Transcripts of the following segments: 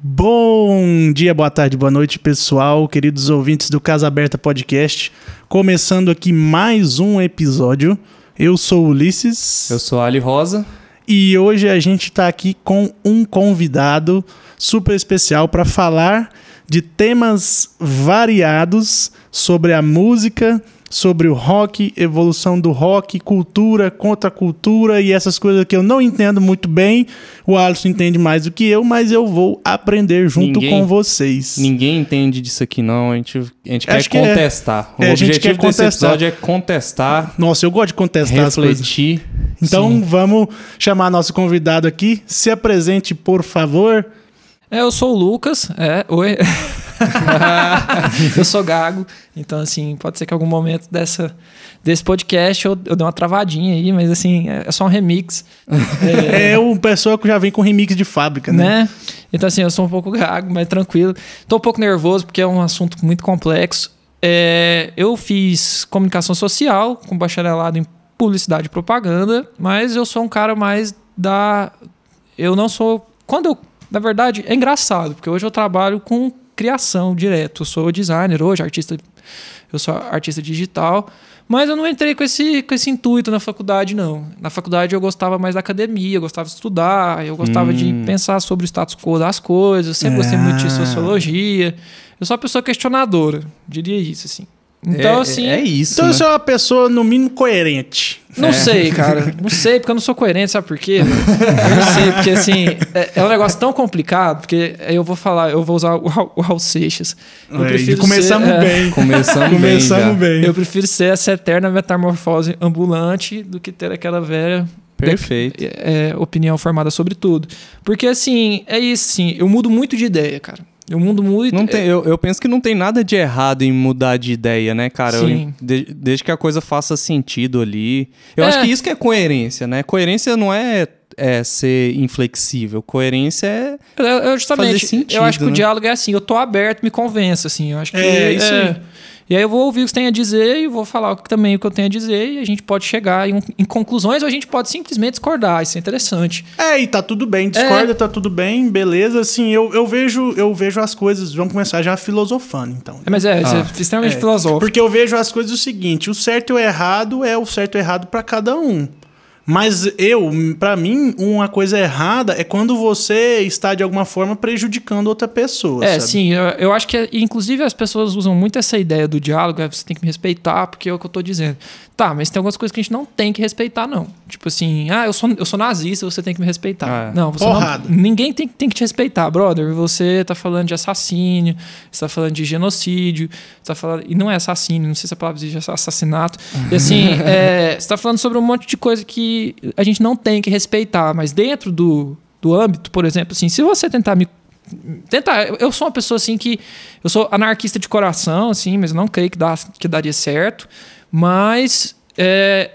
Bom dia, boa tarde, boa noite, pessoal, queridos ouvintes do Casa Aberta Podcast. Começando aqui mais um episódio. Eu sou o Ulisses. Eu sou a Ali Rosa. E hoje a gente está aqui com um convidado super especial para falar de temas variados sobre a música, sobre o rock, evolução do rock, cultura, contracultura e essas coisas que eu não entendo muito bem. O Alisson entende mais do que eu, mas eu vou aprender junto com vocês. Ninguém entende disso aqui, não. A gente quer contestar. O objetivo desse episódio é contestar. Nossa, eu gosto de contestar as coisas. Refletir. Então Sim. Vamos chamar nosso convidado aqui. Se apresente, por favor. Eu sou o Lucas. Oi. Eu sou gago. Então, assim, pode ser que em algum momento desse podcast eu dê uma travadinha aí, mas assim, é só um remix. É uma pessoa que já vem com remix de fábrica, né? Então, assim, eu sou um pouco gago, mas tranquilo. Tô um pouco nervoso porque é um assunto muito complexo. Eu fiz comunicação social com bacharelado em publicidade e propaganda, mas eu sou um cara mais eu não sou... Na verdade, é engraçado, porque hoje eu trabalho com criação direto. Eu sou designer hoje, eu sou artista digital, mas eu não entrei com esse intuito na faculdade, não. Na faculdade eu gostava mais da academia, eu gostava de estudar, eu gostava de pensar sobre o status quo das coisas, eu sempre gostei muito de sociologia. Eu sou uma pessoa questionadora, diria isso, assim. Então, assim... É isso, Então né? você é uma pessoa, no mínimo, coerente. Não sei, cara. Não sei, porque eu não sou coerente, sabe por quê? Eu não sei, porque assim, é um negócio tão complicado, porque eu vou usar o Raul Seixas. Começamos bem. Começamos bem. Eu prefiro ser essa eterna metamorfose ambulante do que ter aquela velha... Perfeito. Opinião formada sobre tudo. Porque assim, é isso, sim. Eu mudo muito de ideia, cara. Eu mudo muito. Eu penso que não tem nada de errado em mudar de ideia, né, cara? Sim. Desde que a coisa faça sentido ali. Eu acho que isso que é coerência, né? Coerência não é ser inflexível. Coerência é justamente, fazer sentido, eu acho que né? O diálogo é assim. Eu tô aberto, me convença, assim. Eu acho que isso aí. E aí eu vou ouvir o que você tem a dizer e vou falar também o que eu tenho a dizer e a gente pode chegar em conclusões ou a gente pode simplesmente discordar. Isso é interessante. E tá tudo bem. Discorda, tá tudo bem, beleza. Assim, eu vejo as coisas... Vamos começar já filosofando, então. Mas isso é extremamente filosófico. Porque eu vejo as coisas o seguinte, o certo e o errado é o certo e o errado pra cada um. Mas pra mim, uma coisa errada é quando você está, de alguma forma, prejudicando outra pessoa, sabe? Sim, eu acho que, inclusive, as pessoas usam muito essa ideia do diálogo, você tem que me respeitar, porque é o que eu tô dizendo. Tá, mas tem algumas coisas que a gente não tem que respeitar, não. Tipo assim, eu sou nazista, você tem que me respeitar. Não, você ninguém tem que te respeitar, brother. Você tá falando de assassínio, você tá falando de genocídio, você tá falando... E não é assassínio, não sei se a palavra diz assassinato. E assim, você tá falando sobre um monte de coisa que a gente não tem que respeitar, mas dentro do âmbito, por exemplo, assim, se você eu sou uma pessoa assim que eu sou anarquista de coração, assim, mas eu não creio que daria certo, mas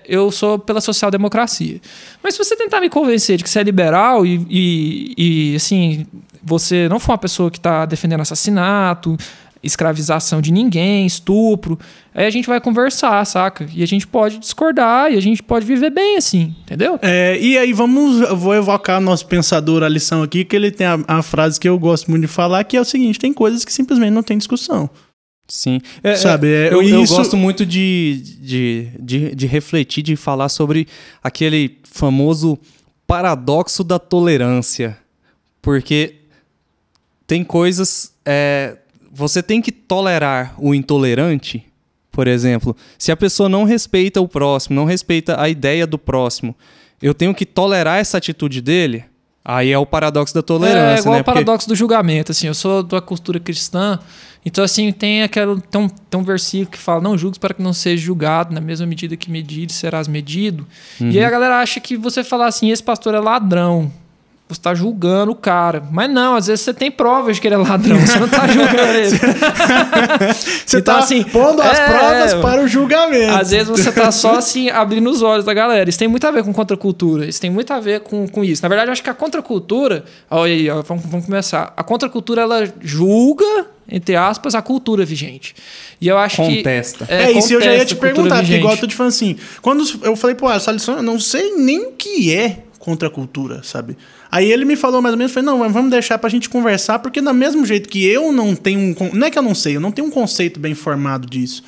eu sou pela social-democracia. Mas se você tentar me convencer de que você é liberal e assim, você não for uma pessoa que está defendendo assassinato, escravização de ninguém, estupro, aí a gente vai conversar, saca? E a gente pode discordar e a gente pode viver bem assim, entendeu? E aí eu vou evocar nosso pensador, a lição aqui, que ele tem a frase que eu gosto muito de falar, que é o seguinte, tem coisas que simplesmente não tem discussão. Sim. Sabe? Eu gosto muito de refletir, de falar sobre aquele famoso paradoxo da tolerância. Porque tem coisas... Você tem que tolerar o intolerante, por exemplo. Se a pessoa não respeita o próximo, não respeita a ideia do próximo, eu tenho que tolerar essa atitude dele? Aí é o paradoxo da tolerância, É igual né? o paradoxo do julgamento, assim. Eu sou da cultura cristã, então, assim, tem um versículo que fala: não julgues para que não seja julgado, na mesma medida que medido, serás medido. E aí a galera acha que você falar assim, esse pastor é ladrão, você tá julgando o cara. Mas não, às vezes você tem provas de que ele é ladrão, você não tá julgando ele. Você então, tá assim, pondo as provas para o julgamento. Às vezes você tá só assim, abrindo os olhos da galera. Isso tem muito a ver com contracultura, isso tem muito a ver com isso. Na verdade, eu acho que a contracultura... Olha aí, vamos começar. A contracultura, ela julga, entre aspas, a cultura vigente. E eu acho contesta. Isso eu já ia te perguntar, porque igual eu tô te falando assim, quando eu falei, essa lição eu não sei nem o que é contra a cultura, sabe? Aí ele me falou mais ou menos, falei, não, vamos deixar pra gente conversar, porque do mesmo jeito que eu não tenho não é que eu não sei, eu não tenho um conceito bem formado disso.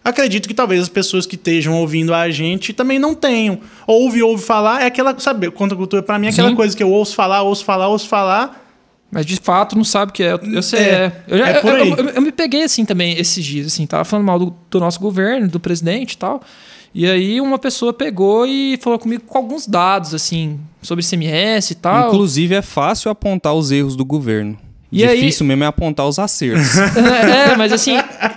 Acredito que talvez as pessoas que estejam ouvindo a gente também não tenham. Ouve falar, é aquela, sabe, contra a cultura pra mim é aquela coisa que eu ouço falar. Mas de fato não sabe o que é. Eu sei. Eu me peguei assim também esses dias, assim, tava falando mal do nosso governo, do presidente e tal. E aí uma pessoa pegou e falou comigo com alguns dados, assim, sobre ICMS e tal. Inclusive é fácil apontar os erros do governo. E difícil mesmo é apontar os acertos. Mas assim,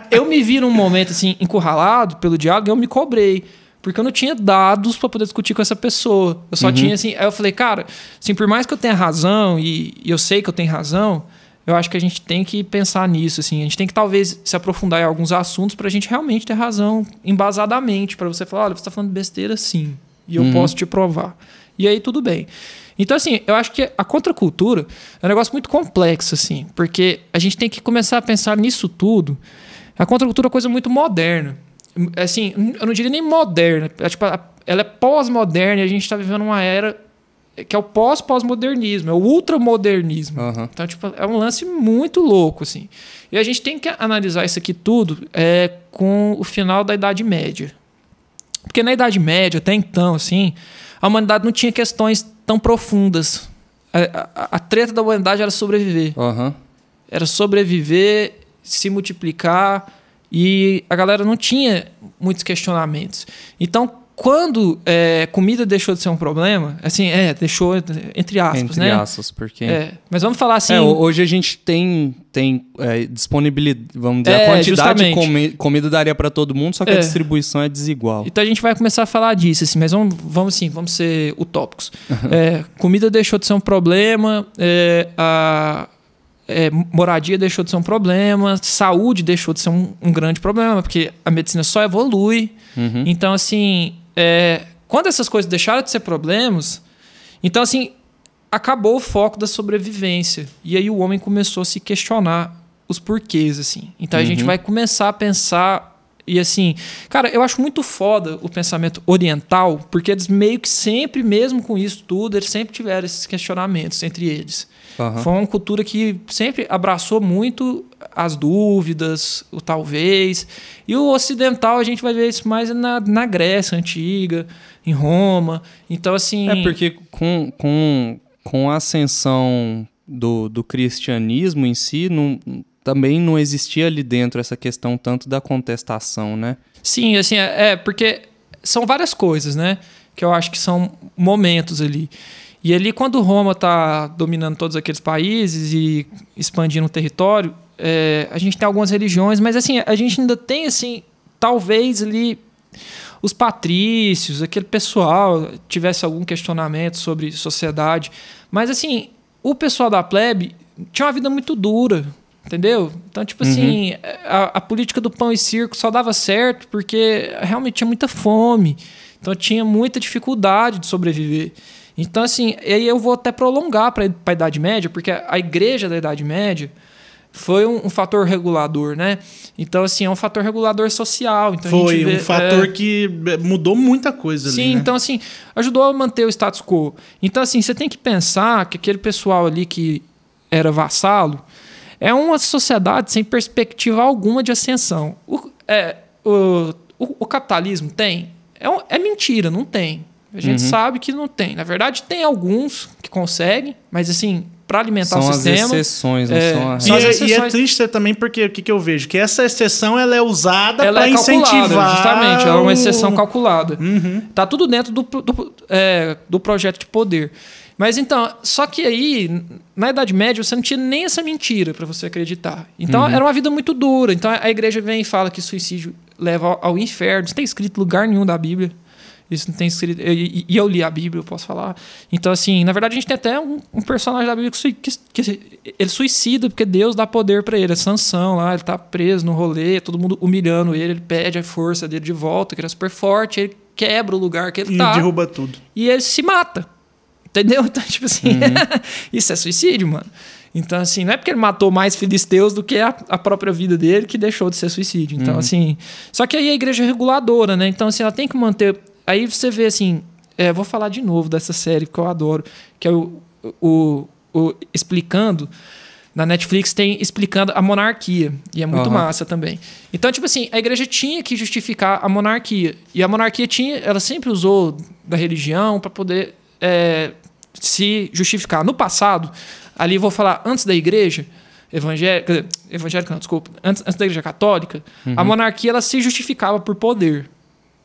eu me vi num momento assim, encurralado pelo diálogo e eu me cobrei. Porque eu não tinha dados para poder discutir com essa pessoa. Eu só tinha assim... Aí eu falei, cara, assim, por mais que eu tenha razão e eu sei que eu tenho razão, eu acho que a gente tem que pensar nisso, assim. A gente tem que talvez se aprofundar em alguns assuntos pra gente realmente ter razão embasadamente. Pra você falar, olha, você tá falando besteira sim. E eu posso te provar. E aí tudo bem. Então, assim, eu acho que a contracultura é um negócio muito complexo, assim. Porque a gente tem que começar a pensar nisso tudo. A contracultura é uma coisa muito moderna. Assim, eu não diria nem moderna. Tipo, ela é pós-moderna e a gente está vivendo uma era que é o pós-pós-modernismo, é o ultramodernismo. Então, tipo, é um lance muito louco, assim. E a gente tem que analisar isso aqui tudo com o final da Idade Média. Porque na Idade Média, até então, assim, a humanidade não tinha questões tão profundas. A treta da humanidade era sobreviver. Era sobreviver, se multiplicar, e a galera não tinha muitos questionamentos. Então, quando comida deixou de ser um problema, assim, deixou entre aspas, né? Entre aspas, porque... mas vamos falar assim... hoje a gente tem disponibilidade, vamos dizer, a quantidade de comida daria para todo mundo, só que a distribuição é desigual. Então a gente vai começar a falar disso, assim, mas vamos ser utópicos. Comida deixou de ser um problema, moradia deixou de ser um problema, saúde deixou de ser um grande problema, porque a medicina só evolui. Então, assim, quando essas coisas deixaram de ser problemas, então, assim, acabou o foco da sobrevivência. E aí o homem começou a se questionar os porquês, assim. Então a gente vai começar a pensar... E assim, cara, eu acho muito foda o pensamento oriental, porque eles meio que sempre, mesmo com isso tudo, eles sempre tiveram esses questionamentos entre eles. Foi uma cultura que sempre abraçou muito as dúvidas, o talvez. E o ocidental, a gente vai ver isso mais na Grécia Antiga, em Roma. Então, assim... porque com a ascensão do cristianismo em si, também não existia ali dentro essa questão tanto da contestação, né? Sim, assim, porque são várias coisas, né? Que eu acho que são momentos ali. E ali, quando Roma está dominando todos aqueles países e expandindo o território, a gente tem algumas religiões, mas assim, a gente ainda tem, assim, talvez ali os patrícios, aquele pessoal tivesse algum questionamento sobre sociedade. Mas assim, o pessoal da plebe tinha uma vida muito dura, entendeu? Então, tipo assim, a política do pão e circo só dava certo porque realmente tinha muita fome. Então tinha muita dificuldade de sobreviver. Então, assim, aí eu vou até prolongar para a Idade Média, porque a igreja da Idade Média foi um fator regulador, né? Então, assim, é um fator regulador social. Então, foi um fator que mudou muita coisa ali, sim, né? Então, assim, ajudou a manter o status quo. Então, assim, você tem que pensar que aquele pessoal ali que era vassalo é uma sociedade sem perspectiva alguma de ascensão. O capitalismo tem? É mentira, não tem. A gente sabe que não tem. Na verdade, tem alguns que conseguem, mas assim, para alimentar o sistema... São as exceções, não são as regras. E é triste também porque o que eu vejo? Que essa exceção ela é usada para incentivar... Justamente, ela é uma exceção calculada. Tá tudo dentro do projeto de poder. Mas então, só que aí, na Idade Média, você não tinha nem essa mentira para você acreditar. Então, era uma vida muito dura. Então, a igreja vem e fala que suicídio leva ao inferno. Isso não tem escrito em lugar nenhum da Bíblia. Isso não tem escrito... E eu li a Bíblia, eu posso falar. Então, assim, na verdade, a gente tem até um personagem da Bíblia que ele suicida porque Deus dá poder para ele. É Sansão lá, ele tá preso no rolê, todo mundo humilhando ele pede a força dele de volta, que ele é super forte, ele quebra o lugar que ele tá. E derruba tudo. E ele se mata. Entendeu? Então, tipo assim, isso é suicídio, mano. Então, assim, não é porque ele matou mais filisteus do que a própria vida dele que deixou de ser suicídio. Então, assim... Só que aí a igreja é reguladora, né? Então, assim, ela tem que manter... Aí você vê, assim, Vou falar de novo dessa série que eu adoro, que é o Explicando. Na Netflix tem Explicando a Monarquia. E é muito massa também. Então, tipo assim, a igreja tinha que justificar a monarquia. E a monarquia ela sempre usou da religião para poder se justificar. No passado, ali vou falar antes da igreja evangélica não, desculpa. Antes da igreja católica, a monarquia ela se justificava por poder.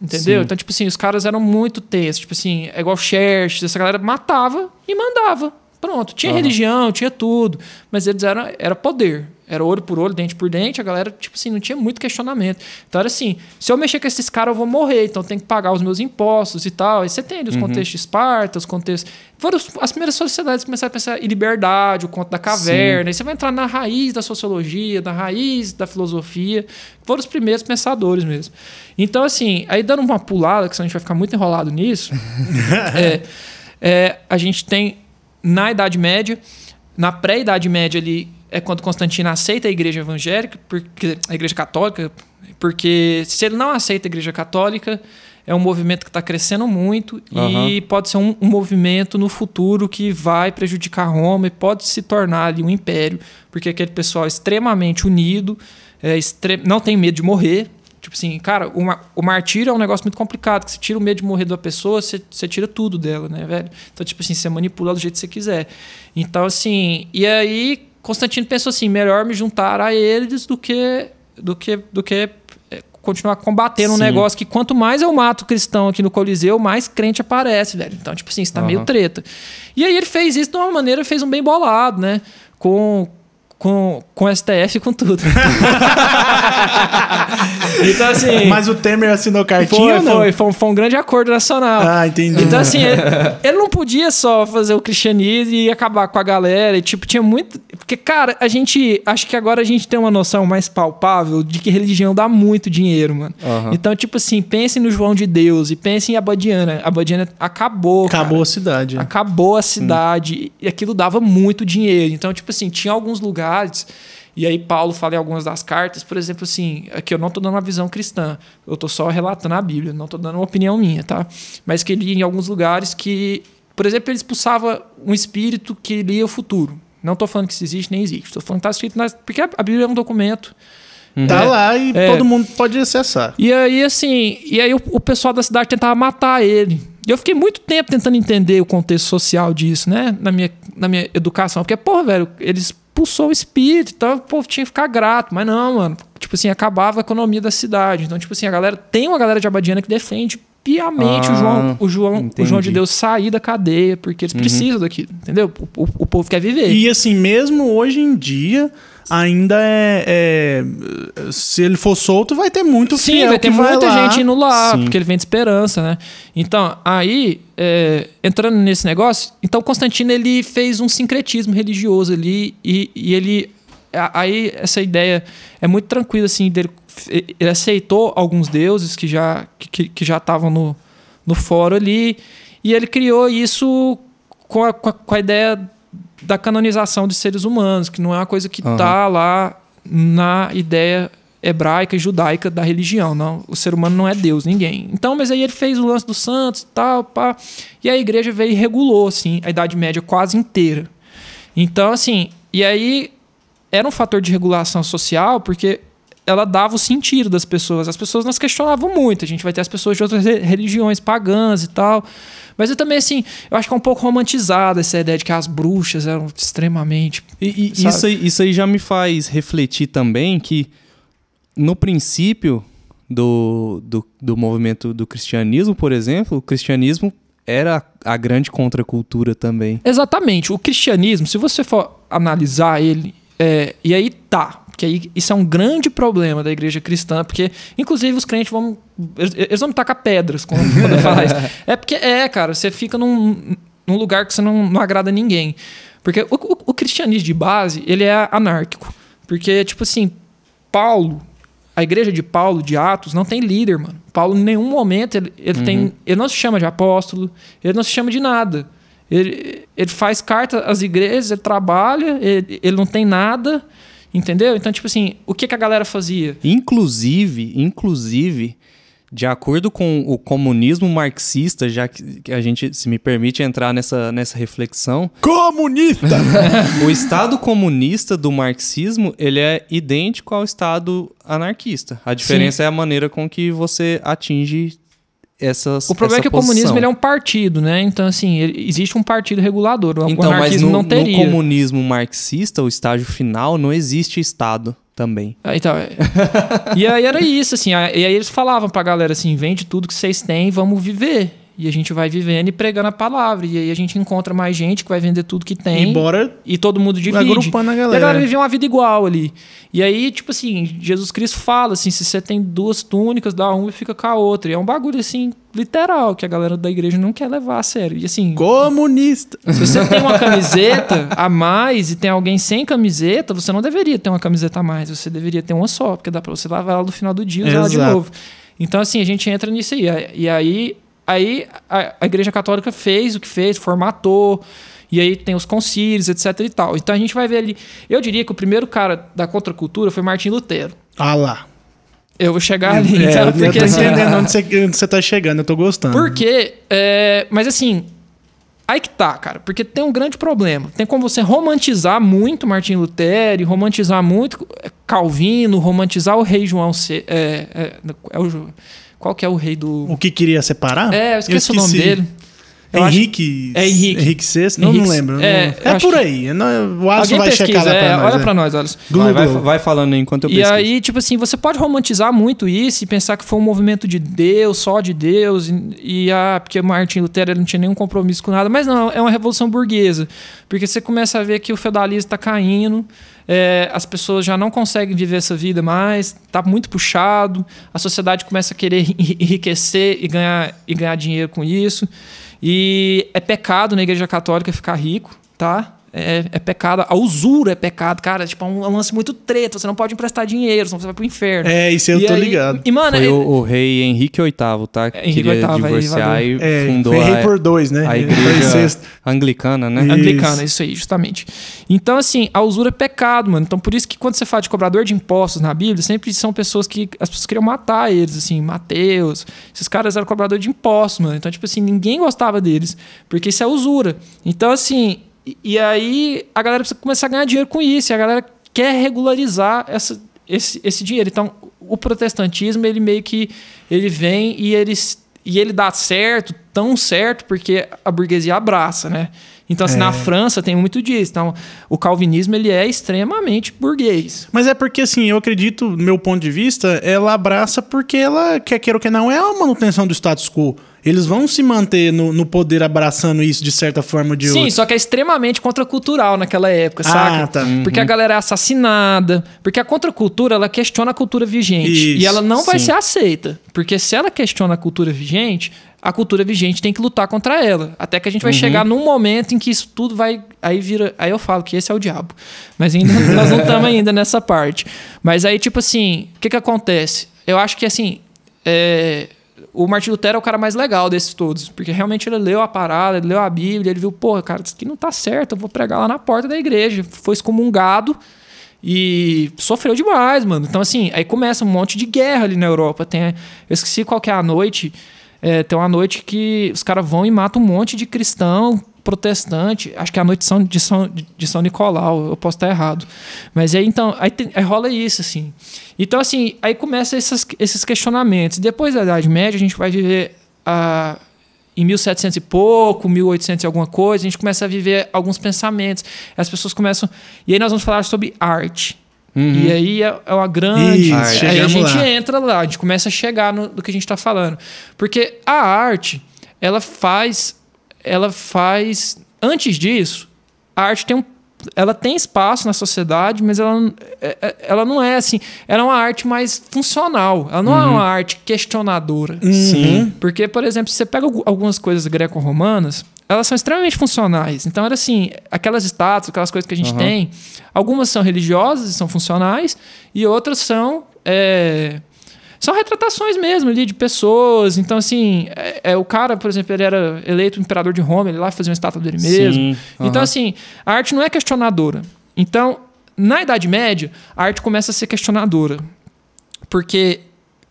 Entendeu? Sim. Então, tipo assim, os caras eram muito tensos. Tipo assim, é igual Xerxes, essa galera matava e mandava. Pronto, tinha religião, tinha tudo, mas eles era poder, era olho por olho, dente por dente, a galera, tipo assim, não tinha muito questionamento. Então era assim, se eu mexer com esses caras eu vou morrer, então eu tenho que pagar os meus impostos e tal. Aí você tem os contextos de Esparta, os contextos... Foram as primeiras sociedades que começaram a pensar em liberdade, o conto da caverna, aí você vai entrar na raiz da sociologia, na raiz da filosofia, foram os primeiros pensadores mesmo. Então assim, aí dando uma pulada, que senão a gente vai ficar muito enrolado nisso, a gente tem... Na Idade Média, na pré-Idade Média ali, é quando Constantino aceita a igreja evangélica, a igreja católica, porque se ele não aceita a igreja católica, é um movimento que está crescendo muito e pode ser um movimento no futuro que vai prejudicar Roma e pode se tornar ali um império, porque aquele pessoal é extremamente unido, não tem medo de morrer. Tipo assim, cara, o martírio é um negócio muito complicado, que você tira o medo de morrer da pessoa, você tira tudo dela, né, velho? Então, tipo assim, você manipula do jeito que você quiser. Então, assim, e aí Constantino pensou assim, melhor me juntar a eles do que continuar combatendo um negócio que quanto mais eu mato cristão aqui no Coliseu, mais crente aparece, velho. Então, tipo assim, isso tá meio treta. E aí ele fez isso de uma maneira, fez um bem bolado, né? Com STF e com tudo. Então, assim... Mas o Temer assinou cartinha ou não? Foi um grande acordo nacional. Ah, entendi. Então, assim, ele não podia só fazer o cristianismo e acabar com a galera. E, tipo, tinha muito... Porque, cara, acho que agora a gente tem uma noção mais palpável de que religião dá muito dinheiro, mano. Então, tipo assim, pensem no João de Deus e pensem em Abadiana. Abadiana acabou, a cidade. Acabou a cidade. E aquilo dava muito dinheiro. Então, tipo assim, tinha alguns lugares... E aí Paulo fala em algumas das cartas, por exemplo, assim, aqui eu não estou dando uma visão cristã, eu estou só relatando a Bíblia, não estou dando uma opinião minha, tá? Mas que ele ia em alguns lugares que, por exemplo, ele expulsava um espírito que lia o futuro. Não estou falando que isso existe, nem existe. Estou falando que está escrito... Porque a Bíblia é um documento. Tá lá e todo mundo pode acessar. E aí, assim... E aí o pessoal da cidade tentava matar ele. E eu fiquei muito tempo tentando entender o contexto social disso, né? Na minha educação. Porque, porra, velho, eles expulsou o espírito, então o povo tinha que ficar grato. Mas não, mano. Tipo assim, acabava a economia da cidade. Então, tipo assim, tem uma galera de Abadiana que defende piamente o João de Deus sair da cadeia, porque eles precisam daquilo, entendeu? O povo quer viver. E assim, mesmo hoje em dia, ainda se ele for solto, vai ter muito fiel. Sim, vai ter muita gente indo lá, Sim. porque ele vem de esperança, né? Então, aí, entrando nesse negócio, então Constantino ele fez um sincretismo religioso ali e ele... Aí essa ideia é muito tranquila, assim, ele aceitou alguns deuses que já estavam no fórum ali, e ele criou isso com a ideia da canonização de seres humanos, que não é uma coisa que está lá na ideia hebraica e judaica da religião. Não, o ser humano não é Deus, ninguém. Então, mas aí ele fez o lance dos santos e tal, pá, e a igreja veio e regulou, assim, a Idade Média quase inteira. Então, assim, e aí era um fator de regulação social, porque ela dava o sentido das pessoas. As pessoas nos questionavam muito. A gente vai ter as pessoas de outras religiões pagãs e tal. Mas eu também, assim, eu acho que é um pouco romantizada essa ideia de que as bruxas eram extremamente... E isso aí já me faz refletir também que, no princípio do movimento do cristianismo, por exemplo, o cristianismo era a grande contracultura também. Exatamente. O cristianismo, se você for analisar ele... e aí tá... Porque aí isso é um grande problema da igreja cristã, porque, inclusive, os crentes eles vão me tacar pedras quando eu falar isso. Porque, cara, você fica num lugar que você não agrada ninguém. Porque o cristianismo de base, ele é anárquico. Porque, tipo assim, a igreja de Paulo, de Atos, não tem líder, mano. Paulo, em nenhum momento, ele não se chama de apóstolo, ele não se chama de nada. Ele faz carta às igrejas, ele trabalha, ele não tem nada... Entendeu? Então, tipo assim, o que a galera fazia? Inclusive, de acordo com o comunismo marxista, já que a gente, se me permite entrar nessa reflexão... Comunista! O Estado comunista do marxismo, ele é idêntico ao Estado anarquista. A diferença é a maneira com que você atinge o problema é que o comunismo ele é um partido, né? Então, assim, existe um partido regulador. O anarquismo não teria. No comunismo marxista, o estágio final, não existe Estado também. Então, e aí era isso, assim. E aí eles falavam pra galera assim, vende tudo que vocês têm, vamos viver. E a gente vai vivendo e pregando a palavra. E aí a gente encontra mais gente que vai vender tudo que tem. E todo mundo divide. Agrupando a galera. E a galera vivia uma vida igual ali. E aí, tipo assim, Jesus Cristo fala assim, se você tem 2 túnicas, dá uma e fica com a outra. E é um bagulho assim, literal, que a galera da igreja não quer levar a sério. E assim... Comunista! Se você tem uma camiseta a mais e tem alguém sem camiseta, você não deveria ter uma camiseta a mais. Você deveria ter uma só, porque dá pra você lavar ela no final do dia e usar ela de novo. Então, assim, a gente entra nisso aí. E aí a Igreja Católica fez o que fez, formatou, e aí tem os concílios, etc e tal. Então a gente vai ver ali... Eu diria que o primeiro cara da contracultura foi Martim Lutero. Ah lá. Eu vou chegar ali. Sabe? Porque, eu tô entendendo onde você tá chegando, eu tô gostando. Porque... mas assim... Aí que tá, cara. Porque tem um grande problema. Tem como você romantizar muito Martim Lutero, romantizar muito Calvino, romantizar o rei João... Qual que é o rei do... O que queria separar? Eu esqueci o nome dele. Henrique VI? Não lembro. É por aí. O Alisson vai checar lá pra nós. Olha pra nós, Alisson. Vai falando enquanto eu pesquiso. E aí, tipo assim, você pode romantizar muito isso e pensar que foi um movimento de Deus, só de Deus, porque Martim Lutero não tinha nenhum compromisso com nada. Mas não, é uma revolução burguesa. Porque você começa a ver que o feudalismo tá caindo, as pessoas já não conseguem viver essa vida mais, tá muito puxado, a sociedade começa a querer enriquecer e ganhar dinheiro com isso. E é pecado na Igreja Católica ficar rico, tá? É pecado. A usura é pecado, cara. Tipo, é um lance muito treta. Você não pode emprestar dinheiro, senão você vai pro inferno. Isso eu tô ligado. E, mano, foi o rei Henrique VIII, tá? Henrique queria VIII, divorciar e fundou foi rei por 2, né? A igreja anglicana, né? Anglicana, isso aí, justamente. Então, assim, a usura é pecado, mano. Então, por isso que quando você fala de cobrador de impostos na Bíblia, sempre são pessoas que as pessoas queriam matar eles, assim, Mateus. Esses caras eram cobrador de impostos, mano. Então, tipo assim, ninguém gostava deles, porque isso é usura. Então, assim... E aí a galera precisa começar a ganhar dinheiro com isso. E a galera quer regularizar esse dinheiro. Então, o protestantismo, ele meio que... Ele vem e ele dá certo, tão certo, porque a burguesia abraça, né? Então, assim, na França tem muito disso. Então, o calvinismo, ele é extremamente burguês. Mas é porque, assim, eu acredito, do meu ponto de vista, ela abraça porque ela, quer queira ou que não, é a manutenção do status quo. Eles vão se manter no poder abraçando isso de certa forma ou de outra. Sim, só que é extremamente contracultural naquela época, saca? Tá. Porque a galera é assassinada. Porque a contracultura, ela questiona a cultura vigente. Isso, e ela não vai ser aceita. Porque se ela questiona a cultura vigente, a cultura vigente tem que lutar contra ela. Até que a gente vai chegar num momento em que isso tudo vai... Aí eu falo que esse é o diabo. Mas ainda nós não estamos ainda nessa parte. Mas aí, tipo assim, o que acontece? Eu acho que, assim... O Martim Lutero é o cara mais legal desses todos, porque realmente ele leu a parada, ele leu a Bíblia, ele viu, pô, cara, isso aqui não tá certo, eu vou pregar lá na porta da igreja. Foi excomungado e sofreu demais, mano. Então, assim, aí começa um monte de guerra ali na Europa. Eu esqueci qual que é a noite, tem uma noite que os caras vão e matam um monte de cristão protestante, acho que é a noite de São Nicolau, eu posso estar errado. Mas aí, então, aí rola isso, assim. Então, assim, aí começa esses questionamentos. Depois da Idade Média, a gente vai viver em 1700 e pouco, 1800 e alguma coisa, a gente começa a viver alguns pensamentos. As pessoas começam... E aí nós vamos falar sobre arte. E aí é uma grande... Aí a gente entra lá, a gente começa a chegar no que a gente está falando. Porque a arte, ela faz... Antes disso, a arte ela tem espaço na sociedade, mas ela não é assim. Ela é uma arte mais funcional. Ela não é uma arte questionadora. Sim. Porque, por exemplo, se você pega algumas coisas greco-romanas, elas são extremamente funcionais. Então, era assim, aquelas estátuas, aquelas coisas que a gente tem, algumas são religiosas e são funcionais, e outras são retratações mesmo ali de pessoas. Então, assim, o cara, por exemplo, ele era eleito imperador de Roma, ele lá fazia uma estátua dele mesmo. Então, assim, a arte não é questionadora. Então, na Idade Média, a arte começa a ser questionadora. Porque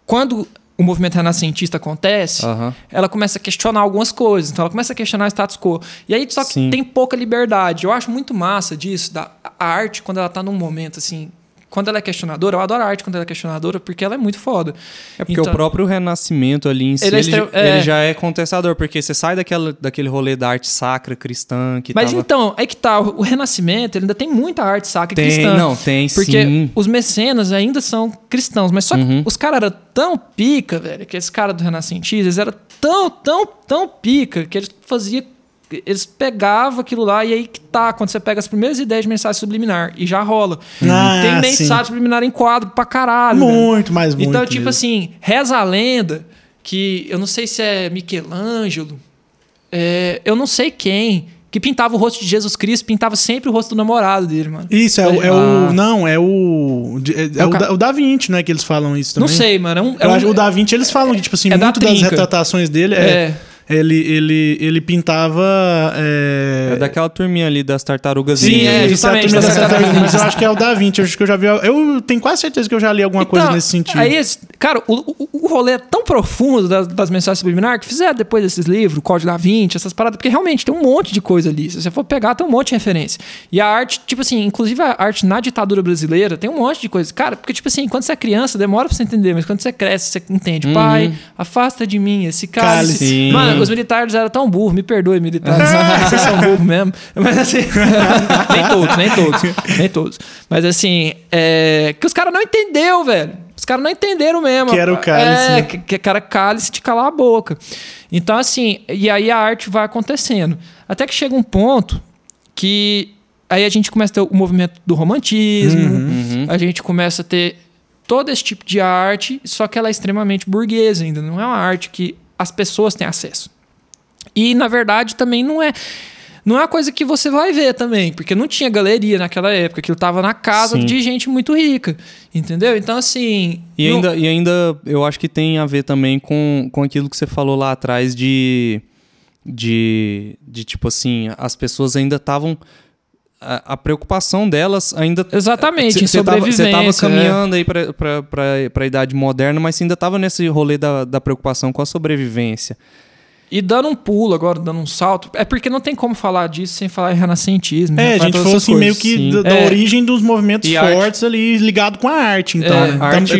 quando o movimento renascentista acontece, ela começa a questionar algumas coisas. Então ela começa a questionar o status quo. E aí só que tem pouca liberdade. Eu acho muito massa disso, a arte, quando ela tá num momento assim... Quando ela é questionadora, eu adoro a arte quando ela é questionadora, porque ela é muito foda. É porque o próprio Renascimento ali em si, ele já é contestador, porque você sai daquele rolê da arte sacra cristã que Mas então, aí que tá, o Renascimento ele ainda tem muita arte sacra cristã. Não, tem porque sim. Os mecenas ainda são cristãos, mas só que os caras eram tão pica, velho, que esse cara do renascentismo, eles eram tão pica, que eles pegavam aquilo lá e aí que tá, quando você pega as primeiras ideias de mensagem subliminar e já rola. Tem mensagem subliminar em quadro pra caralho. Muito, mais muito. Então, tipo assim, reza a lenda que eu não sei se é Michelangelo, eu não sei quem, que pintava o rosto de Jesus Cristo, pintava sempre o rosto do namorado dele, mano. Isso, o Da Vinci, né, que eles falam isso também. Não sei, mano. O Da Vinci, eles falam que, tipo assim, muito das retratações dele ele pintava... É daquela turminha ali das tartarugas. Sim, justamente. Das tartarugas, mas eu acho que é o Da Vinci. Eu acho que eu já vi... Eu tenho quase certeza que eu já li alguma coisa nesse sentido. Aí, cara, o rolê é tão profundo das mensagens subliminares que fizeram depois desses livros, o Código Da Vinci, essas paradas, porque realmente tem um monte de coisa ali. Se você for pegar, tem um monte de referência. E a arte, tipo assim, inclusive a arte na ditadura brasileira, tem um monte de coisa. Cara, porque, tipo assim, quando você é criança, demora pra você entender, mas quando você cresce, você entende. Pai, afasta de mim esse cálice. Mano, os militares eram tão burros, me perdoe, militares. Vocês são burros mesmo. Mas assim, nem todos. Mas assim, que os caras não entenderam, velho. Os caras não entenderam mesmo. Que era o cálice. Que era cálice de calar a boca. Então, assim, e aí a arte vai acontecendo. Até que chega um ponto que aí a gente começa a ter o movimento do romantismo, a gente começa a ter todo esse tipo de arte, só que ela é extremamente burguesa ainda. Não é uma arte que as pessoas têm acesso. E, na verdade, também não é uma coisa que você vai ver também, porque não tinha galeria naquela época, aquilo estava na casa de gente muito rica, entendeu? Então, assim... E ainda eu acho que tem a ver também com aquilo que você falou lá atrás de tipo assim, as pessoas ainda estavam... A preocupação delas ainda... Exatamente, em sobrevivência. Você estava caminhando aí para a idade moderna, mas você ainda estava nesse rolê da preocupação com a sobrevivência. E dando um pulo agora, dando um salto, é porque não tem como falar disso sem falar em renascentismo. A gente falou assim meio que da origem dos movimentos e fortes ali ligado com a arte, então.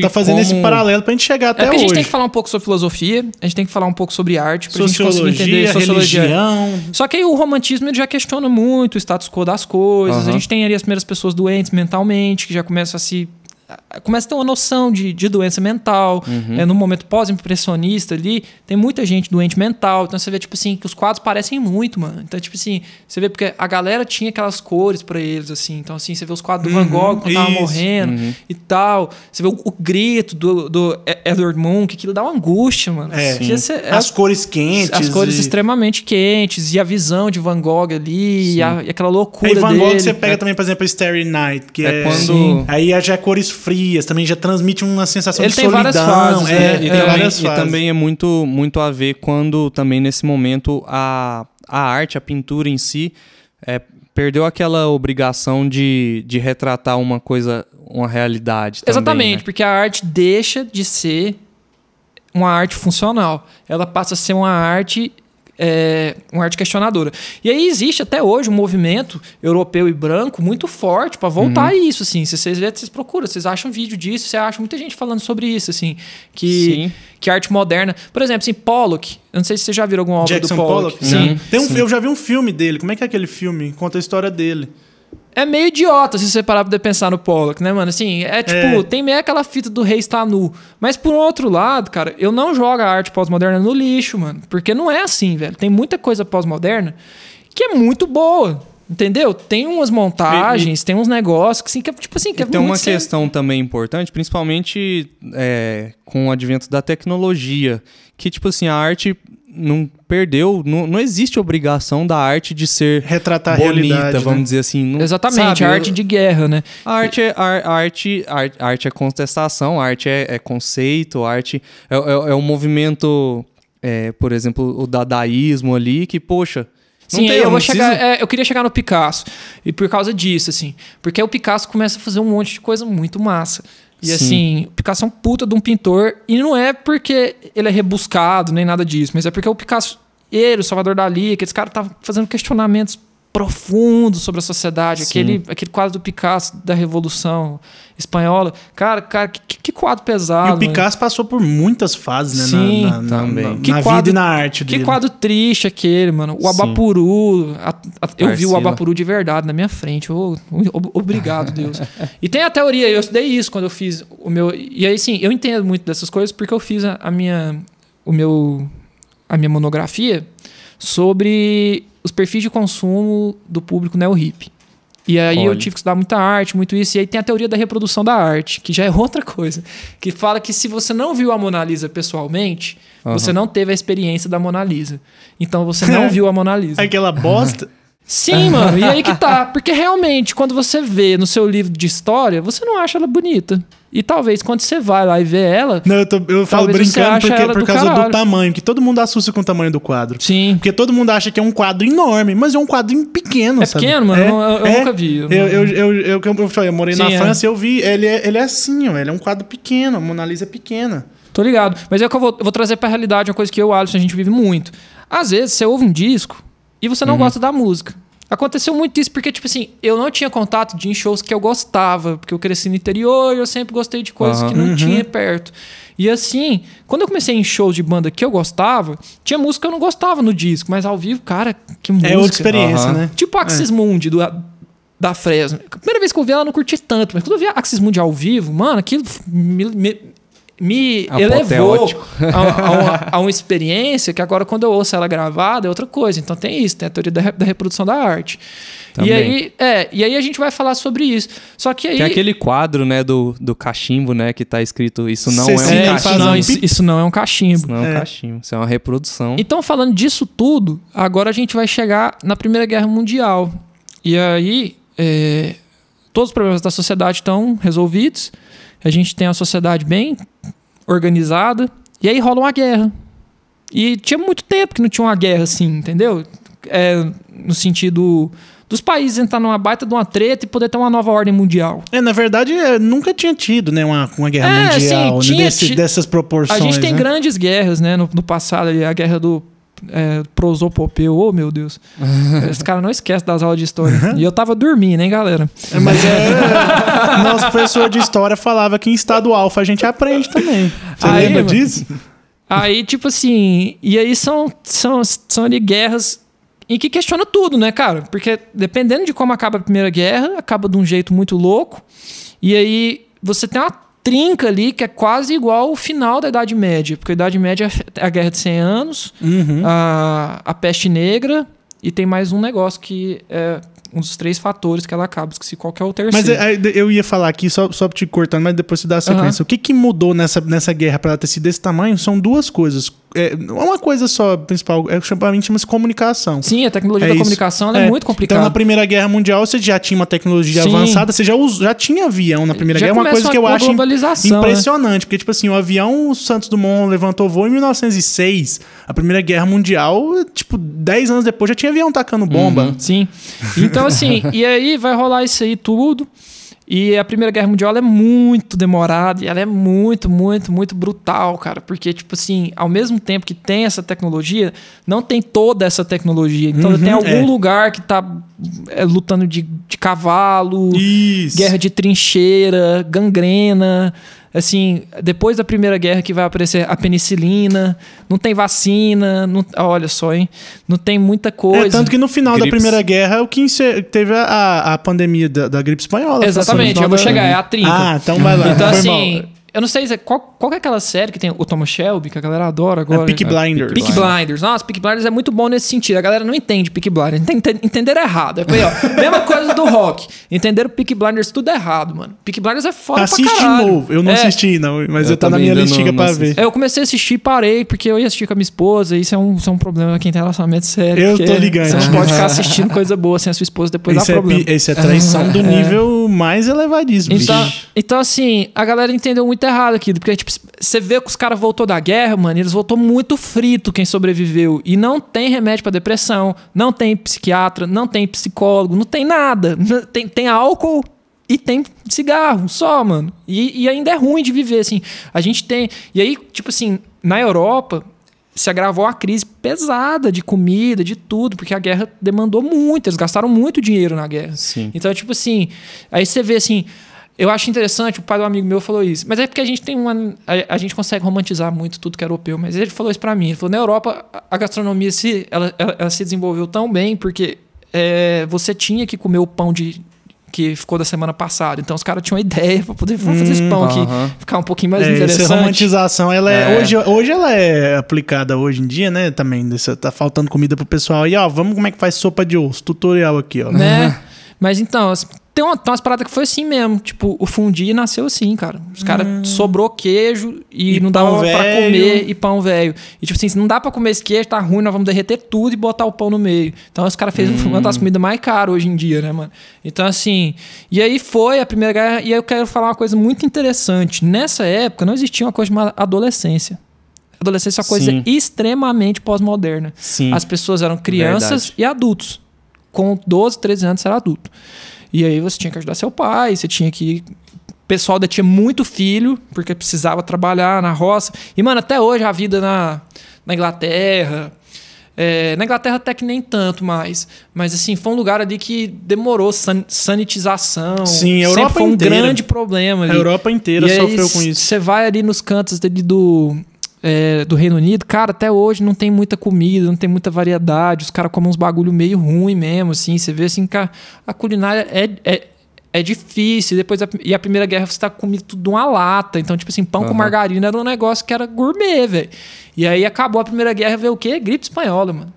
Tá fazendo esse paralelo pra gente chegar até hoje. A gente tem que falar um pouco sobre filosofia, a gente tem que falar um pouco sobre arte, pra gente conseguir entender religião. Só que aí o romantismo ele já questiona muito o status quo das coisas, a gente tem ali as primeiras pessoas doentes mentalmente, que já começam começa a ter uma noção de doença mental. No momento pós-impressionista ali, tem muita gente doente mental. Então você vê, tipo assim, que os quadros parecem muito, mano. Então, tipo assim, você vê porque a galera tinha aquelas cores pra eles, assim. Então, assim, você vê os quadros do Van Gogh quando tava morrendo e tal. Você vê o grito do Edward Munch, aquilo dá uma angústia, mano. As cores quentes. As cores extremamente quentes. E a visão de Van Gogh ali, e aquela loucura dele. Aí Van Gogh dele. você pega também, por exemplo, Starry Night, que quando... Aí já é cores frias, também já transmite uma sensação de solidão. Várias fases, e também é muito a ver quando também nesse momento a arte, a pintura em si perdeu aquela obrigação de retratar uma coisa, uma realidade também, exatamente, né? porque a arte deixa de ser uma arte funcional, ela passa a ser uma arte questionadora. E aí existe até hoje um movimento europeu e branco muito forte para voltar a isso, assim. Se vocês procuram, vocês acham vídeo disso, você acha muita gente falando sobre isso, assim, que arte moderna... Por exemplo, assim, Pollock, eu não sei se vocês já viram alguma obra Jackson do Pollock. Sim. Eu já vi um filme dele. Como é que é aquele filme? Conta a história dele. É meio idiota se você parar pra pensar no Pollock, né, mano? Assim, tem meio aquela fita do rei está nu. Mas por outro lado, cara, eu não jogo a arte pós-moderna no lixo, mano. Porque não é assim, velho. Tem muita coisa pós-moderna que é muito boa, entendeu? Tem umas montagens, tem uns negócios que, tipo assim... Que tem uma questão também importante, principalmente com o advento da tecnologia, que, tipo assim, a arte... não existe obrigação da arte de ser retratar bonita, a realidade, vamos né? dizer assim. Exatamente, sabe? A arte de guerra, né? A arte é contestação, a arte é conceito, a arte é um movimento, por exemplo, o dadaísmo ali, que, poxa... Sim, eu queria chegar no Picasso. E por causa disso, assim. Porque o Picasso começa a fazer um monte de coisa muito massa. E assim, o Picasso é um puta de um pintor. E não é porque ele é rebuscado, nem nada disso. Mas é porque o Picasso, ele, o Salvador Dalí, aqueles caras estavam fazendo questionamentos profundos sobre a sociedade. Aquele quadro do Picasso da Revolução Espanhola. Cara, que quadro pesado. E o Picasso passou por muitas fases, né? Sim, também. Na vida e na arte dele. Que quadro triste aquele, mano. O Abapuru. Eu vi o Abapuru de verdade na minha frente. Obrigado, Deus. E tem a teoria, eu estudei isso quando eu fiz o meu... E aí, sim, eu entendo muito dessas coisas porque eu fiz a minha monografia sobre os perfis de consumo do público neo-hippie. E aí eu tive que estudar muita arte, muito isso. E aí tem a teoria da reprodução da arte, que já é outra coisa. Que fala que se você não viu a Mona Lisa pessoalmente, você não teve a experiência da Mona Lisa. Então você não viu a Mona Lisa. Aquela bosta... Sim, mano. E aí que tá. Porque realmente, quando você vê no seu livro de história, você não acha ela bonita. E talvez quando você vai lá e vê ela... Não, eu falo brincando por causa do caralho. tamanho, que todo mundo assusta com o tamanho do quadro. Sim. Porque todo mundo acha que é um quadro enorme, mas é um quadrinho pequeno, sabe? Pequeno, mano? Eu nunca vi. Eu morei na França e eu vi, ele é assim, ó, ele é um quadro pequeno, a Mona Lisa é pequena. Tô ligado. Mas é que eu vou trazer pra realidade uma coisa que eu e o Alisson, a gente vive muito. Às vezes, você ouve um disco e você não gosta da música. Aconteceu muito isso porque, tipo assim, eu não tinha contato de ir em shows que eu gostava, porque eu cresci no interior e eu sempre gostei de coisas que não tinha perto. E assim, quando eu comecei em shows de banda que eu gostava, tinha música que eu não gostava no disco, mas ao vivo, cara, que música. É outra experiência, né? Tipo Axis Mundi da Fresno. A primeira vez que eu vi ela, eu não curti tanto, mas quando eu vi a Axis Mundi ao vivo, mano, aquilo me elevou a uma experiência que agora quando eu ouço ela gravada é outra coisa. Então tem isso, tem a teoria da reprodução da arte. Também. E aí a gente vai falar sobre isso. Só que aí... Tem aquele quadro, né, do cachimbo, né, que tá escrito isso não é um cachimbo. Isso não é um cachimbo. Isso não é um cachimbo, isso é uma reprodução. Então, falando disso tudo, agora a gente vai chegar na Primeira Guerra Mundial. E aí, todos os problemas da sociedade estão resolvidos. A gente tem uma sociedade bem organizada. E aí rola uma guerra. E tinha muito tempo que não tinha uma guerra assim, entendeu? No sentido dos países entrar numa baita de uma treta e poder ter uma nova ordem mundial. Na verdade, nunca tinha tido, né, uma guerra mundial dessas proporções. A gente tem né? grandes guerras, né, no passado. A guerra do prosopopeu, oh meu Deus. Esse cara não esquece das aulas de história. E eu tava dormindo, hein, galera? Mas nosso professor de história falava que em estado alfa a gente aprende também. Você lembra disso? Aí, tipo assim, e aí são ali guerras em que questiona tudo, né, cara? Porque dependendo de como acaba a Primeira Guerra, acaba de um jeito muito louco. E aí você tem uma trinca ali que é quase igual ao final da Idade Média. Porque a Idade Média é a Guerra de 100 Anos, a Peste Negra, e tem mais um negócio que é um dos 3 fatores que ela acaba. Esqueci qual que é o terceiro. Mas eu ia falar aqui, só te cortando, mas depois você dá a sequência. O que mudou nessa guerra para ela ter sido desse tamanho? São 2 coisas. Uma coisa só, principal, chama-se comunicação. Sim, a tecnologia da comunicação ela é muito complicada. Então, na Primeira Guerra Mundial, você já tinha uma tecnologia avançada, você já tinha avião na Primeira Guerra. É uma coisa que eu acho impressionante, né? Porque, tipo assim, o avião, o Santos Dumont levantou voo em 1906. A Primeira Guerra Mundial, tipo, 10 anos depois, já tinha avião tacando bomba. Sim. Então, assim, e aí vai rolar isso aí tudo. E a Primeira Guerra Mundial ela é muito demorada e ela é muito, muito, muito brutal, cara. Porque, tipo assim, ao mesmo tempo que tem essa tecnologia, não tem toda essa tecnologia. Então tem algum lugar que tá lutando de cavalo, guerra de trincheira, gangrena. Assim, depois da Primeira Guerra que vai aparecer a penicilina, não tem vacina, olha só, hein? Não tem muita coisa. Tanto que no final da Primeira Guerra, teve a pandemia da gripe espanhola. Exatamente, eu vou chegar, é a trinca. Então vai lá. Então assim, eu não sei qual é aquela série que tem o Thomas Shelby, que a galera adora agora. Peaky Blinders. Peaky Blinders. Nossa, Peaky Blinders é muito bom nesse sentido. A galera não entende Peaky Blinders. Entenderam errado. Mesma coisa do rock. Entenderam Peaky Blinders tudo errado, mano. Peaky Blinders é foda pra caralho. Assiste de novo. Eu não assisti, não. Mas eu tô na minha listinha pra ver. Eu comecei a assistir e parei, porque eu ia assistir com a minha esposa. E isso é um problema quem tem relacionamento sério. Eu tô ligando. Você não pode ficar assistindo coisa boa sem a sua esposa, depois dá problema. Esse é traição do nível mais elevadíssimo. Então, assim, a galera entendeu muito errado aquilo. Porque, tipo, você vê que os caras voltou da guerra, mano, eles voltou muito frito quem sobreviveu. E não tem remédio pra depressão, não tem psiquiatra, não tem psicólogo, não tem nada. Tem álcool e tem cigarro só, mano. E ainda é ruim de viver, assim. A gente tem... E aí, tipo assim, na Europa se agravou a crise pesada de comida, de tudo, porque a guerra demandou muito, eles gastaram muito dinheiro na guerra. Sim. Então, tipo assim, aí você vê assim... Eu acho interessante, o pai do amigo meu falou isso. Mas é porque a gente tem uma... A gente consegue romantizar muito tudo que é europeu. Mas ele falou isso pra mim. Ele falou, na Europa, a gastronomia ela se desenvolveu tão bem porque você tinha que comer o pão que ficou da semana passada. Então os caras tinham uma ideia pra poder fazer esse pão aqui. Ficar um pouquinho mais interessante. Essa romantização, ela hoje ela é aplicada hoje em dia, né? Também. Tá faltando comida pro pessoal. E, ó, vamos como é que faz sopa de osso. Tutorial aqui, ó. Né? Mas então... Tem umas paradas que foi assim mesmo. Tipo, o fundi nasceu assim, cara. Os caras sobrou queijo e não dava pra comer e pão velho. E tipo assim, não dá pra comer esse queijo, tá ruim, nós vamos derreter tudo e botar o pão no meio. Então os caras fez uma das comidas mais caras hoje em dia, né, mano? Então assim, e aí foi a Primeira Guerra, e aí eu quero falar uma coisa muito interessante. Nessa época não existia uma coisa chamada adolescência. Adolescência é uma coisa extremamente pós-moderna. As pessoas eram crianças e adultos. Com 12, 13 anos você era adulto. E aí você tinha que ajudar seu pai, você tinha que... O pessoal ainda tinha muito filho, porque precisava trabalhar na roça. E, mano, até hoje a vida na Inglaterra... na Inglaterra até que nem tanto mais. Mas, assim, foi um lugar ali que demorou sanitização. Sim, a Europa sempre foi um inteira. Grande problema ali. A Europa inteira sofreu com isso. Você vai ali nos cantos ali do Reino Unido, cara, até hoje não tem muita comida, não tem muita variedade, os caras comem uns bagulho meio ruim mesmo, assim, você vê assim que a culinária é difícil, depois a Primeira Guerra você tá comendo tudo de uma lata, então tipo assim, pão com margarina era um negócio que era gourmet, velho. E aí acabou a Primeira Guerra, veio o quê? Gripe espanhola, mano.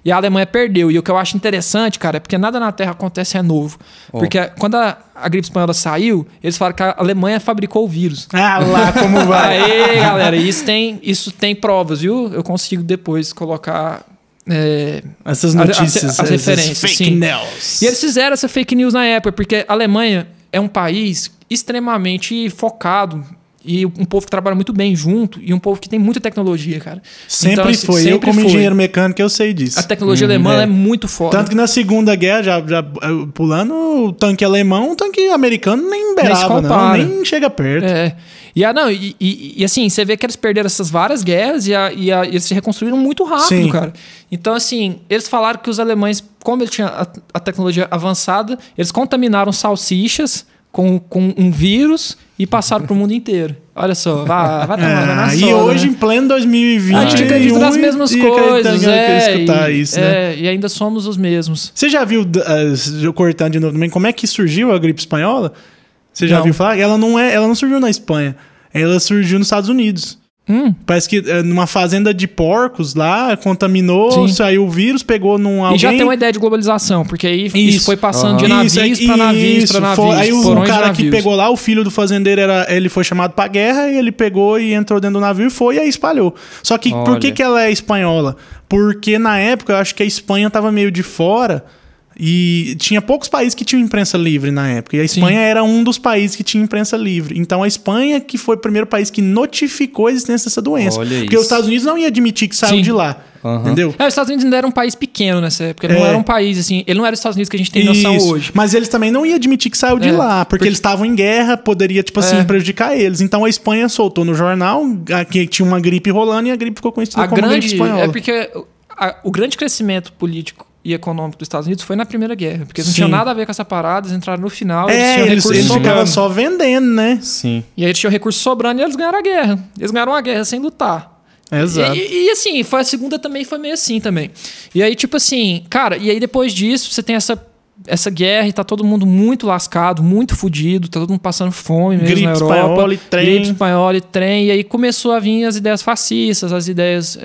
E a Alemanha perdeu, e o que eu acho interessante, cara, é porque nada na Terra acontece novo, porque quando a gripe espanhola saiu, eles falaram que a Alemanha fabricou o vírus. Ah lá, como vai. Aí, galera, isso tem provas, viu? Eu consigo depois colocar... essas notícias, as referências, fake news. E eles fizeram essa fake news na época, porque a Alemanha é um país extremamente focado e um povo que trabalha muito bem junto e um povo que tem muita tecnologia, cara. Sempre então, assim, foi. Sempre eu, como foi. engenheiro mecânico, eu sei disso. A tecnologia alemã é muito foda. Tanto que na Segunda Guerra, já pulando, o tanque alemão, o tanque americano nem beirava, nem chega perto. E assim, você vê que eles perderam essas várias guerras e eles se reconstruíram muito rápido, cara. Então, assim, eles falaram que os alemães, como eles tinham a tecnologia avançada, eles contaminaram salsichas com um vírus e passaram pro mundo inteiro. Olha só, vai tomar na sola, e hoje, em pleno 2020... A gente acredita nas mesmas coisas. Escutar isso, né? E ainda somos os mesmos. Você já viu, cortando de novo também, como é que surgiu a gripe espanhola? Você já ouviu falar? Ela não surgiu na Espanha. Ela surgiu nos Estados Unidos. Parece que numa fazenda de porcos lá, contaminou, saiu o vírus, pegou num alguém... E já tem uma ideia de globalização, porque aí isso foi passando de navios para navios para navios. Aí o cara que pegou lá, o filho do fazendeiro, ele foi chamado pra guerra, e ele pegou e entrou dentro do navio e aí espalhou. Só que por que ela é espanhola? Porque na época, eu acho que a Espanha tava meio de fora... E tinha poucos países que tinham imprensa livre na época. E a Espanha era um dos países que tinha imprensa livre. Então a Espanha que foi o primeiro país que notificou a existência dessa doença. Porque os Estados Unidos não ia admitir que saiu de lá. Entendeu? Os Estados Unidos ainda era um país pequeno nessa época. Ele não era um país assim. Ele não era os Estados Unidos que a gente tem noção hoje. Mas eles também não iam admitir que saiu de lá. Porque eles estavam em guerra, poderia, tipo assim, prejudicar eles. Então a Espanha soltou no jornal que tinha uma gripe rolando e a gripe ficou conhecida como gripe espanhola. É porque o grande crescimento político e econômico dos Estados Unidos foi na Primeira Guerra. Porque eles não tinham nada a ver com essa parada, eles entraram no final, eles ficavam só vendendo, né? Sim. E aí eles tinham recurso sobrando e eles ganharam a guerra. Eles ganharam a guerra sem lutar. Exato. E assim, a segunda também foi meio assim também. E aí, tipo assim, cara, e aí depois disso você tem essa guerra e tá todo mundo muito lascado, muito fudido, tá todo mundo passando fome mesmo gripe na Europa. Espanhola e trem. Gripe espanhola e trem. E aí começou a vir as ideias fascistas, as ideias...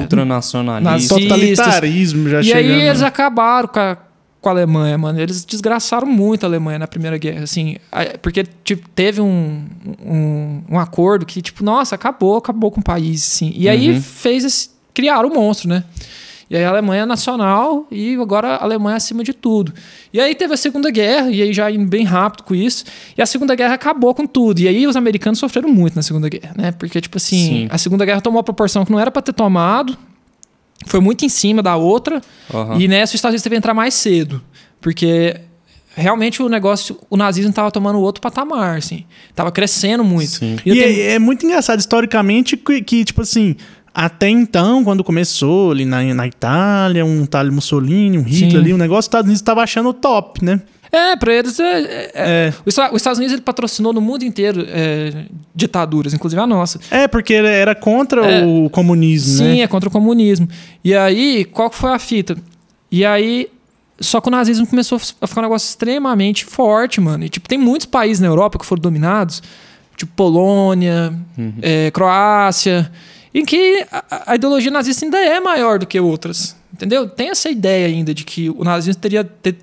ultranacionalistas, totalitarismo já chegando. E aí eles acabaram com a Alemanha, mano. Eles desgraçaram muito a Alemanha na Primeira Guerra, assim, porque tipo, teve um acordo que, tipo, nossa, acabou com o país, assim. E aí criaram o monstro, né? E aí a Alemanha é nacional e agora a Alemanha acima de tudo. E aí teve a Segunda Guerra, e aí já indo bem rápido com isso. E a Segunda Guerra acabou com tudo. E aí os americanos sofreram muito na Segunda Guerra, né? Porque, tipo assim, a Segunda Guerra tomou uma proporção que não era pra ter tomado. Foi muito em cima da outra. E nessa os Estados Unidos teve que entrar mais cedo. Porque realmente o negócio, o nazismo estava tomando outro patamar, assim. Tava crescendo muito. Sim. E é muito engraçado, historicamente, que, tipo assim, até então, quando começou ali na Itália, um tal Mussolini, um Hitler Sim. ali, o negócio, os Estados Unidos estava achando o top, né? Pra eles... Os Estados Unidos ele patrocinou no mundo inteiro ditaduras, inclusive a nossa. Porque ele era contra o comunismo, né? Sim, é contra o comunismo. E aí, qual que foi a fita? E aí, só que o nazismo começou a ficar um negócio extremamente forte, mano. E, tipo, tem muitos países na Europa que foram dominados, tipo Polônia, Croácia, em que a ideologia nazista ainda é maior do que outras, entendeu? Tem essa ideia ainda de que o nazismo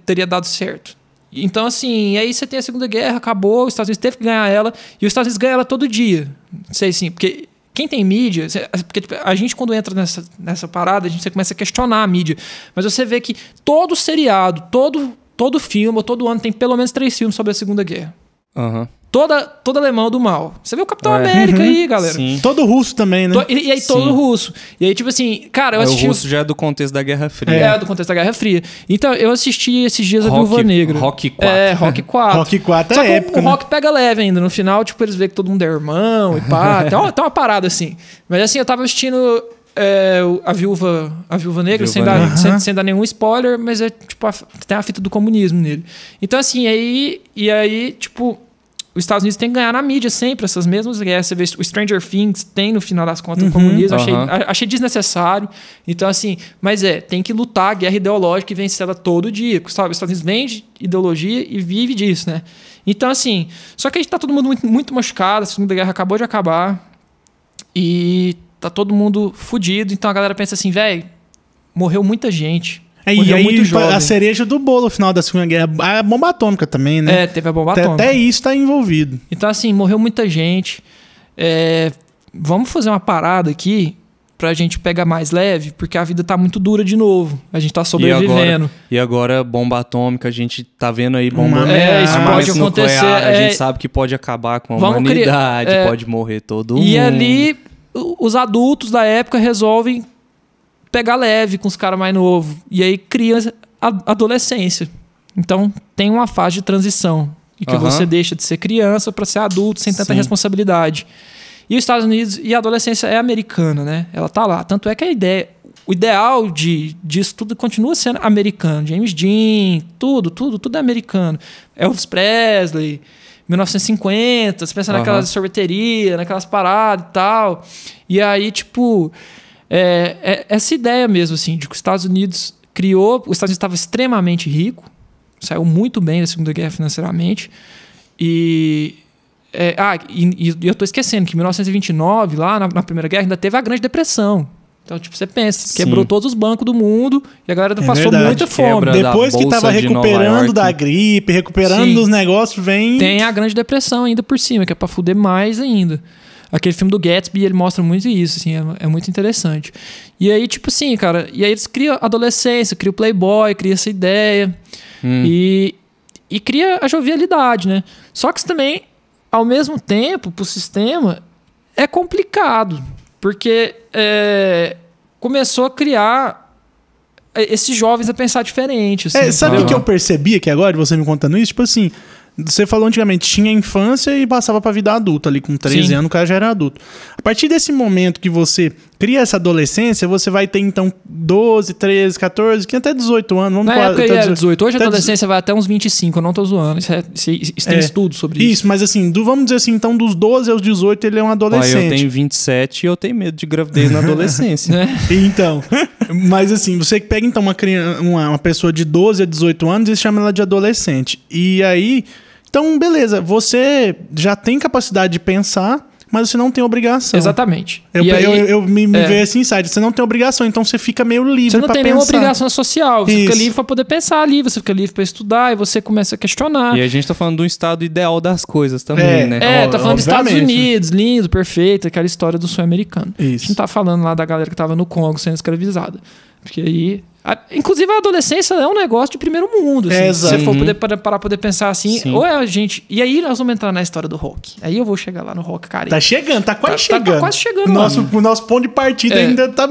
teria dado certo. Então, assim, aí você tem a Segunda Guerra, acabou, os Estados Unidos teve que ganhar ela, e os Estados Unidos ganham ela todo dia. Não sei assim, porque quem tem mídia... Porque tipo, a gente, quando entra nessa parada, você começa a questionar a mídia. Mas você vê que todo seriado, todo filme, ou todo ano, tem pelo menos 3 filmes sobre a Segunda Guerra. Aham. Todo alemão do mal. Você vê o Capitão América aí, galera. Sim. Todo russo também, né? E aí todo russo. E aí, tipo assim, cara, eu assisti... O russo já é do contexto da Guerra Fria. do contexto da Guerra Fria. Então, eu assisti esses dias a Viúva Negra. Rock 4. Rock 4. Rock 4 Só é que épico, o né? Rock pega leve ainda. No final, tipo, eles veem que todo mundo é irmão e pá. tem uma parada assim. Mas assim, eu tava assistindo a Viúva Negra, sem dar nenhum spoiler, mas é tipo, tem a fita do comunismo nele. Então, assim, aí, tipo... Os Estados Unidos têm que ganhar na mídia sempre essas mesmas guerras. Você vê o Stranger Things tem, no final das contas, o comunismo. Achei desnecessário. Então, assim... Mas tem que lutar a guerra ideológica e vencer ela todo dia. Sabe? Os Estados Unidos vende ideologia e vive disso, né? Então, assim... Só que a gente tá todo mundo muito, muito machucado. A Segunda Guerra acabou de acabar. E tá todo mundo fudido. Então, a galera pensa assim... Velho, morreu muita gente. E aí a cereja do bolo no final da Segunda Guerra, a bomba atômica também, né? Teve a bomba atômica. Até isso tá envolvido. Então, assim, morreu muita gente. Vamos fazer uma parada aqui pra gente pegar mais leve, porque a vida tá muito dura de novo. A gente tá sobrevivendo. E agora bomba atômica, a gente tá vendo aí bomba isso pode acontecer. Nuclear, a gente sabe que pode acabar com a humanidade, pode morrer todo mundo. E ali, os adultos da época resolvem pegar leve com os caras mais novos. E aí cria a adolescência. Então tem uma fase de transição. Em que você deixa de ser criança para ser adulto sem tanta responsabilidade. E os Estados Unidos e a adolescência é americana, né? Ela tá lá. Tanto é que o ideal disso tudo continua sendo americano. James Dean, tudo é americano. Elvis Presley, 1950, você pensa naquelas sorveterias, naquelas paradas e tal. E aí, tipo... essa ideia mesmo, assim, de que os Estados Unidos criou... Os Estados Unidos estava extremamente rico, saiu muito bem da Segunda Guerra financeiramente. E eu estou esquecendo que em 1929, lá na Primeira Guerra, ainda teve a Grande Depressão. Então, tipo, você pensa, quebrou todos os bancos do mundo e a galera passou muita fome. Depois que tava recuperando da gripe, recuperando dos negócios, tem a Grande Depressão ainda por cima, que é para fuder mais ainda. Aquele filme do Gatsby, ele mostra muito isso, assim, é muito interessante. E aí, tipo assim, cara, e aí eles criam a adolescência, criam o Playboy, criam essa ideia e cria a jovialidade, né? Só que isso também, ao mesmo tempo, pro sistema, é complicado, porque começou a criar esses jovens a pensar diferente. Assim, sabe o que eu percebi aqui agora, você me contando isso? Tipo assim... Você falou antigamente, tinha infância e passava pra vida adulta ali, com 13 anos o cara já era adulto. A partir desse momento que você cria essa adolescência, você vai ter então 12, 13, 14, que até 18 anos. Vamos na época era 18. Hoje a adolescência vai até uns 25, eu não tô zoando. Isso tem estudo sobre isso. Isso, mas assim, vamos dizer assim, então dos 12 aos 18 ele é um adolescente. Eu tenho 27 e eu tenho medo de gravidez na adolescência. Então, mas assim, você pega então uma pessoa de 12 a 18 anos e chama ela de adolescente. E aí... Então, beleza, você já tem capacidade de pensar, mas você não tem obrigação. Exatamente. Eu me vejo assim, sabe? Você não tem obrigação, então você fica meio livre pra pensar. Você não tem nenhuma obrigação social. Você fica livre pra poder pensar ali, você fica livre pra estudar e você começa a questionar. E a gente tá falando do estado ideal das coisas também, né? Tá falando dos Estados Unidos, lindo, perfeito, aquela história do sonho americano. Isso. A gente não tá falando lá da galera que tava no Congo sendo escravizada. Porque aí Inclusive, a adolescência é um negócio de primeiro mundo. Assim, se você for poder pensar assim, Sim. ou é a gente. E aí nós vamos entrar na história do rock. Aí eu vou chegar lá no rock, cara. Tá chegando, tá quase chegando. Tá quase chegando, o nosso ponto de partida ainda tá.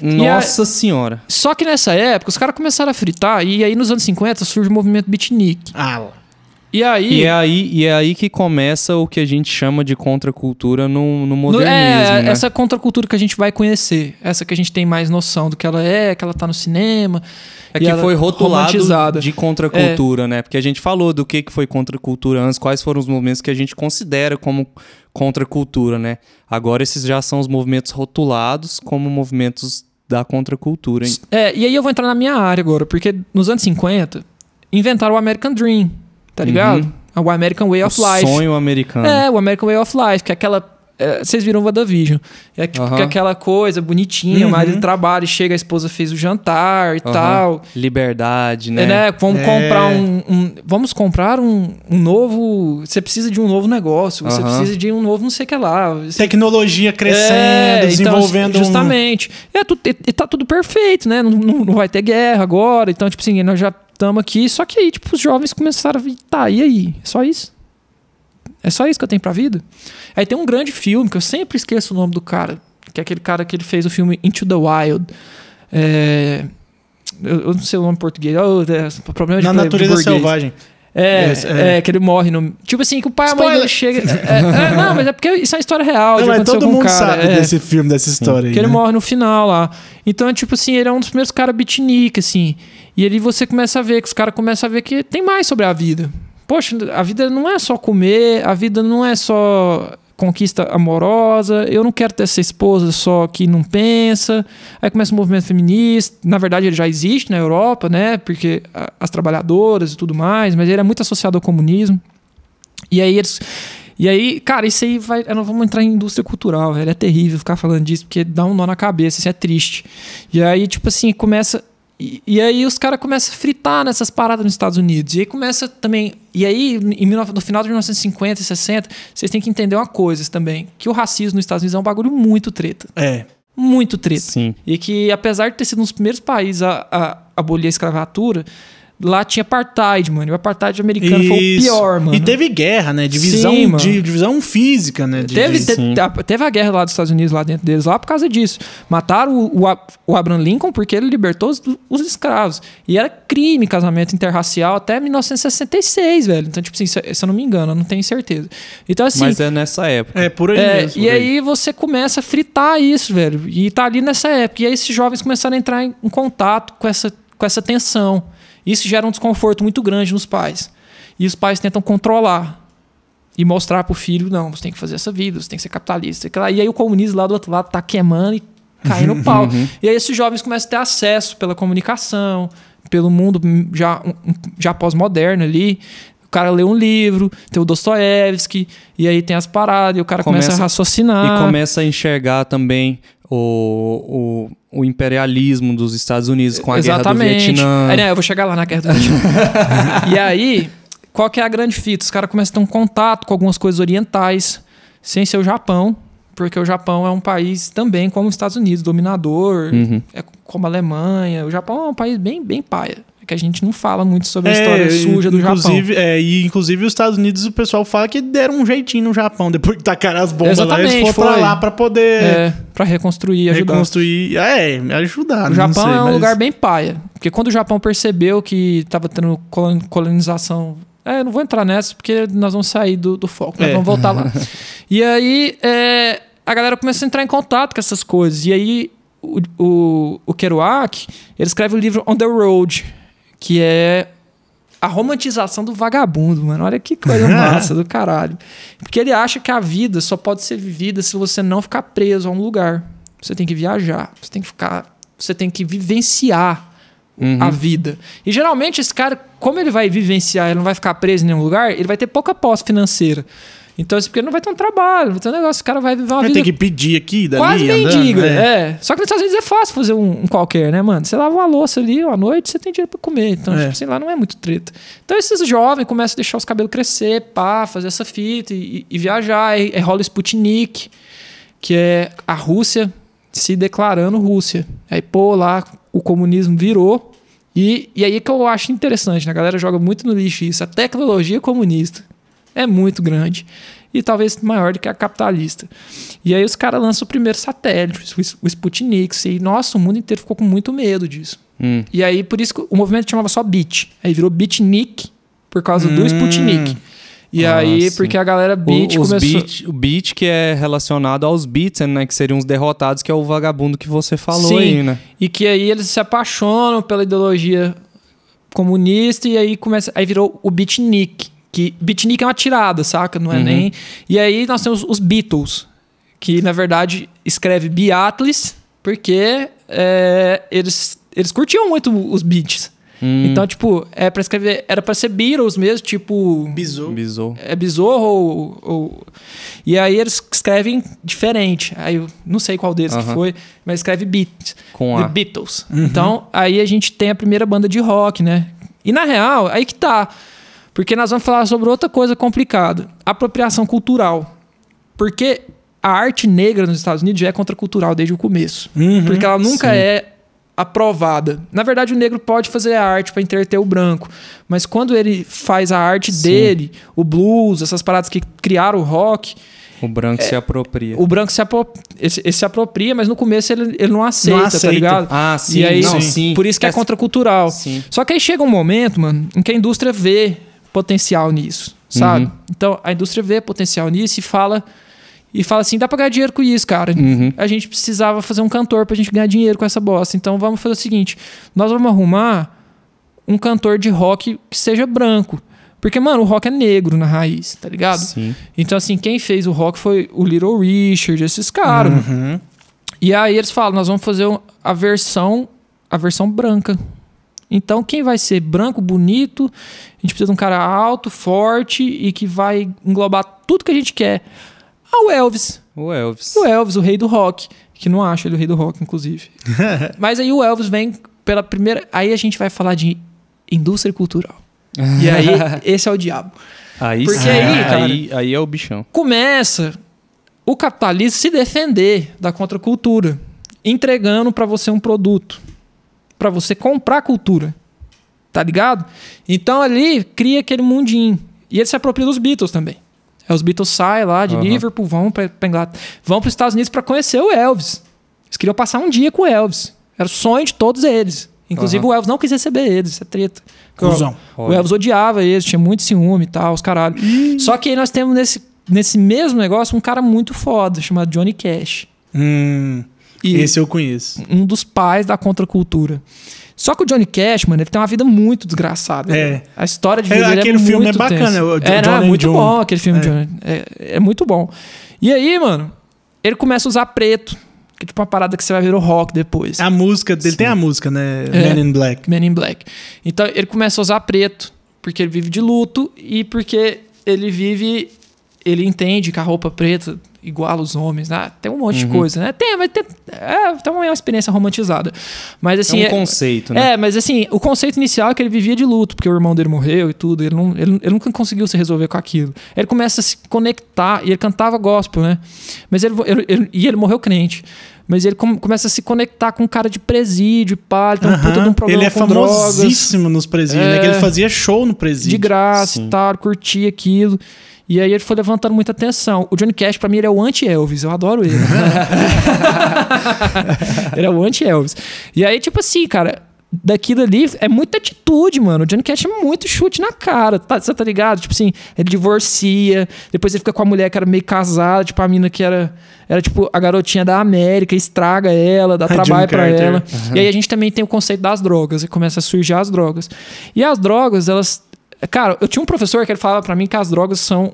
Nossa senhora. Só que nessa época, os caras começaram a fritar, e aí nos anos 50 surge o movimento beatnik. E é aí que começa o que a gente chama de contracultura no modernismo, né? Essa contracultura que a gente vai conhecer. Essa que a gente tem mais noção do que ela é, que ela tá no cinema. Que foi rotulado de contracultura, né? Porque a gente falou do que foi contracultura antes, quais foram os movimentos que a gente considera como contracultura, né? Agora esses já são os movimentos rotulados como movimentos da contracultura, hein? E aí eu vou entrar na minha área agora, porque nos anos 50 inventaram o American Dream. Tá ligado? O American Way of Life. O sonho americano. O American Way of Life, que é aquela... vocês viram o WandaVision. É tipo que é aquela coisa bonitinha, o marido trabalha e chega, a esposa fez o jantar e tal. Liberdade, né? Vamos comprar um novo... Você precisa de um novo negócio, você precisa de um novo não sei o que lá. Tecnologia crescendo, desenvolvendo... Então, justamente. E tá tudo perfeito, né? Não vai ter guerra agora. Então, tipo assim, nós já estamos aqui. Só que aí, tipo, os jovens começaram a vir, e aí? É só isso? É só isso que eu tenho pra vida? Aí tem um grande filme, que eu sempre esqueço o nome do cara, que é aquele cara que ele fez o filme Into the Wild. Eu não sei o nome em português. Problema de Na Natureza Selvagem. Que ele morre no... Tipo assim, que o pai e a mãe dele chega... não, mas é porque isso é uma história real. Não, mas todo mundo sabe desse filme, dessa história aí. Que ele morre no final lá. Então, é tipo assim, ele é um dos primeiros caras beatnik, assim. E ali você começa a ver, que os caras começam a ver que tem mais sobre a vida. Poxa, a vida não é só comer, a vida não é só conquista amorosa, eu não quero ter essa esposa só que não pensa. Aí começa o movimento feminista. Na verdade, ele já existe na Europa, né? Porque as trabalhadoras e tudo mais, mas ele é muito associado ao comunismo. E aí, cara, isso aí vai... Nós vamos entrar em indústria cultural, velho. É terrível ficar falando disso, porque dá um nó na cabeça, isso é triste. E aí, tipo assim, começa... E aí os caras começam a fritar nessas paradas nos Estados Unidos. E aí começa também... E aí, no final de 1950 e 60, vocês têm que entender uma coisa também. Que o racismo nos Estados Unidos é um bagulho muito treta. Muito treta. Sim. E que, apesar de ter sido um dos primeiros países a abolir a escravatura... Lá tinha apartheid, mano. E o apartheid americano foi o pior, mano. E teve guerra, né? Divisão física, né? Teve a guerra lá dos Estados Unidos, lá dentro deles, lá por causa disso. Mataram o Abraham Lincoln porque ele libertou os escravos. E era crime casamento interracial até 1966, velho. Então, tipo assim, se eu não me engano, eu não tenho certeza. Então, assim... Mas é nessa época. É, por aí mesmo. E aí você começa a fritar isso, velho. E tá ali nessa época. E aí esses jovens começaram a entrar em contato com essa tensão. Isso gera um desconforto muito grande nos pais. E os pais tentam controlar e mostrar pro filho, não, você tem que fazer essa vida, você tem que ser capitalista. E aí o comunismo lá do outro lado tá queimando e caindo no pau. E aí esses jovens começam a ter acesso pela comunicação, pelo mundo já pós-moderno ali. O cara lê um livro, tem o Dostoiévski, e aí tem as paradas, e o cara começa a raciocinar. E começa a enxergar também o imperialismo dos Estados Unidos com a guerra do Vietnã. Eu vou chegar lá na guerra do Vietnã. E aí, qual que é a grande fita? Os caras começam a ter um contato com algumas coisas orientais, sem ser o Japão, porque o Japão é um país também como os Estados Unidos, dominador, é como a Alemanha. O Japão é um país bem, bem paia. Que a gente não fala muito sobre a história suja do Japão. Inclusive os Estados Unidos, o pessoal fala que deram um jeitinho no Japão, depois que tacaram as bombas lá, eles foram pra lá pra poder... pra reconstruir, ajudar. Ajudar. O Japão é um lugar bem paia. Porque quando o Japão percebeu que tava tendo colonização... Eu não vou entrar nessa, porque nós vamos sair do foco. Nós vamos voltar lá. E aí, a galera começa a entrar em contato com essas coisas. E aí, o Kerouac, ele escreve o livro On the Road, que é a romantização do vagabundo, mano. Olha que coisa massa do caralho. Porque ele acha que a vida só pode ser vivida se você não ficar preso a um lugar. Você tem que viajar, você tem que vivenciar a vida. E geralmente esse cara, como ele vai vivenciar, ele não vai ficar preso em nenhum lugar, ele vai ter pouca posse financeira. Então, porque ele não vai ter um trabalho, não vai ter um negócio, o cara vai viver uma vida... Vai ter que pedir aqui, dali, quase mendiga, Só que nos Estados Unidos é fácil fazer um qualquer, né, mano? Você lava uma louça ali, à noite, você tem dinheiro pra comer. Então, tipo assim, lá não é muito treta. Então, esses jovens começam a deixar os cabelos crescer, fazer essa fita e viajar. Aí rola Sputnik, que é a Rússia se declarando Rússia. Aí, pô, lá o comunismo virou. E aí que eu acho interessante, né? A galera joga muito no lixo isso. A tecnologia comunista é muito grande. E talvez maior do que a capitalista. E aí os caras lançam o primeiro satélite, o Sputnik. E, nossa, o mundo inteiro ficou com muito medo disso. E aí, por isso que o movimento chamava só Beat. Aí virou Beatnik por causa do Sputnik. E aí, sim. porque a galera Beat começou... O Beat que é relacionado aos Beats, né? Que seriam os derrotados, que é o vagabundo que você falou. Sim, aí, né? E que aí eles se apaixonam pela ideologia comunista e aí aí virou o Beatnik. Que Beatnik é uma tirada, saca? Não é nem... E aí nós temos os Beatles, que na verdade escreve Beatles porque eles curtiam muito os Beats. Então, tipo, era pra ser Beatles mesmo, tipo... Bizou. É Besouro ou... E aí eles escrevem diferente. Aí eu não sei qual deles que foi, mas escreve Beat. Com The A. Beatles. Então, aí a gente tem a primeira banda de rock, né? E na real, aí que tá. Porque nós vamos falar sobre outra coisa complicada. Apropriação cultural. Porque a arte negra nos Estados Unidos já é contracultural desde o começo. Porque ela nunca é aprovada. Na verdade, o negro pode fazer a arte para entreter o branco, mas quando ele faz a arte dele, o blues, essas paradas que criaram o rock, o branco se apropria. O branco ele se apropria, mas no começo ele não aceita, tá ligado? Ah, sim. E aí, sim. Por isso que é contracultural. Sim. Só que aí chega um momento, mano, em que a indústria vê potencial nisso, sabe? Então, a indústria vê potencial nisso e fala assim, dá pra ganhar dinheiro com isso, cara. A gente precisava fazer um cantor pra gente ganhar dinheiro com essa bosta. Então vamos fazer o seguinte, nós vamos arrumar um cantor de rock que seja branco. Porque, mano, o rock é negro na raiz, tá ligado? Sim. Então, assim, quem fez o rock foi o Little Richard, esses caras. E aí eles falam, nós vamos fazer a versão branca. Então, quem vai ser branco, bonito, a gente precisa de um cara alto, forte e que vai englobar tudo que a gente quer. O Elvis. O Elvis, o rei do rock. Que não acho ele o rei do rock, inclusive. Mas aí o Elvis vem pela primeira... Aí a gente vai falar de indústria cultural. E aí, esse é o diabo. Porque aí, cara... Aí é o bichão. Começa o capitalismo se defender da contracultura. Entregando pra você um produto. Pra você comprar cultura. Tá ligado? Então ali, cria aquele mundinho. E ele se apropria dos Beatles também. Os Beatles saem lá de Liverpool, vão para Inglaterra, vão para os Estados Unidos para conhecer o Elvis. Eles queriam passar um dia com o Elvis. Era o sonho de todos eles. Inclusive o Elvis não quis receber eles, isso é treta. O Elvis odiava eles, tinha muito ciúme e tal, os caralho. Só que aí nós temos nesse mesmo negócio um cara muito foda, chamado Johnny Cash. Esse eu conheço. Um dos pais da contracultura. Só que o Johnny Cash, mano, ele tem uma vida muito desgraçada. A história de vida dele aquele filme é bacana. É muito bom aquele filme. É muito bom. E aí, mano, ele começa a usar preto. Que é tipo uma parada que você vai ver o rock depois. A música dele tem a música, né? Men in Black. Men in Black. Então ele começa a usar preto porque ele vive de luto e porque ele entende que a roupa preta iguala os homens, né? Tem um monte de coisa, né? Tem uma experiência romantizada. Mas assim... É um conceito, né? Mas assim, o conceito inicial é que ele vivia de luto, porque o irmão dele morreu e tudo, ele nunca conseguiu se resolver com aquilo. Ele começa a se conectar, e ele cantava gospel, né? Mas ele morreu crente. Mas ele começa a se conectar com um cara de presídio, pá, ele tem um puta de um problema com drogas. Ele é famosíssimo nos presídios, né? Que ele fazia show no presídio. De graça e tal, curtia aquilo. E aí ele foi levantando muita atenção. O Johnny Cash, pra mim, ele é o anti-Elvis. Eu adoro ele. Ele é o anti-Elvis. E aí, tipo assim, cara, daquilo ali é muita atitude, mano. O Johnny Cash é muito chute na cara. Você tá ligado? Tipo assim, ele divorcia. Depois ele fica com a mulher que era meio casada. Tipo, a mina que era tipo a garotinha da América. Estraga ela, dá trabalho pra ela. E aí a gente também tem o conceito das drogas. E começa a surgir as drogas. E as drogas, elas... Cara, eu tinha um professor que ele falava pra mim que as drogas são...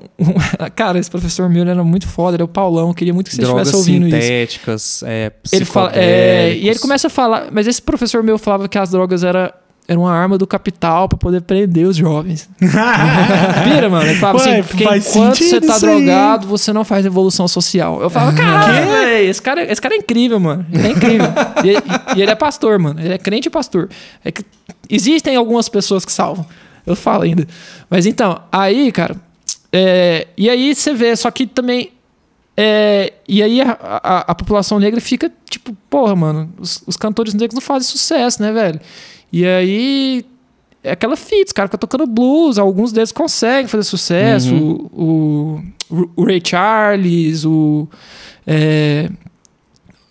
Cara, esse professor meu, ele era muito foda, ele é o Paulão, queria muito que você estivesse ouvindo isso. Drogas sintéticas, ele fala, e ele começa a falar... Mas esse professor meu falava que as drogas era uma arma do capital pra poder prender os jovens. Pira, mano. Ele falava assim, porque enquanto você tá drogado, você não faz evolução social. Eu falava, caralho, esse cara é incrível, mano. Ele é incrível. E ele é pastor, mano. Ele é crente e pastor. É que existem algumas pessoas que salvam. Eu falo ainda. Mas então, aí, cara... e aí você vê, só que também... E aí a população negra fica tipo, porra, mano, os cantores negros não fazem sucesso, né, velho? E aí é aquela fita, os caras ficam tocando blues, alguns deles conseguem fazer sucesso, o Ray Charles,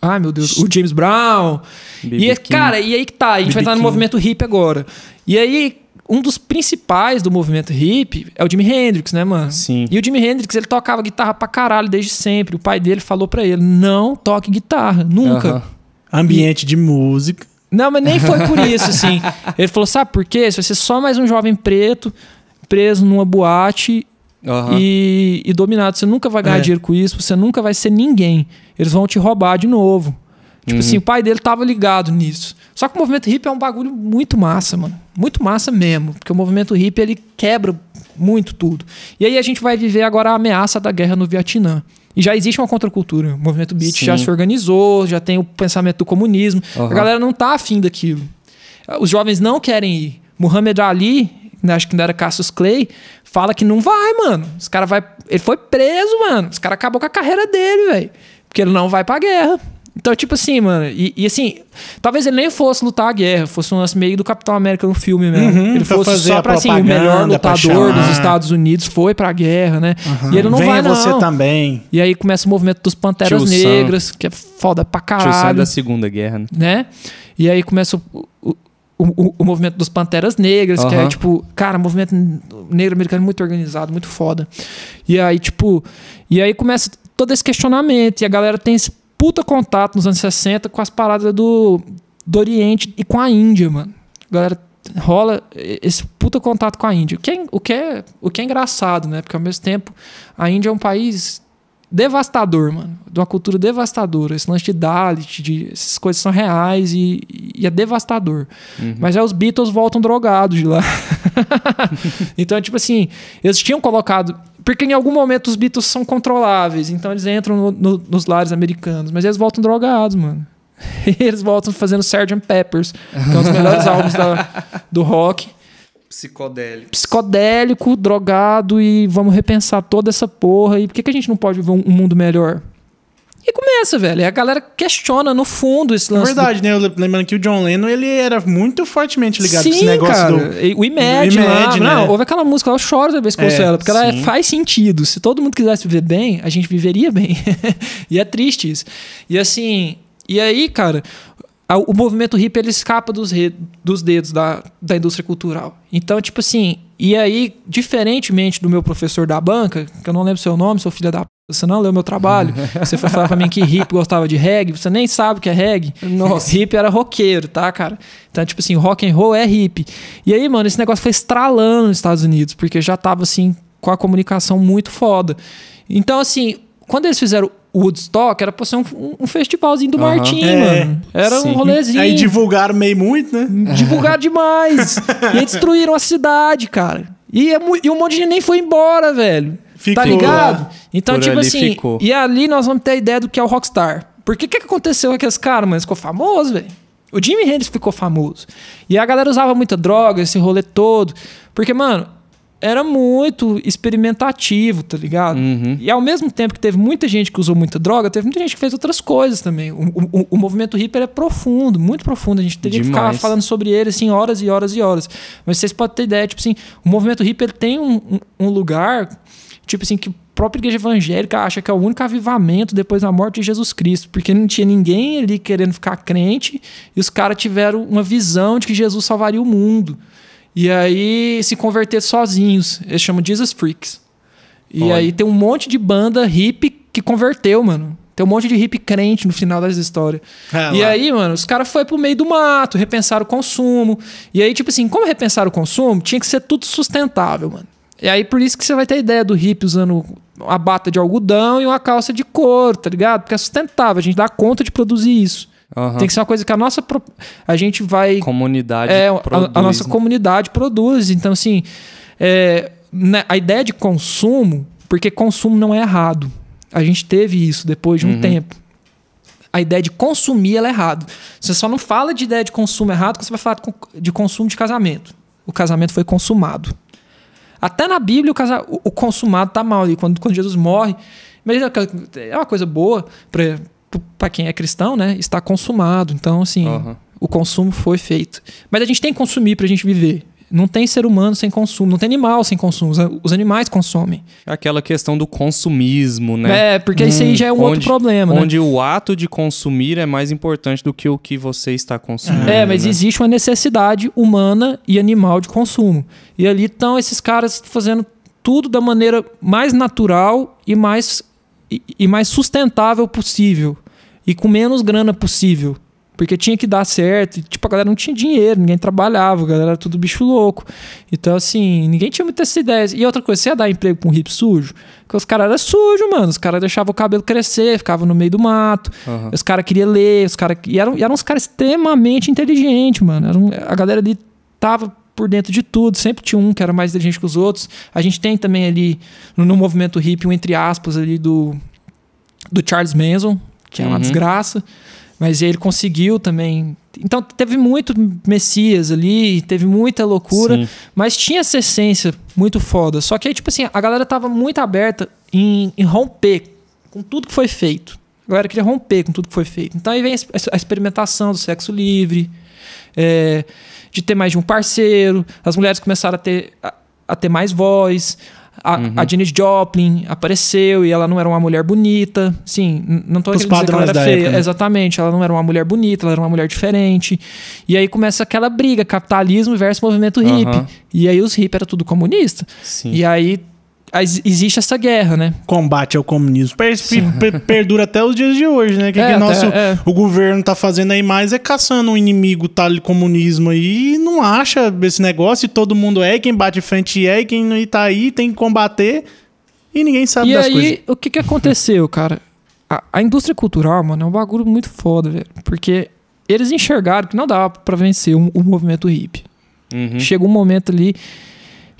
ai, meu Deus, o James Brown. E, cara, e aí que tá, a gente vai entrar no movimento hippie agora. E aí, um dos principais do movimento hippie é o Jimi Hendrix, né, mano? Sim. E o Jimi Hendrix, ele tocava guitarra pra caralho desde sempre. O pai dele falou pra ele, não toque guitarra, nunca. Ambiente de música. Não, mas nem foi por isso, assim. Ele falou, sabe por quê? Você vai ser só mais um jovem preto, preso numa boate e dominado. Você nunca vai ganhar dinheiro com isso, você nunca vai ser ninguém. Eles vão te roubar de novo. Tipo assim, o pai dele tava ligado nisso. Só que o movimento hippie é um bagulho muito massa, mano. Muito massa mesmo. Porque o movimento hippie, ele quebra muito tudo. E aí a gente vai viver agora a ameaça da guerra no Vietnã. E já existe uma contracultura. O movimento beat já se organizou, já tem o pensamento do comunismo. A galera não tá afim daquilo. Os jovens não querem ir. Muhammad Ali, acho que ainda era Cassius Clay, fala que não vai, mano. Os cara vai... Ele foi preso, mano. Os caras acabou com a carreira dele, velho. Porque ele não vai pra guerra. Então, tipo assim, mano, e assim, talvez ele nem fosse lutar a guerra, fosse um lance meio do Capitão América no filme mesmo. Ele fosse só pra, assim, o melhor lutador dos Estados Unidos foi pra guerra, né? E ele não vai, não. Você também. E aí começa o movimento dos Panteras Negras, que é foda pra caralho. Tio Sam da Segunda Guerra, né? E aí começa o movimento dos Panteras Negras, que é, tipo, cara, movimento negro americano muito organizado, muito foda. E aí, tipo, começa todo esse questionamento, e a galera tem esse puta contato nos anos 60 com as paradas do Oriente e com a Índia, mano. A galera rola esse puta contato com a Índia. O que é engraçado, né? Porque ao mesmo tempo a Índia é um país devastador, mano. De uma cultura devastadora. Esse lance de Dalit, essas coisas são reais e é devastador. Mas aí os Beatles voltam drogados de lá. Então, tipo assim, eles tinham colocado... Porque em algum momento os Beatles são controláveis, então eles entram nos lares americanos, mas eles voltam drogados, mano. Eles voltam fazendo Sgt. Peppers, que é um dos melhores álbuns do rock. Psicodélico, drogado, e vamos repensar toda essa porra. E por que a gente não pode viver um mundo melhor? E começa, velho. E a galera questiona, no fundo, esse lance. É verdade, né? Lembrando que o John Lennon, ele era muito fortemente ligado com esse Sim, negócio cara. do... O Imagine, né? Não, houve aquela música, eu choro toda vez que eu ouço ela, porque ela faz sentido. Se todo mundo quisesse viver bem, a gente viveria bem. E é triste isso. E assim... E aí, cara... O movimento hippie, ele escapa dos dedos da indústria cultural. Então, tipo assim... E aí, diferentemente do meu professor da banca, que eu não lembro seu nome, sou filha da... Você não leu meu trabalho. Você foi falar pra mim que hippie gostava de reggae. Você nem sabe o que é reggae. Nossa. Hippie era roqueiro, tá, cara? Então, tipo assim, rock and roll é hippie. E aí, mano, esse negócio foi estralando nos Estados Unidos, porque já tava, assim, com a comunicação muito foda. Então, assim, quando eles fizeram o Woodstock, era pra ser um festivalzinho do Martim, mano. Era um rolezinho. Aí divulgaram meio muito, né? Divulgaram demais. E aí destruíram a cidade, cara. E um monte de gente nem foi embora, velho. Ficou, tá ligado? Lá. Então, por tipo assim, ficou. E ali nós vamos ter a ideia do que é o rockstar. Por que aconteceu com aqueles caras, mano? Ficou famoso, velho. O Jimi Hendrix ficou famoso. E a galera usava muita droga, esse rolê todo. Porque, mano, era muito experimentativo, tá ligado? E ao mesmo tempo que teve muita gente que usou muita droga, teve muita gente que fez outras coisas também. O movimento hippie é profundo, muito profundo. A gente teria que ficar falando sobre ele, assim, horas e horas e horas. Mas vocês podem ter ideia, tipo assim, o movimento hippie ele tem um lugar... Tipo assim, que a própria igreja evangélica acha que é o único avivamento depois da morte de Jesus Cristo. Porque não tinha ninguém ali querendo ficar crente e os caras tiveram uma visão de que Jesus salvaria o mundo. E aí se converter sozinhos. Eles chamam Jesus Freaks. E aí tem um monte de banda hippie que converteu, mano. Tem um monte de hippie crente no final das histórias. E aí, mano, os caras foram pro meio do mato, repensaram o consumo. E aí, tipo assim, como repensaram o consumo, tinha que ser tudo sustentável, mano. E aí, por isso que você vai ter a ideia do hippie usando uma bata de algodão e uma calça de couro, tá ligado? Porque é sustentável, a gente dá conta de produzir isso. Tem que ser uma coisa que a gente vai... Comunidade produz. A nossa comunidade produz. Então, assim, a ideia de consumo, porque consumo não é errado. A gente teve isso depois de um tempo. A ideia de consumir, ela é errado. Você só não fala de ideia de consumo errado quando você vai falar de consumo de casamento. O casamento foi consumado. Até na Bíblia o consumado tá mal ali. Quando Jesus morre, Mas é uma coisa boa para quem é cristão, né? Está consumado. Então, assim, o consumo foi feito. Mas a gente tem que consumir pra gente viver. Não tem ser humano sem consumo, não tem animal sem consumo. Os animais consomem. Aquela questão do consumismo, né? Porque isso aí já é um outro problema, né? Onde o ato de consumir é mais importante do que o que você está consumindo. Mas né? existe uma necessidade humana e animal de consumo. E ali estão esses caras fazendo tudo da maneira mais natural e mais sustentável possível. E com menos grana possível. Porque tinha que dar certo. E, tipo, a galera não tinha dinheiro, ninguém trabalhava, a galera era tudo bicho louco. Então, assim, ninguém tinha muita essa ideia. E outra coisa, você ia dar emprego pra um hippie sujo? Porque os caras eram sujos, mano. Os caras deixavam o cabelo crescer, ficavam no meio do mato. Os caras queriam ler, e eram uns caras extremamente inteligentes, mano. A galera ali tava por dentro de tudo. Sempre tinha um que era mais inteligente que os outros. A gente tem também ali, no movimento hippie, um entre aspas ali do Charles Manson, que é uma desgraça. Mas ele conseguiu também. Então teve muito Messias ali, teve muita loucura, sim, mas tinha essa essência muito foda. Só que aí, tipo assim, a galera tava muito aberta em romper com tudo que foi feito. A galera queria romper com tudo que foi feito. Então aí vem a experimentação do sexo livre, de ter mais de um parceiro, as mulheres começaram a ter mais voz. A Janis Joplin apareceu e ela não era uma mulher bonita. Sim, não tô querendo dizer que ela era feia. Época, né? Exatamente, ela não era uma mulher bonita, ela era uma mulher diferente. E aí começa aquela briga, capitalismo versus movimento hippie. E aí os hippies eram tudo comunista. Sim. E aí existe essa guerra, né? Combate ao comunismo. Perdura até os dias de hoje, né? O governo tá fazendo aí mais é caçando um inimigo tal de comunismo aí e não acha esse negócio e todo mundo quem bate de frente e quem tá aí tem que combater e ninguém sabe das coisas. E aí, o que aconteceu, cara? A indústria cultural, mano, é um bagulho muito foda, velho. Porque eles enxergaram que não dava pra vencer o movimento hippie. Chegou um momento ali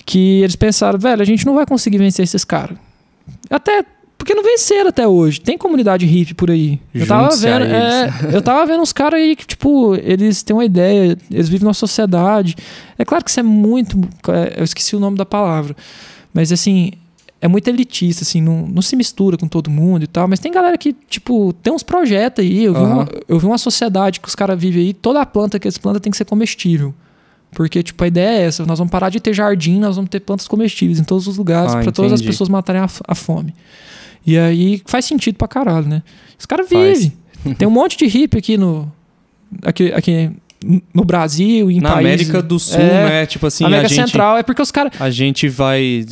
que eles pensaram, velho, a gente não vai conseguir vencer esses caras. Até porque não venceram até hoje. Tem comunidade hippie por aí. Eu tava vendo uns caras aí que, tipo, eles têm uma ideia, eles vivem numa sociedade. É claro que isso é muito... eu esqueci o nome da palavra. Mas, assim, é muito elitista, assim, não se mistura com todo mundo e tal. Mas tem galera que, tipo, tem uns projetos aí. Eu vi uma sociedade que os caras vivem aí, toda a planta que eles plantam tem que ser comestível. Porque, tipo, a ideia é essa. Nós vamos parar de ter jardim, nós vamos ter plantas comestíveis em todos os lugares para todas as pessoas matarem a fome. E aí faz sentido pra caralho, né? Os caras vivem. Tem um monte de hippie aqui no Brasil, em na países... América do Sul, né? Tipo assim, América Central, é porque os caras... A gente vai...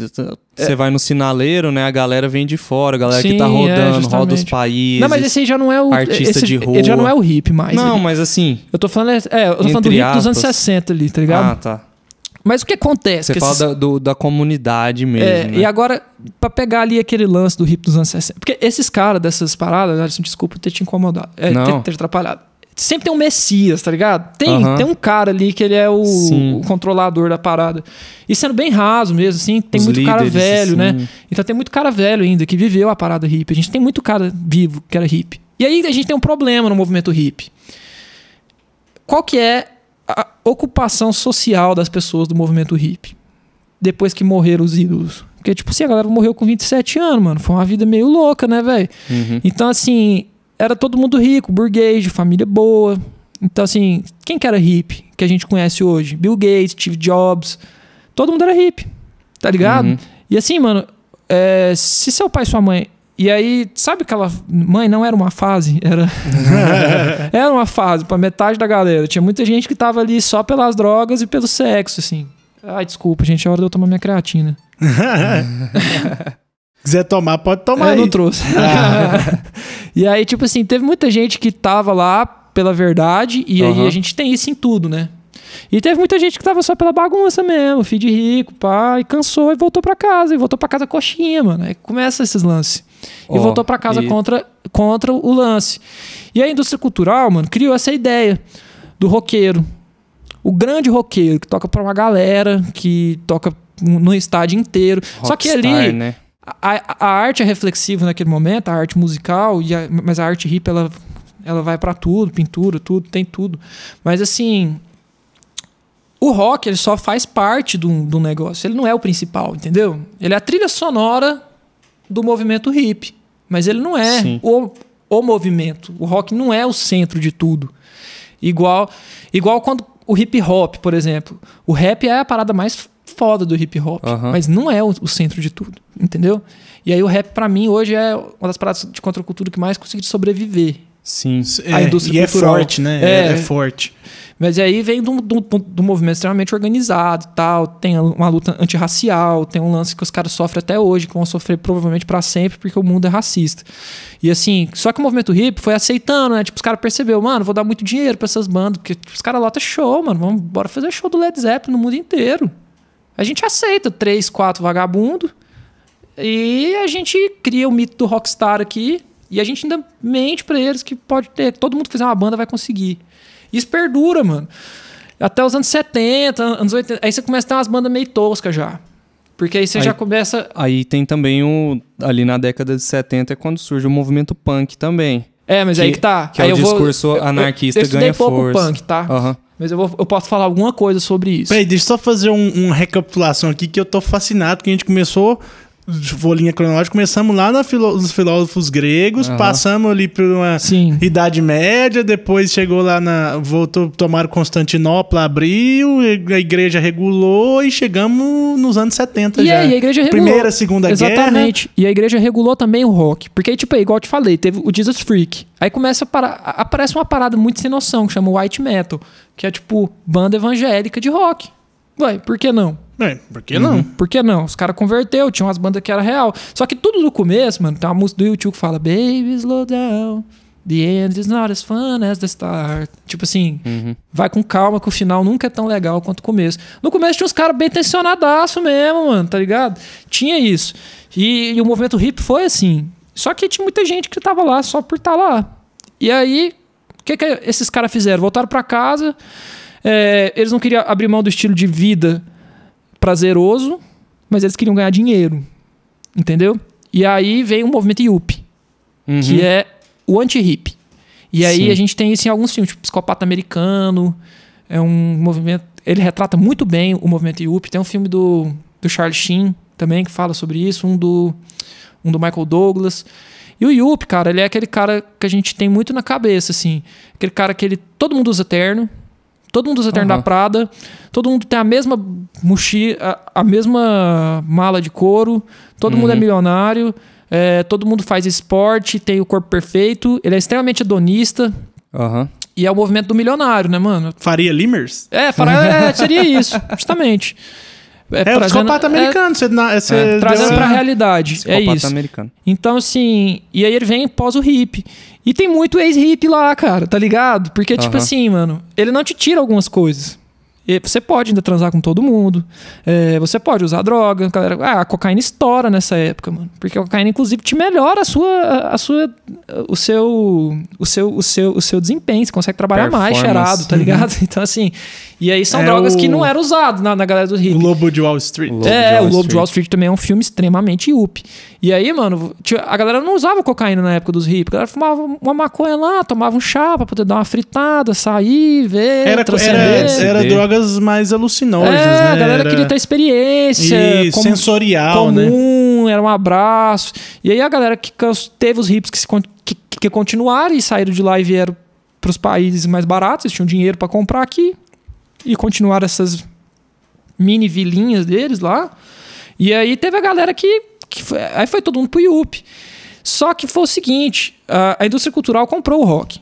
Você vai no sinaleiro, né? A galera vem de fora, a galera que tá rodando, roda os países. Não, mas esse aí já não é o... Artista de rua. Ele já não é o hippie mais. Não, mas assim... Eu tô falando do hippie dos anos 60 ali, tá ligado? Ah, tá. Mas o que acontece? Você fala da comunidade mesmo, né? E agora, pra pegar ali aquele lance do hippie dos anos 60... Porque esses caras dessas paradas, Alisson, desculpa ter te incomodado. Ter atrapalhado. Sempre tem um Messias, tá ligado? Tem um cara ali que ele é o controlador da parada. E sendo bem raso mesmo, assim, tem muito líderes, cara velho, né? Então tem muito cara velho ainda que viveu a parada hippie. A gente tem muito cara vivo que era hippie. E aí a gente tem um problema no movimento hippie. Qual que é a ocupação social das pessoas do movimento hippie? Depois que morreram os ídolos. Porque, tipo assim, a galera morreu com 27 anos, mano. Foi uma vida meio louca, né, velho? Então, assim... Era todo mundo rico, burguês, de família boa. Então, assim, quem que era hippie que a gente conhece hoje? Bill Gates, Steve Jobs. Todo mundo era hippie, tá ligado? E assim, mano, se seu pai e sua mãe... E aí, sabe aquela... Mãe, não era uma fase, era uma fase pra metade da galera. Tinha muita gente que tava ali só pelas drogas e pelo sexo, assim. Ai, desculpa, gente, é hora de eu tomar minha creatina. Quiser tomar, pode tomar aí. Eu não trouxe. E aí, tipo assim, teve muita gente que tava lá pela verdade, e aí a gente tem isso em tudo, né? E teve muita gente que tava só pela bagunça mesmo, filho de rico, pá, e cansou e voltou pra casa. E voltou pra casa coxinha, mano. Aí começa esses lances. E voltou pra casa contra o lance. E a indústria cultural, mano, criou essa ideia do roqueiro. O grande roqueiro, que toca pra uma galera, que toca no estádio inteiro. Rockstar, só que ali... né? A arte é reflexiva naquele momento, a arte musical, mas a arte hippie, ela vai pra tudo, pintura, tudo, tem tudo. Mas assim, o rock, ele só faz parte do negócio, ele não é o principal, entendeu? Ele é a trilha sonora do movimento hippie. Mas ele não é o movimento. O rock não é o centro de tudo. Igual quando o hip hop, por exemplo. O rap é a parada mais foda do hip hop, mas não é o centro de tudo, entendeu? E aí o rap, pra mim, hoje é uma das paradas de contracultura que mais conseguiu sobreviver. Sim. A indústria e cultural. É forte, né? É forte. Mas aí vem do movimento extremamente organizado e tal. Tem uma luta antirracial, tem um lance que os caras sofrem até hoje, que vão sofrer provavelmente pra sempre, porque o mundo é racista. E assim, só que o movimento hip foi aceitando, né? Tipo, os caras perceberam, mano, vou dar muito dinheiro pra essas bandas, porque os caras lotam show, mano. Bora fazer show do Led Zeppelin no mundo inteiro. A gente aceita 3, 4 vagabundos e a gente cria o mito do rockstar aqui e a gente ainda mente pra eles que pode ter, todo mundo que fizer uma banda vai conseguir. Isso perdura, mano. Até os anos 70, anos 80. Aí você começa a ter umas bandas meio toscas já. Porque aí você já começa... Aí tem também ali na década de 70 é quando surge o movimento punk também. Mas aí que tá. Que aí é o discurso anarquista ganha força. Eu estudei pouco punk, tá? Mas eu posso falar alguma coisa sobre isso. Peraí, deixa eu só fazer uma recapitulação aqui que eu tô fascinado, que a gente começou... Linha cronológica, começamos lá nos filósofos gregos, passamos ali por uma Idade Média, depois chegou lá voltou, tomaram Constantinopla, abriu, a igreja regulou e chegamos nos anos 70 já. E aí a igreja regulou. Primeira, Segunda Guerra. Exatamente. E a igreja regulou também o rock. Porque aí, tipo, igual eu te falei, teve o Jesus Freak. Aí aparece uma parada muito sem noção, que chama White Metal, que é tipo banda evangélica de rock. Ué, por que não? Por que não? Por que não? Os caras converteu, tinha umas bandas que era real. Só que tudo no começo, mano, tem uma música do YouTube que fala Baby, slow down, the end is not as fun as the start. Tipo assim, vai com calma que o final nunca é tão legal quanto o começo. No começo tinha uns caras bem tensionadaço mesmo, mano, tá ligado? Tinha isso. E o movimento hip foi assim. Só que tinha muita gente que tava lá só por estar lá. E aí, o que esses caras fizeram? Voltaram pra casa, eles não queriam abrir mão do estilo de vida prazeroso, mas eles queriam ganhar dinheiro, entendeu? E aí vem o movimento Yuppie, que é o anti-hip. E aí a gente tem isso em alguns filmes, tipo Psicopata Americano, é um movimento, ele retrata muito bem o movimento Yuppie. Tem um filme do Charlie Sheen também que fala sobre isso, um do Michael Douglas. E o Yuppie, cara, ele é aquele cara que a gente tem muito na cabeça, assim, aquele cara que todo mundo usa terno, todo mundo usa terno da Prada, todo mundo tem a mesma mochila, a mesma mala de couro, todo mundo é milionário, todo mundo faz esporte, tem o corpo perfeito, ele é extremamente hedonista. E é o movimento do milionário, né, mano? Faria Limers? Seria isso, justamente. O psicopata americano. Trazendo pra realidade. Psicopata isso. Americano. Então, assim... E aí ele vem pós o hippie. E tem muito ex-hippie lá, cara, tá ligado? Porque, tipo assim, mano... Ele não te tira algumas coisas. Você pode ainda transar com todo mundo. Você pode usar droga. Galera, a cocaína estoura nessa época, mano. Porque a cocaína, inclusive, te melhora o seu desempenho. Você consegue trabalhar mais cheirado, tá ligado? Então, assim... E aí são drogas que não eram usadas na galera do hippie. O Lobo de Wall Street. O Lobo de Wall Street também é um filme extremamente yuppie. E aí, mano, a galera não usava cocaína na época dos hippies. A galera fumava uma maconha lá, tomava um chá pra poder dar uma fritada, sair, ver, era drogas mais alucinógenas, né? A galera queria ter experiência. Sensorial, comum, era um abraço. E aí a galera que teve os hippies que continuaram e saíram de lá e vieram pros países mais baratos, eles tinham dinheiro pra comprar aqui. E continuaram essas mini vilinhas deles lá. E aí teve a galera aí foi todo mundo pro Yuppie. Só que foi o seguinte, a indústria cultural comprou o rock.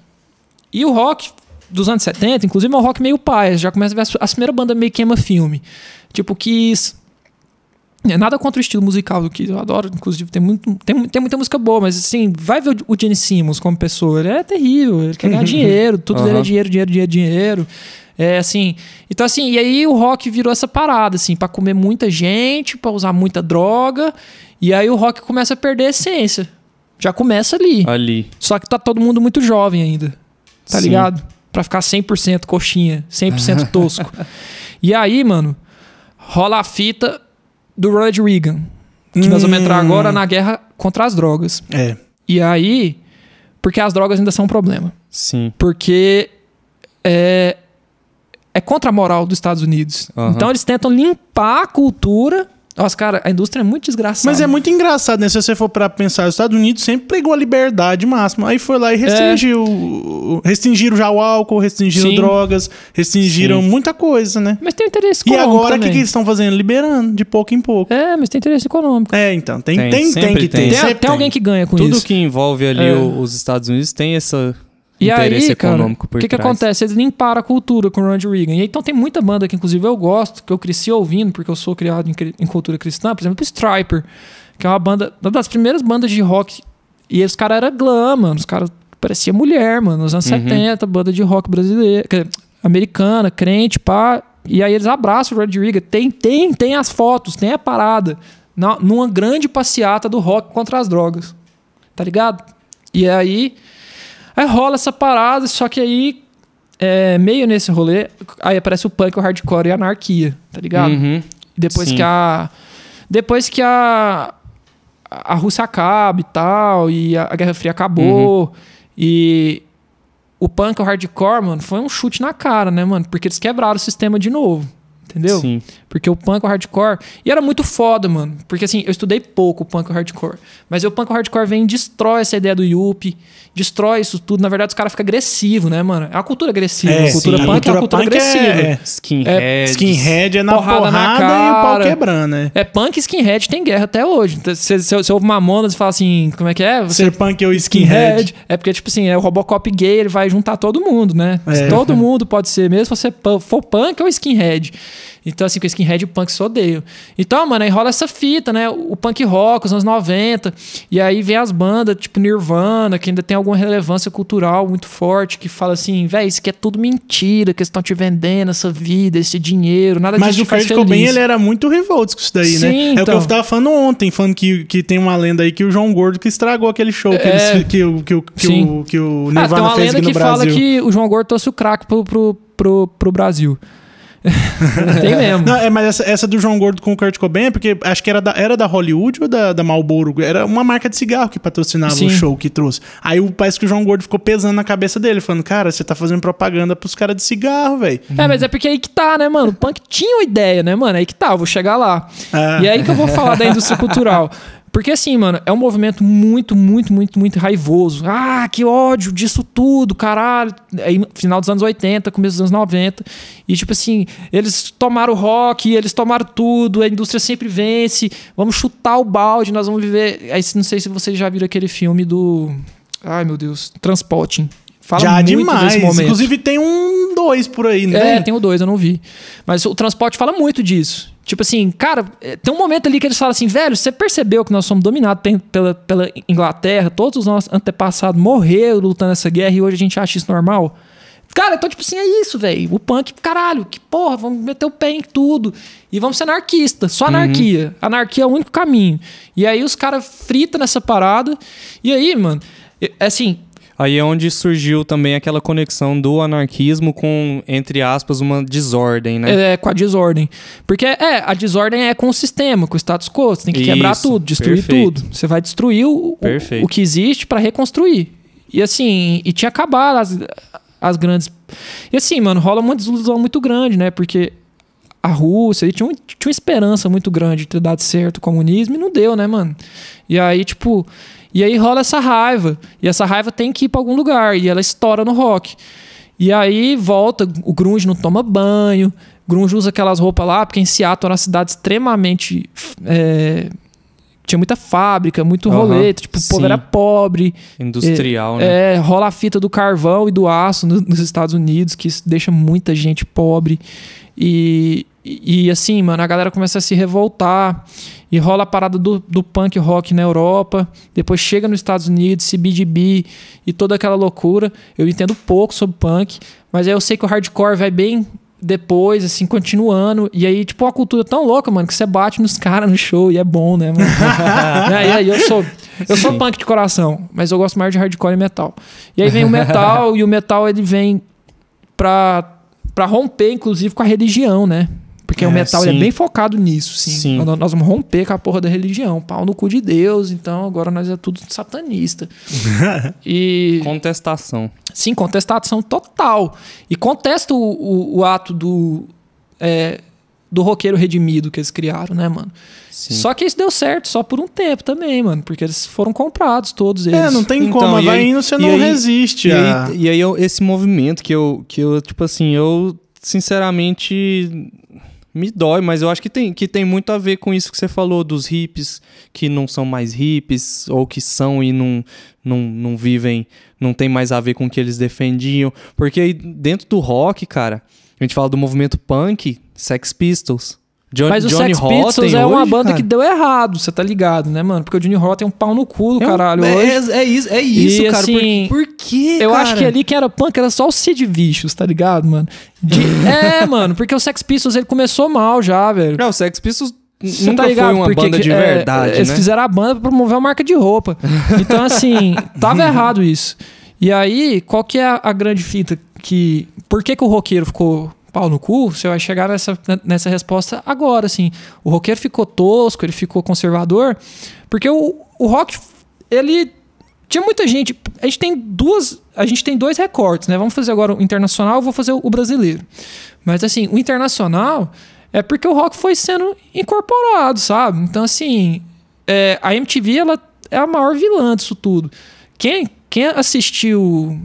E o rock dos anos 70, inclusive é um rock meio paia. Já começa a ver as primeiras bandas meio queima-filme. Tipo Kiss. Nada contra o estilo musical do Kiss, eu adoro. Inclusive tem muita música boa, mas assim, vai ver o Gene Simmons como pessoa. Ele é terrível, ele quer ganhar dinheiro, tudo dele é dinheiro. Assim, então assim, e aí o rock virou essa parada, assim, pra comer muita gente, pra usar muita droga, e aí o rock começa a perder a essência. Já começa ali. Só que tá todo mundo muito jovem ainda, tá ligado? Pra ficar 100% coxinha, 100% tosco. E aí, mano, rola a fita do Ronald Reagan, que nós vamos entrar agora na guerra contra as drogas. E aí, porque as drogas ainda são um problema. Sim. Porque é contra a moral dos Estados Unidos. Então eles tentam limpar a cultura Nossa, cara, a indústria é muito desgraçada. Mas é muito engraçado, né? Se você for pra pensar, os Estados Unidos sempre pregou a liberdade máxima. Aí foi lá e restringiu. Restringiram já o álcool, restringiram Sim. drogas, restringiram muita coisa, né? Mas tem interesse E econômico agora o que também. eles estão fazendo? Liberando, de pouco em pouco. Mas tem interesse econômico. Então, tem Sempre que ter. tem. sempre Tem alguém que ganha com Tudo isso. que envolve ali os Estados Unidos tem esse E interesse aí, cara, econômico o por que trás. acontece? Eles limparam a cultura com o Ronald Reagan. E aí, então tem muita banda que, inclusive, eu gosto, que eu cresci ouvindo, porque eu sou criado em cultura cristã. Por exemplo, o Stryper, que é uma banda, uma das primeiras bandas de rock. E os caras eram glam, mano. Os caras pareciam mulher, mano. Nos anos 70, banda de rock brasileira, americana, crente, pá. E aí eles abraçam o Ronald Reagan. Tem as fotos, tem a parada. Numa grande passeata do rock contra as drogas. Tá ligado? E aí rola essa parada, só que aí, meio nesse rolê, aí aparece o punk, o hardcore e a anarquia, tá ligado? Depois Sim. que a Rússia acaba e tal, e a Guerra Fria acabou, e o punk, o hardcore, mano, foi um chute na cara, né, mano? Porque eles quebraram o sistema de novo. Entendeu? Sim. Porque o punk, o hardcore... E era muito foda, mano. Porque, assim, eu estudei pouco o punk e o hardcore. Mas o punk e o hardcore vem e destrói essa ideia do yuppie. Destrói isso tudo. Na verdade, os caras ficam agressivos, né, mano? É uma cultura agressiva. A cultura sim. punk é uma cultura punk agressiva. Skinhead. Skinhead é na Porrada porrada, na e o pau cara. quebrando, né? Punk e skinhead tem guerra até hoje. Então, você ouve Mamonas e fala assim... Como é que é? Ser punk ou skinhead. É porque, tipo assim, o Robocop gay, ele vai juntar todo mundo, né? Todo mundo pode ser, mesmo se você for punk ou skinhead. Então, assim, com skinhead e punk se odeiam. Então, mano, aí rola essa fita, né? O punk rock, os anos 90. E aí vem as bandas, tipo Nirvana, que ainda tem alguma relevância cultural muito forte, que fala assim, véi, isso aqui é tudo mentira, que eles estão te vendendo essa vida, esse dinheiro, nada disso. Mas o Kurt Cobain, ele era muito revolto com isso daí, né? Sim, É o que então. eu tava falando ontem, falando que tem uma lenda aí que o João Gordo que estragou aquele show que o Nirvana tem uma fez lenda aqui no que fala Brasil. que o João Gordo trouxe o crack pro Brasil. Tem mesmo. Não, mas essa do João Gordo com o Kurt Cobain é porque acho que era da Hollywood ou da Marlboro? Era uma marca de cigarro que patrocinava o show que trouxe. Aí parece que o João Gordo ficou pesando na cabeça dele, falando, cara, você tá fazendo propaganda pros caras de cigarro, velho. Mas é porque aí que tá, né, mano? O punk tinha uma ideia, né, mano? Aí que tá, eu vou chegar lá. E aí que eu vou falar da indústria cultural. Porque assim, mano, é um movimento muito, muito, muito, muito raivoso. Ah, que ódio disso tudo, caralho. Aí, final dos anos 80, começo dos anos 90. E tipo assim, eles tomaram o rock, eles tomaram tudo, a indústria sempre vence. Vamos chutar o balde, nós vamos viver... Aí não sei se vocês já viram aquele filme do... Ai, meu Deus. Transporting. Fala já muito demais. desse momento. Inclusive tem 2 por aí, né? Tem o 2, eu não vi. Mas o Transporte fala muito disso. Tipo assim, cara, tem um momento ali que eles falam assim, velho, você percebeu que nós somos dominados pela Inglaterra, todos os nossos antepassados morreram lutando essa guerra e hoje a gente acha isso normal? Cara, então tipo assim, é isso, velho. O punk, caralho, que porra, vamos meter o pé em tudo. E vamos ser anarquistas, só anarquia. Anarquia é o único caminho. E aí os caras fritam nessa parada. E aí, mano, assim... Aí é onde surgiu também aquela conexão do anarquismo com, entre aspas, uma desordem, né? Com a desordem. Porque a desordem é com o sistema, com o status quo. Você tem que quebrar tudo, destruir tudo. Você vai destruir o que existe para reconstruir. E assim, e tinha acabado as grandes... E assim, mano, rola uma desilusão muito grande, né? Porque a Rússia tinha uma esperança muito grande de ter dado certo o comunismo e não deu, né, mano? E aí, tipo... E aí rola essa raiva. E essa raiva tem que ir pra algum lugar. E ela estoura no rock. E aí volta, o grunge não toma banho. Grunge usa aquelas roupas lá, porque em Seattle era uma cidade extremamente... tinha muita fábrica, muito rolê. Tipo, o povo era pobre. Industrial, né? Rola a fita do carvão e do aço nos Estados Unidos, que isso deixa muita gente pobre. E assim, mano, a galera começa a se revoltar. E rola a parada do punk rock na Europa. Depois chega nos Estados Unidos, CBGB e toda aquela loucura. Eu entendo pouco sobre punk, mas aí eu sei que o hardcore vai bem depois, assim, continuando. E aí, tipo, uma cultura tão louca, mano, que você bate nos caras no show e é bom, né, mano? E aí eu sou punk de coração, mas eu gosto mais de hardcore e metal. E aí vem o metal, e o metal ele vem pra romper, inclusive, com a religião, né? Porque o metal ele é bem focado nisso, sim. Nós vamos romper com a porra da religião. Pau no cu de Deus, então agora nós é tudo satanista. E... Contestação. do roqueiro redimido que eles criaram, né, mano? Sim. Só que isso deu certo só por um tempo também, mano. Porque eles foram comprados, todos eles. Não tem Então, como. e Vai aí- indo, você e não aí- resiste. E aí esse movimento que eu, tipo assim, eu sinceramente me dói, mas eu acho que tem muito a ver com isso que você falou, dos hippies que não são mais hippies, ou que são e não vivem, não tem mais a ver com o que eles defendiam. Porque aí dentro do rock, cara, a gente fala do movimento punk, Sex Pistols. Mas o Johnny Sex Pistols Rotten é uma hoje, banda cara. que deu errado, você tá ligado, né, mano? Porque o Johnny Rotten tem um pau no cu do caralho hoje. É isso, E, cara. assim, por quê, Eu cara? acho que ali quem era punk era só o Sid Vicious, tá ligado, mano? Mano, porque o Sex Pistols ele começou mal já, velho. Não, o Sex Pistols Você nunca tá ligado? foi uma Porque banda de verdade, eles né? fizeram a banda pra promover uma marca de roupa. Então, assim, tava errado isso. E aí, qual que é a grande fita? Por que o roqueiro ficou pau no cu? Você vai chegar nessa resposta agora, assim. O roqueiro ficou tosco, ele ficou conservador, porque o rock, ele... Tinha muita gente... A gente tem dois recortes, né? Vamos fazer agora o internacional, eu vou fazer o brasileiro. Mas, assim, o internacional é porque o rock foi sendo incorporado, sabe? Então, assim, a MTV, ela é a maior vilã disso tudo. Quem assistiu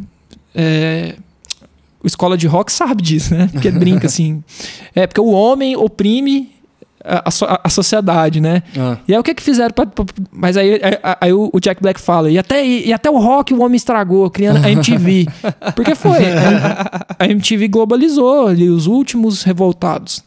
o Escola de Rock sabe disso, né? Porque brinca, assim. Porque o homem oprime a sociedade, né? E aí o que fizeram mas aí o Jack Black fala, e até o rock o homem estragou, criando a MTV. Porque foi. A MTV globalizou ali os últimos revoltados.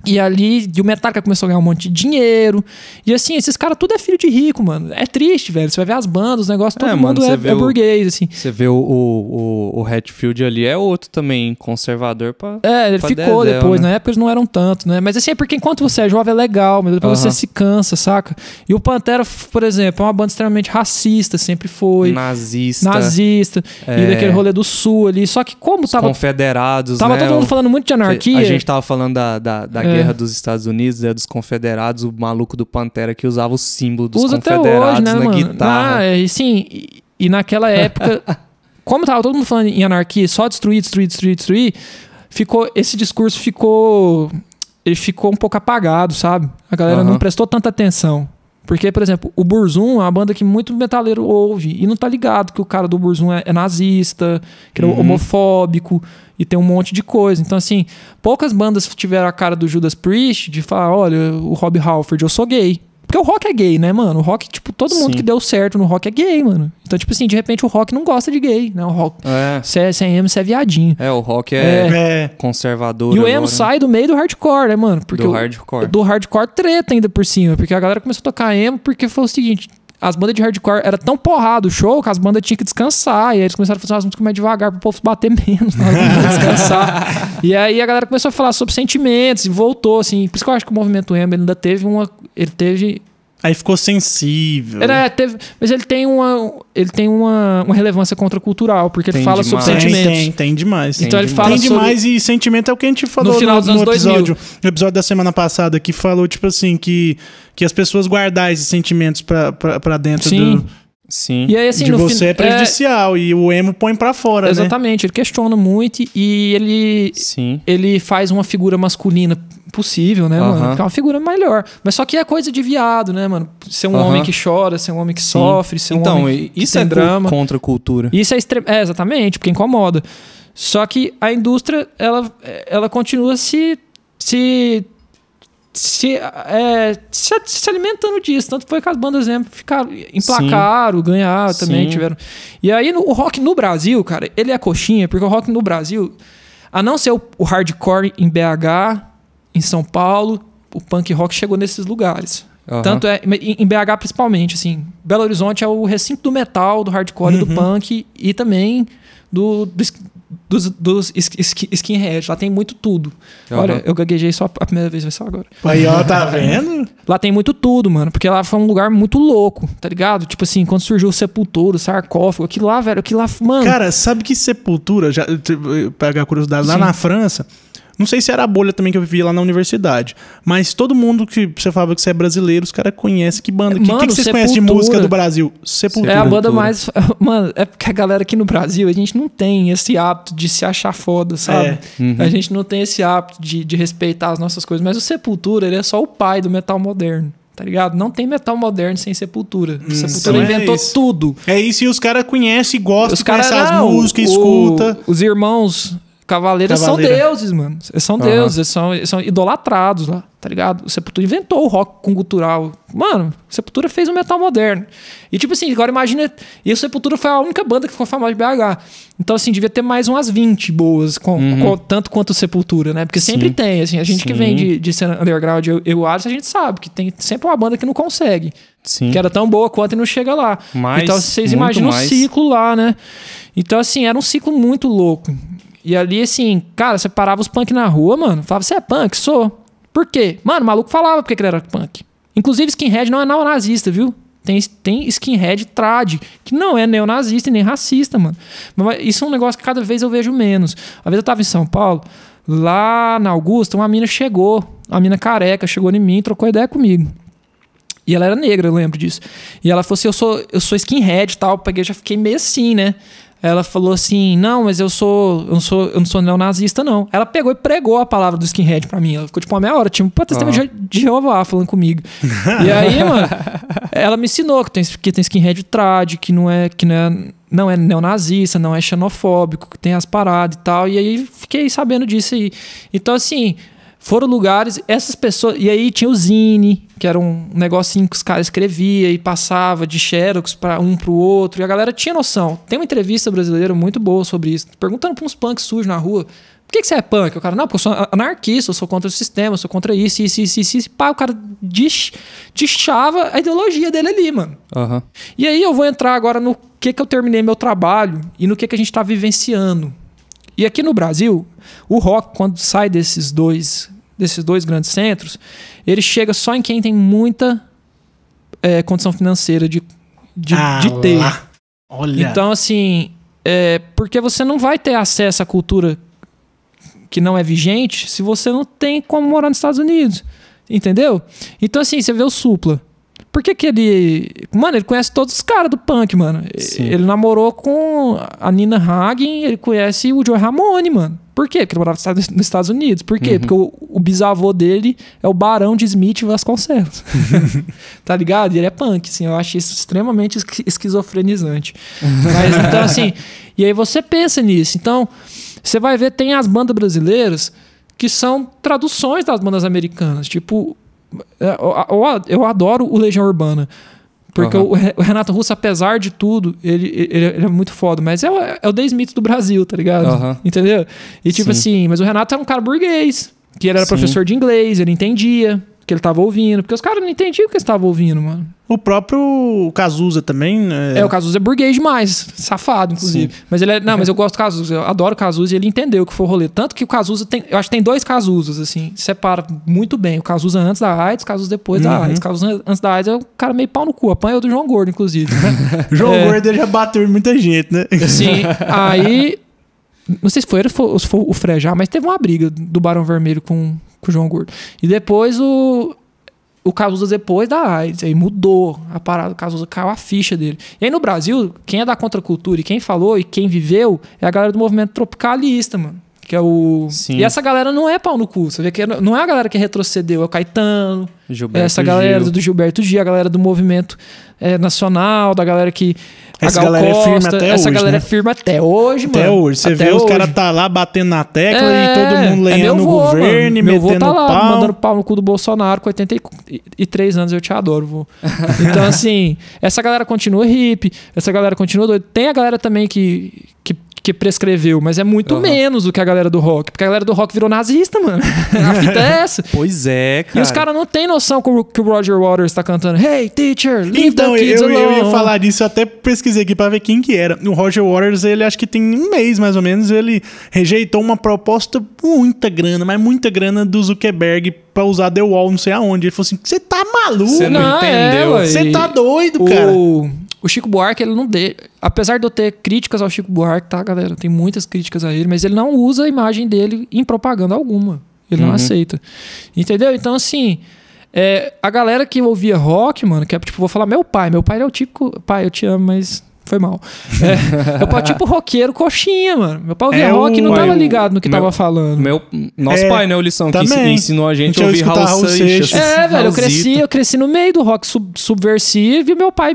E ali, o Metallica começou a ganhar um monte de dinheiro. E assim, esses caras tudo é filho de rico, mano. É triste, velho. Você vai ver as bandas, os negócios, todo mundo é burguês, assim. Você vê o Hatfield ali, é outro também conservador pra... Ele pra ficou dedéu, depois, né? na época eles não eram tanto, né? Mas assim, é porque enquanto você é jovem é legal, mas depois você se cansa, saca? E o Pantera, por exemplo, é uma banda extremamente racista, sempre foi. Nazista. E daquele rolê do Sul ali. Só que como tava... Confederados, tava né? todo mundo falando muito de anarquia. A gente tava falando da guerra dos Estados Unidos, dos confederados, o maluco do Pantera que usava o símbolo dos confederados até hoje, né, na mano? guitarra. E naquela época, como tava todo mundo falando em anarquia, só destruir, esse discurso ficou um pouco apagado, sabe? A galera não prestou tanta atenção. Porque, por exemplo, o Burzum é uma banda que muito metaleiro ouve e não tá ligado que o cara do Burzum é nazista, que é homofóbico e tem um monte de coisa. Então, assim, poucas bandas tiveram a cara do Judas Priest de falar, olha, o Rob Halford, eu sou gay. Porque o rock é gay, né, mano? O rock, tipo, todo mundo que deu certo no rock é gay, mano. Então, tipo assim, de repente o rock não gosta de gay, né? O rock, você é emo, você é viadinho. O rock é conservador. E o emo sai do meio do hardcore, né, mano? Porque do hardcore treta ainda por cima. Porque a galera começou a tocar emo porque foi o seguinte... As bandas de hardcore era tão porrado o show que as bandas tinham que descansar. E aí eles começaram a fazer umas músicas mais devagar pro povo bater menos na hora de descansar. E aí a galera começou a falar sobre sentimentos e voltou, assim. Por isso que eu acho que o movimento emo ainda teve uma... Aí ficou sensível. Mas ele tem uma relevância contracultural, porque ele fala sobre sentimentos. Tem demais. Então ele fala sobre... demais, e sentimento é o que a gente falou no final dos anos episódio. No episódio da semana passada, que falou, tipo assim, que as pessoas guardar esses sentimentos pra dentro Sim. E aí, assim, de você é prejudicial, e o emo põe pra fora, exatamente, ele questiona muito e ele faz uma figura masculina possível, né, mano? Que é uma figura melhor. Mas só que é coisa de viado, né, mano? Ser um homem que chora, ser um homem que sofre, ser um homem que isso tem drama. Contra a cultura. Isso é exatamente, porque incomoda. Só que a indústria, ela continua se alimentando disso. Tanto foi que as bandas emplacaram, ganharam também, tiveram. E aí o rock no Brasil, cara, ele é coxinha, porque o rock no Brasil, a não ser o hardcore em BH, em São Paulo, o punk rock chegou nesses lugares. Tanto em BH principalmente, assim. Belo Horizonte é o recinto do metal, do hardcore, do punk e também dos skinheads. Lá tem muito tudo. Olha, eu gaguejei só a primeira vez, vai ser agora. Aí, ó, tá vendo? Lá tem muito tudo, mano. Porque lá foi um lugar muito louco, tá ligado? Tipo assim, quando surgiu o Sepultura, o sarcófago, aquilo lá, velho, mano... Cara, sabe que Sepultura, já pegar a curiosidade, lá na França, Não sei se era a bolha também que eu vivia lá na universidade. Mas todo mundo que você falava que você é brasileiro, os caras conhecem que banda. O que vocês conhecem de música do Brasil? Sepultura. É a banda mais... Mano, é porque a galera aqui no Brasil, a gente não tem esse hábito de se achar foda, sabe? A gente não tem esse hábito de respeitar as nossas coisas. Mas o Sepultura, ele é só o pai do metal moderno. Tá ligado? Não tem metal moderno sem Sepultura. Sepultura inventou tudo. É isso, e os caras conhecem e gostam, conhecem as músicas, escuta. Os irmãos Cavaleiros são deuses, mano. Eles são deuses, eles são idolatrados lá, tá ligado? O Sepultura inventou o rock com gutural. Mano, o Sepultura fez o metal moderno. E tipo assim, agora imagina... E o Sepultura foi a única banda que ficou famosa de BH. Então assim, devia ter mais umas 20 boas, tanto quanto o Sepultura, né? Porque sempre tem, assim, a gente que vem de cena underground, eu e o Alisson, a gente sabe que tem sempre uma banda que não consegue. Sim. Que era tão boa quanto e não chega lá. Então vocês imaginam o ciclo lá, né? Então assim, era um ciclo muito louco. E ali, assim, cara, você parava os punk na rua, mano. Falava, você é punk? Sou. Por quê? Mano, o maluco falava porque ele era punk. Inclusive, skinhead não é neonazista, viu? Tem skinhead trad, que não é neonazista e nem racista, mano. Mas isso é um negócio que cada vez eu vejo menos. Uma vez eu tava em São Paulo, lá na Augusta, uma mina careca, chegou em mim e trocou ideia comigo. E ela era negra, eu lembro disso. E ela falou assim, eu sou skinhead e tal. Eu já fiquei meio assim, né? Ela falou assim, não, mas eu não sou neonazista, não. Ela pegou e pregou a palavra do skinhead pra mim. Ela ficou tipo uma meia hora, tipo, testemunho de Jeová falando comigo. E aí, mano, ela me ensinou que tem skinhead trad, que não é neonazista, não é xenofóbico, que tem as paradas e tal. E aí fiquei sabendo disso aí. Então, assim, foram lugares, essas pessoas... E aí tinha o Zine, que era um negocinho que os caras escreviam e passava de xerox para um pro outro. E a galera tinha noção. Tem uma entrevista brasileira muito boa sobre isso. Perguntando pra uns punks sujos na rua. Por que você é punk? O cara, não, porque eu sou anarquista, eu sou contra o sistema, eu sou contra isso. Pá, o cara deschava a ideologia dele ali, mano. E aí eu vou entrar agora no que eu terminei meu trabalho e no que a gente tá vivenciando. E aqui no Brasil, o rock, quando sai desses dois grandes centros, ele chega só em quem tem muita condição financeira de ter. Olha. Então, assim, porque você não vai ter acesso à cultura que não é vigente se você não tem como morar nos Estados Unidos. Entendeu? Então, assim, você vê o Supla. Por que ele... Mano, ele conhece todos os caras do punk, mano. Sim. Ele namorou com a Nina Hagen, ele conhece o Joey Ramone, mano. Por quê? Porque ele morava nos Estados Unidos. Por quê? Porque o bisavô dele é o Barão de Smith Vasconcelos. Tá ligado? E ele é punk, assim. Eu acho isso extremamente esquizofrenizante. Mas, então, assim... E aí você pensa nisso. Então, você vai ver, tem as bandas brasileiras que são traduções das bandas americanas. Tipo... Eu adoro o Legião Urbana. Porque o Renato Russo, apesar de tudo, ele é muito foda. Mas é o The Smith do Brasil, tá ligado? Entendeu? E tipo assim, mas o Renato era um cara burguês. Que ele era professor de inglês, ele entendia o que ele tava ouvindo. Porque os caras não entendiam o que eles estavam ouvindo, mano. O próprio Cazuza também... o Cazuza é burguês demais. Safado, inclusive. Sim. Mas ele mas eu gosto do Cazuza. Eu adoro o Cazuza e ele entendeu o que foi o rolê. Tanto que o Cazuza tem... Eu acho que tem 2 Cazuzas, assim. Separa muito bem. O Cazuza antes da AIDS, o Cazuza depois da AIDS. O Cazuza antes da AIDS é um cara meio pau no cu. Apanha o do João Gordo, inclusive. João Gordo já bateu em muita gente, né? Sim. Aí... Não sei se foi ele ou se foi o Frejá, mas teve uma briga do Barão Vermelho com o João Gordo. E depois o Cazuza depois da AIDS, aí mudou a parada, o Cazuza caiu a ficha dele. E aí no Brasil, quem é da contracultura e quem falou e quem viveu é a galera do movimento tropicalista, mano. Que é o... Sim. E essa galera não é pau no cu, você vê que não é a galera que retrocedeu, é o Caetano, essa galera do Gilberto Gil, a galera do movimento nacional, da galera que... Essa galera é firme até hoje, essa galera é firme até hoje, mano. Até hoje. Você vê os caras tá lá batendo na tecla e todo mundo lenhando o governo e metendo tá lá, pau. mandando pau no cu do Bolsonaro com 83 anos. Eu te adoro, vô. Então, assim, essa galera continua hippie, essa galera continua doida. Tem a galera também que prescreveu, mas é muito menos do que a galera do rock. Porque a galera do rock virou nazista, mano. A fita é essa. Pois é, cara. E os caras não têm noção que o Roger Waters tá cantando Hey, teacher, leave the kids alone. Eu ia falar disso, eu até pesquisei aqui pra ver quem que era. O Roger Waters, ele acho que tem um mês, mais ou menos, ele rejeitou uma proposta muita grana do Zuckerberg pra usar The Wall não sei aonde. Ele falou assim, você tá maluco? Você não entendeu. Você tá doido, cara. O Chico Buarque, ele não apesar de eu ter críticas ao Chico Buarque, tá, galera? Tem muitas críticas a ele, mas ele não usa a imagem dele em propaganda alguma. Ele não aceita. Entendeu? Então, assim, a galera que ouvia rock, mano, que é tipo, vou falar meu pai. Meu pai ele é o típico... Pai, eu te amo, mas... Foi mal. Meu pai é tipo roqueiro coxinha, mano. Meu pai ouvia rock e não tava ligado no que tava falando. Nosso pai, né, o Lição, que ensinou a gente a ouvir Raul Seixas. Velho, eu cresci no meio do rock subversivo e meu pai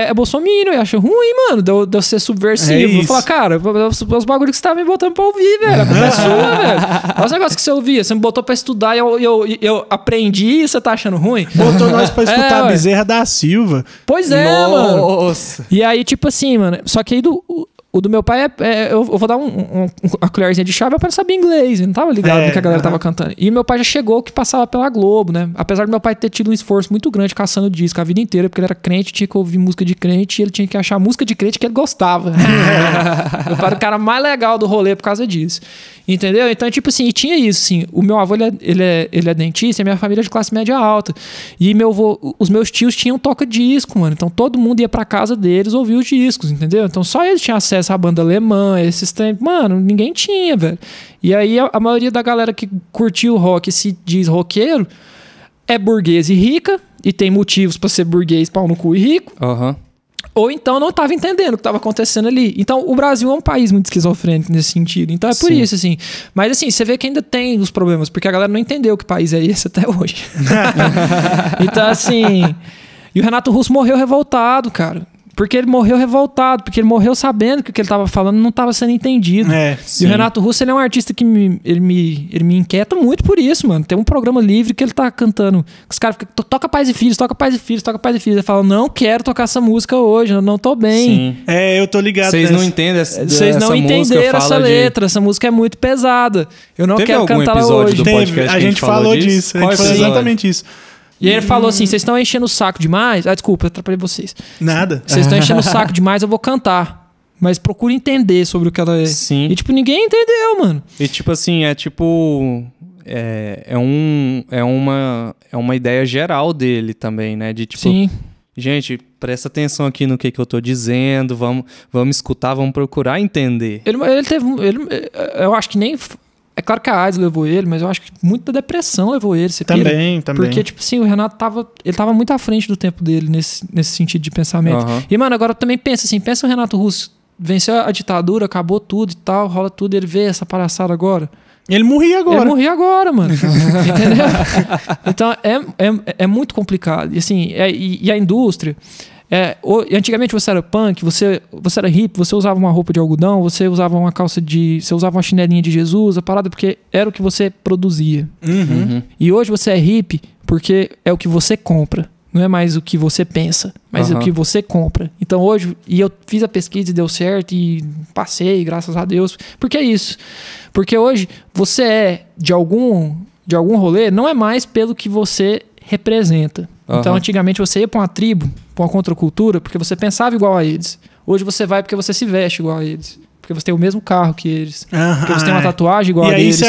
é bolsominion e acha ruim, mano, de eu ser subversivo. Eu falo, cara, os bagulhos que você tá me botando pra ouvir, velho. A culpa é sua, velho. Olha os negócios que você ouvia. Você me botou pra estudar e eu aprendi e você tá achando ruim? Botou nós pra escutar a Bezerra da Silva. Pois é, mano. Nossa. E aí, tipo assim, mano, só que aí o do meu pai eu vou dar uma colherzinha de chá, meu pai não sabia inglês, ele não tava ligado no que a galera tava cantando. E meu pai já chegou que passava pela Globo, né? Apesar do meu pai ter tido um esforço muito grande caçando disco a vida inteira, porque ele era crente, tinha que ouvir música de crente e ele tinha que achar música de crente que ele gostava. Meu pai era o cara mais legal do rolê por causa disso. Entendeu? Então, tipo assim, e tinha isso, assim. O meu avô, ele é dentista e a minha família é de classe média alta. E os meus tios tinham toca-disco, mano. Então, todo mundo ia pra casa deles ouvir os discos, entendeu? Então, só eles tinham acesso à banda alemã, esses tempos. Mano, ninguém tinha, velho. E aí, a maioria da galera que curtiu o rock e se diz roqueiro é burguês e rica, e tem motivos pra ser burguês, pau no cu e rico. Ou então não estava entendendo o que estava acontecendo ali. Então, o Brasil é um país muito esquizofrênico nesse sentido. Então, é por isso, assim. Mas, assim, você vê que ainda tem os problemas, porque a galera não entendeu que país é esse até hoje. Então, assim... E o Renato Russo morreu revoltado, cara. Porque ele morreu revoltado, porque ele morreu sabendo que o que ele estava falando não estava sendo entendido. E o Renato Russo, ele é um artista que ele me inquieta muito por isso, mano. Tem um programa livre que ele tá cantando. Os caras ficam, toca Pais e Filhos, toca Pais e Filhos, toca Pais e Filhos. Ele fala, não quero tocar essa música hoje, eu não tô bem. Sim. Eu tô ligado. Vocês não entendem essa música. Vocês não entenderam essa letra, essa música é muito pesada. Eu não quero cantar ela hoje. A gente falou disso. A gente falou exatamente isso. E aí ele falou assim, vocês estão enchendo o saco demais? Desculpa, eu atrapalhei vocês. Nada. Vocês estão enchendo o saco demais, eu vou cantar. Mas procure entender sobre o que ela é. Sim. E tipo, ninguém entendeu, mano. E tipo assim, é uma ideia geral dele também, né? De tipo, gente, presta atenção aqui no que eu tô dizendo, vamos escutar, vamos procurar entender. Eu acho que nem... É claro que a AIDS levou ele, mas eu acho que muita depressão levou ele. Também. Porque, tipo assim, o Renato tava muito à frente do tempo dele nesse sentido de pensamento. E, mano, agora também pensa o Renato Russo venceu a ditadura, acabou tudo e tal, rola tudo, ele vê essa palhaçada agora. Ele morria agora. Mano. Entendeu? Então, é muito complicado. E, assim, e a indústria... antigamente você era punk, você era hippie, você usava uma roupa de algodão, você usava uma você usava uma chinelinha de Jesus, a parada porque era o que você produzia. E hoje você é hippie porque é o que você compra. Não é mais o que você pensa, mas é o que você compra. Então hoje, e eu fiz a pesquisa e deu certo e passei, graças a Deus. Porque é isso. Porque hoje você é de algum rolê, não é mais pelo que você representa. Então, antigamente você ia pra uma tribo, pra uma contracultura, porque você pensava igual a eles. Hoje você vai porque você se veste igual a eles. Porque você tem o mesmo carro que eles. Porque você tem uma tatuagem igual a eles.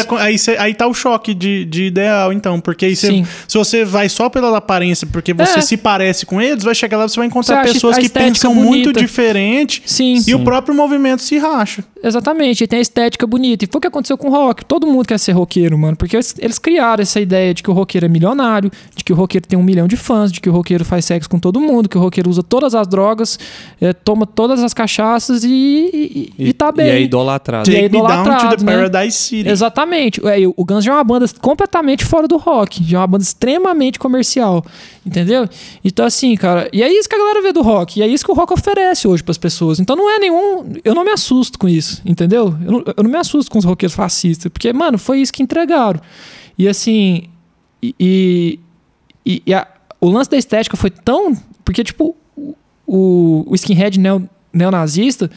Aí tá o choque de ideal, então. Porque aí se você vai só pela aparência, porque você se parece com eles, vai chegar lá e você vai encontrar pessoas que pensam muito diferente. E o próprio movimento se racha. Exatamente, e tem a estética bonita. E foi o que aconteceu com o rock. Todo mundo quer ser roqueiro, mano. Porque eles criaram essa ideia de que o roqueiro é milionário, de que o roqueiro tem 1 milhão de fãs, de que o roqueiro faz sexo com todo mundo, que o roqueiro usa todas as drogas, toma todas as cachaças e tá bem. E é idolatrado. Take me down to the Paradise City. Exatamente. O Guns já é uma banda completamente fora do rock. Já é uma banda extremamente comercial. Entendeu? Então, assim, cara... E é isso que a galera vê do rock. E é isso que o rock oferece hoje pras pessoas. Então, não é nenhum... Eu não me assusto com isso. Entendeu? Eu não me assusto com os roqueiros fascistas. Porque, mano, foi isso que entregaram. E, assim... O lance da estética foi tão... Porque, tipo... O skinhead neonazista...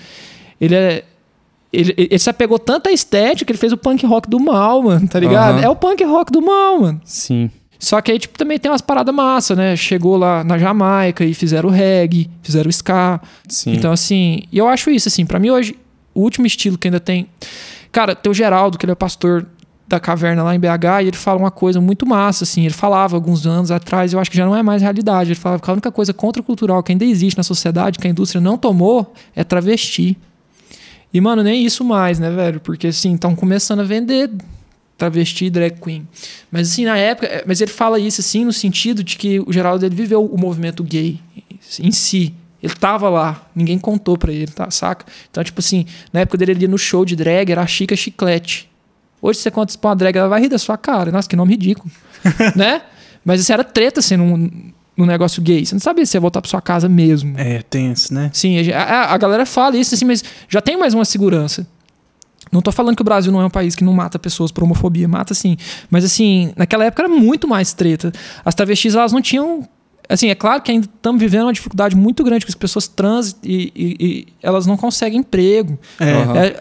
Ele se apegou tanto à estética que ele fez o punk rock do mal, mano, tá ligado? É o punk rock do mal, mano. Sim. Só que aí, tipo, também tem umas paradas massa, né? Chegou lá na Jamaica e fizeram reggae, fizeram ska. Sim. Então, assim... E eu acho isso, assim, pra mim hoje, o último estilo que ainda tem... Cara, tem o Geraldo, que ele é pastor da caverna lá em BH e ele fala uma coisa muito massa, assim. Ele falava alguns anos atrás, eu acho que já não é mais realidade. Ele falava que a única coisa contracultural que ainda existe na sociedade, que a indústria não tomou, é travesti. E, mano, nem isso mais, né, velho? Porque, assim, estão começando a vender travesti, drag queen. Mas, assim, na época... Mas ele fala isso, assim, no sentido de que o Geraldo ele viveu o movimento gay em si. Ele tava lá, ninguém contou pra ele, tá, saca? Então, tipo assim, na época dele, ele ia no show de drag, era a Chica Chiclete. Hoje você conta isso pra uma drag, ela vai rir da sua cara. Nossa, que nome ridículo. Né? Mas isso era treta, assim, num negócio gay. Você não sabia se ia voltar pra sua casa mesmo. É, tenso, né? Sim, a galera fala isso, assim, mas já tem mais uma segurança. Não tô falando que o Brasil não é um país que não mata pessoas por homofobia. Mata, sim. Mas, assim, naquela época era muito mais treta. As travestis, elas não tinham... Assim, é claro que ainda estamos vivendo uma dificuldade muito grande com as pessoas trans e elas não conseguem emprego.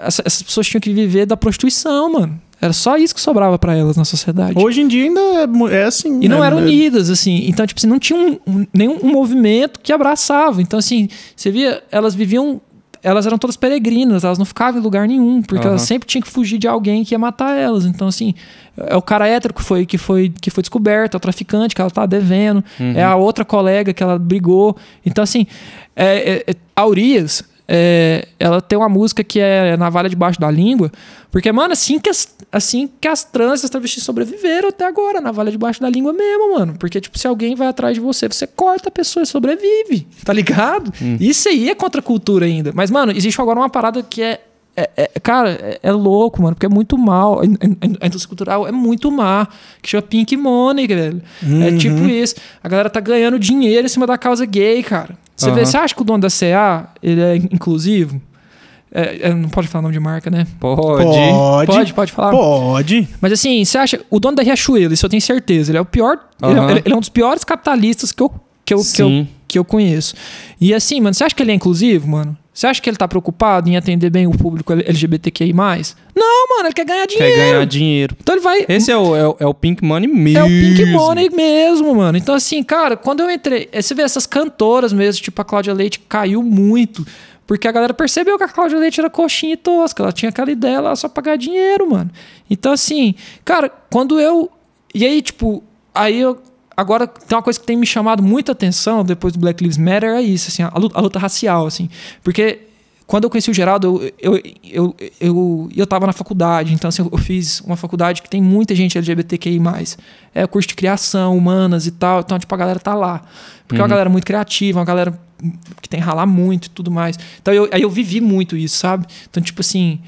Essas pessoas tinham que viver da prostituição, mano. Era só isso que sobrava pra elas na sociedade. Hoje em dia ainda é assim. E não eram unidas, assim. Então, tipo assim, não tinha nenhum movimento que abraçava. Então, assim, você via, elas viviam... Elas eram todas peregrinas, elas não ficavam em lugar nenhum, porque elas sempre tinham que fugir de alguém que ia matar elas. Então, assim, é o cara hétero que foi descoberto, é o traficante que ela tá devendo, é a outra colega que ela brigou. Então, assim, a Urias, ela tem uma música que é Navalha Debaixo da Língua, porque, mano, assim que as trans e as travestis sobreviveram até agora, navalha debaixo da língua mesmo, mano. Porque, tipo, se alguém vai atrás de você, você corta a pessoa e sobrevive, tá ligado? Isso aí é contra a cultura ainda. Mas, mano, existe agora uma parada que cara, é louco, mano, porque é muito mal. A indústria cultural é muito má, que chama Pink Money, velho. É tipo isso. A galera tá ganhando dinheiro em cima da causa gay, cara. Você acha que o dono da CA, ele é inclusivo? Não pode falar nome de marca, né? Pode falar? Pode. Mas assim, você acha... O dono da Riachuelo, isso eu tenho certeza. Ele é o pior... Ele é um dos piores capitalistas que eu conheço. E assim, mano, você acha que ele é inclusivo, mano? Você acha que ele tá preocupado em atender bem o público LGBTQI+? Não, mano, ele quer ganhar dinheiro. Quer ganhar dinheiro. Então ele vai... Esse é o Pink Money mesmo. É o Pink Money mesmo, mano. Então assim, cara, quando eu entrei... Você vê essas cantoras mesmo, tipo a Cláudia Leite, caiu muito... Porque a galera percebeu que a Cláudia Leite era coxinha e tosca. Ela tinha aquela ideia lá só pra ganhar dinheiro, mano. Então, assim, cara, quando eu... E aí, tipo... Agora, tem uma coisa que tem me chamado muita atenção depois do Black Lives Matter, é isso, assim, a luta racial, assim. Porque quando eu conheci o Geraldo, eu tava na faculdade. Então, assim, eu fiz uma faculdade que tem muita gente LGBTQI+. É curso de criação, humanas e tal. Então, tipo, a galera tá lá. Porque é uma galera muito criativa, uma galera que tem que ralar muito e tudo mais. Então, aí eu vivi muito isso, sabe? Então, tipo assim...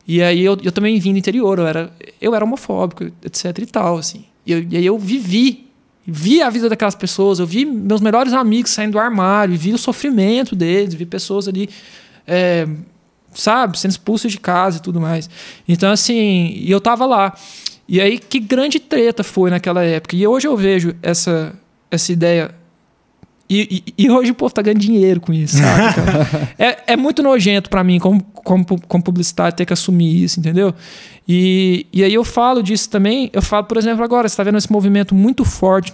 E aí eu também vim do interior, eu era homofóbico, etc e tal, assim. E aí eu vi a vida daquelas pessoas, eu vi meus melhores amigos saindo do armário, vi o sofrimento deles, vi pessoas ali, sabe, sendo expulsos de casa e tudo mais. Então, assim, e eu tava lá. E aí, que grande treta foi naquela época. E hoje eu vejo essa ideia... E hoje o povo tá ganhando dinheiro com isso, sabe, cara? É muito nojento pra mim, como publicitário, ter que assumir isso, entendeu? E aí eu falo disso também. Eu falo, por exemplo, agora, você tá vendo esse movimento muito forte.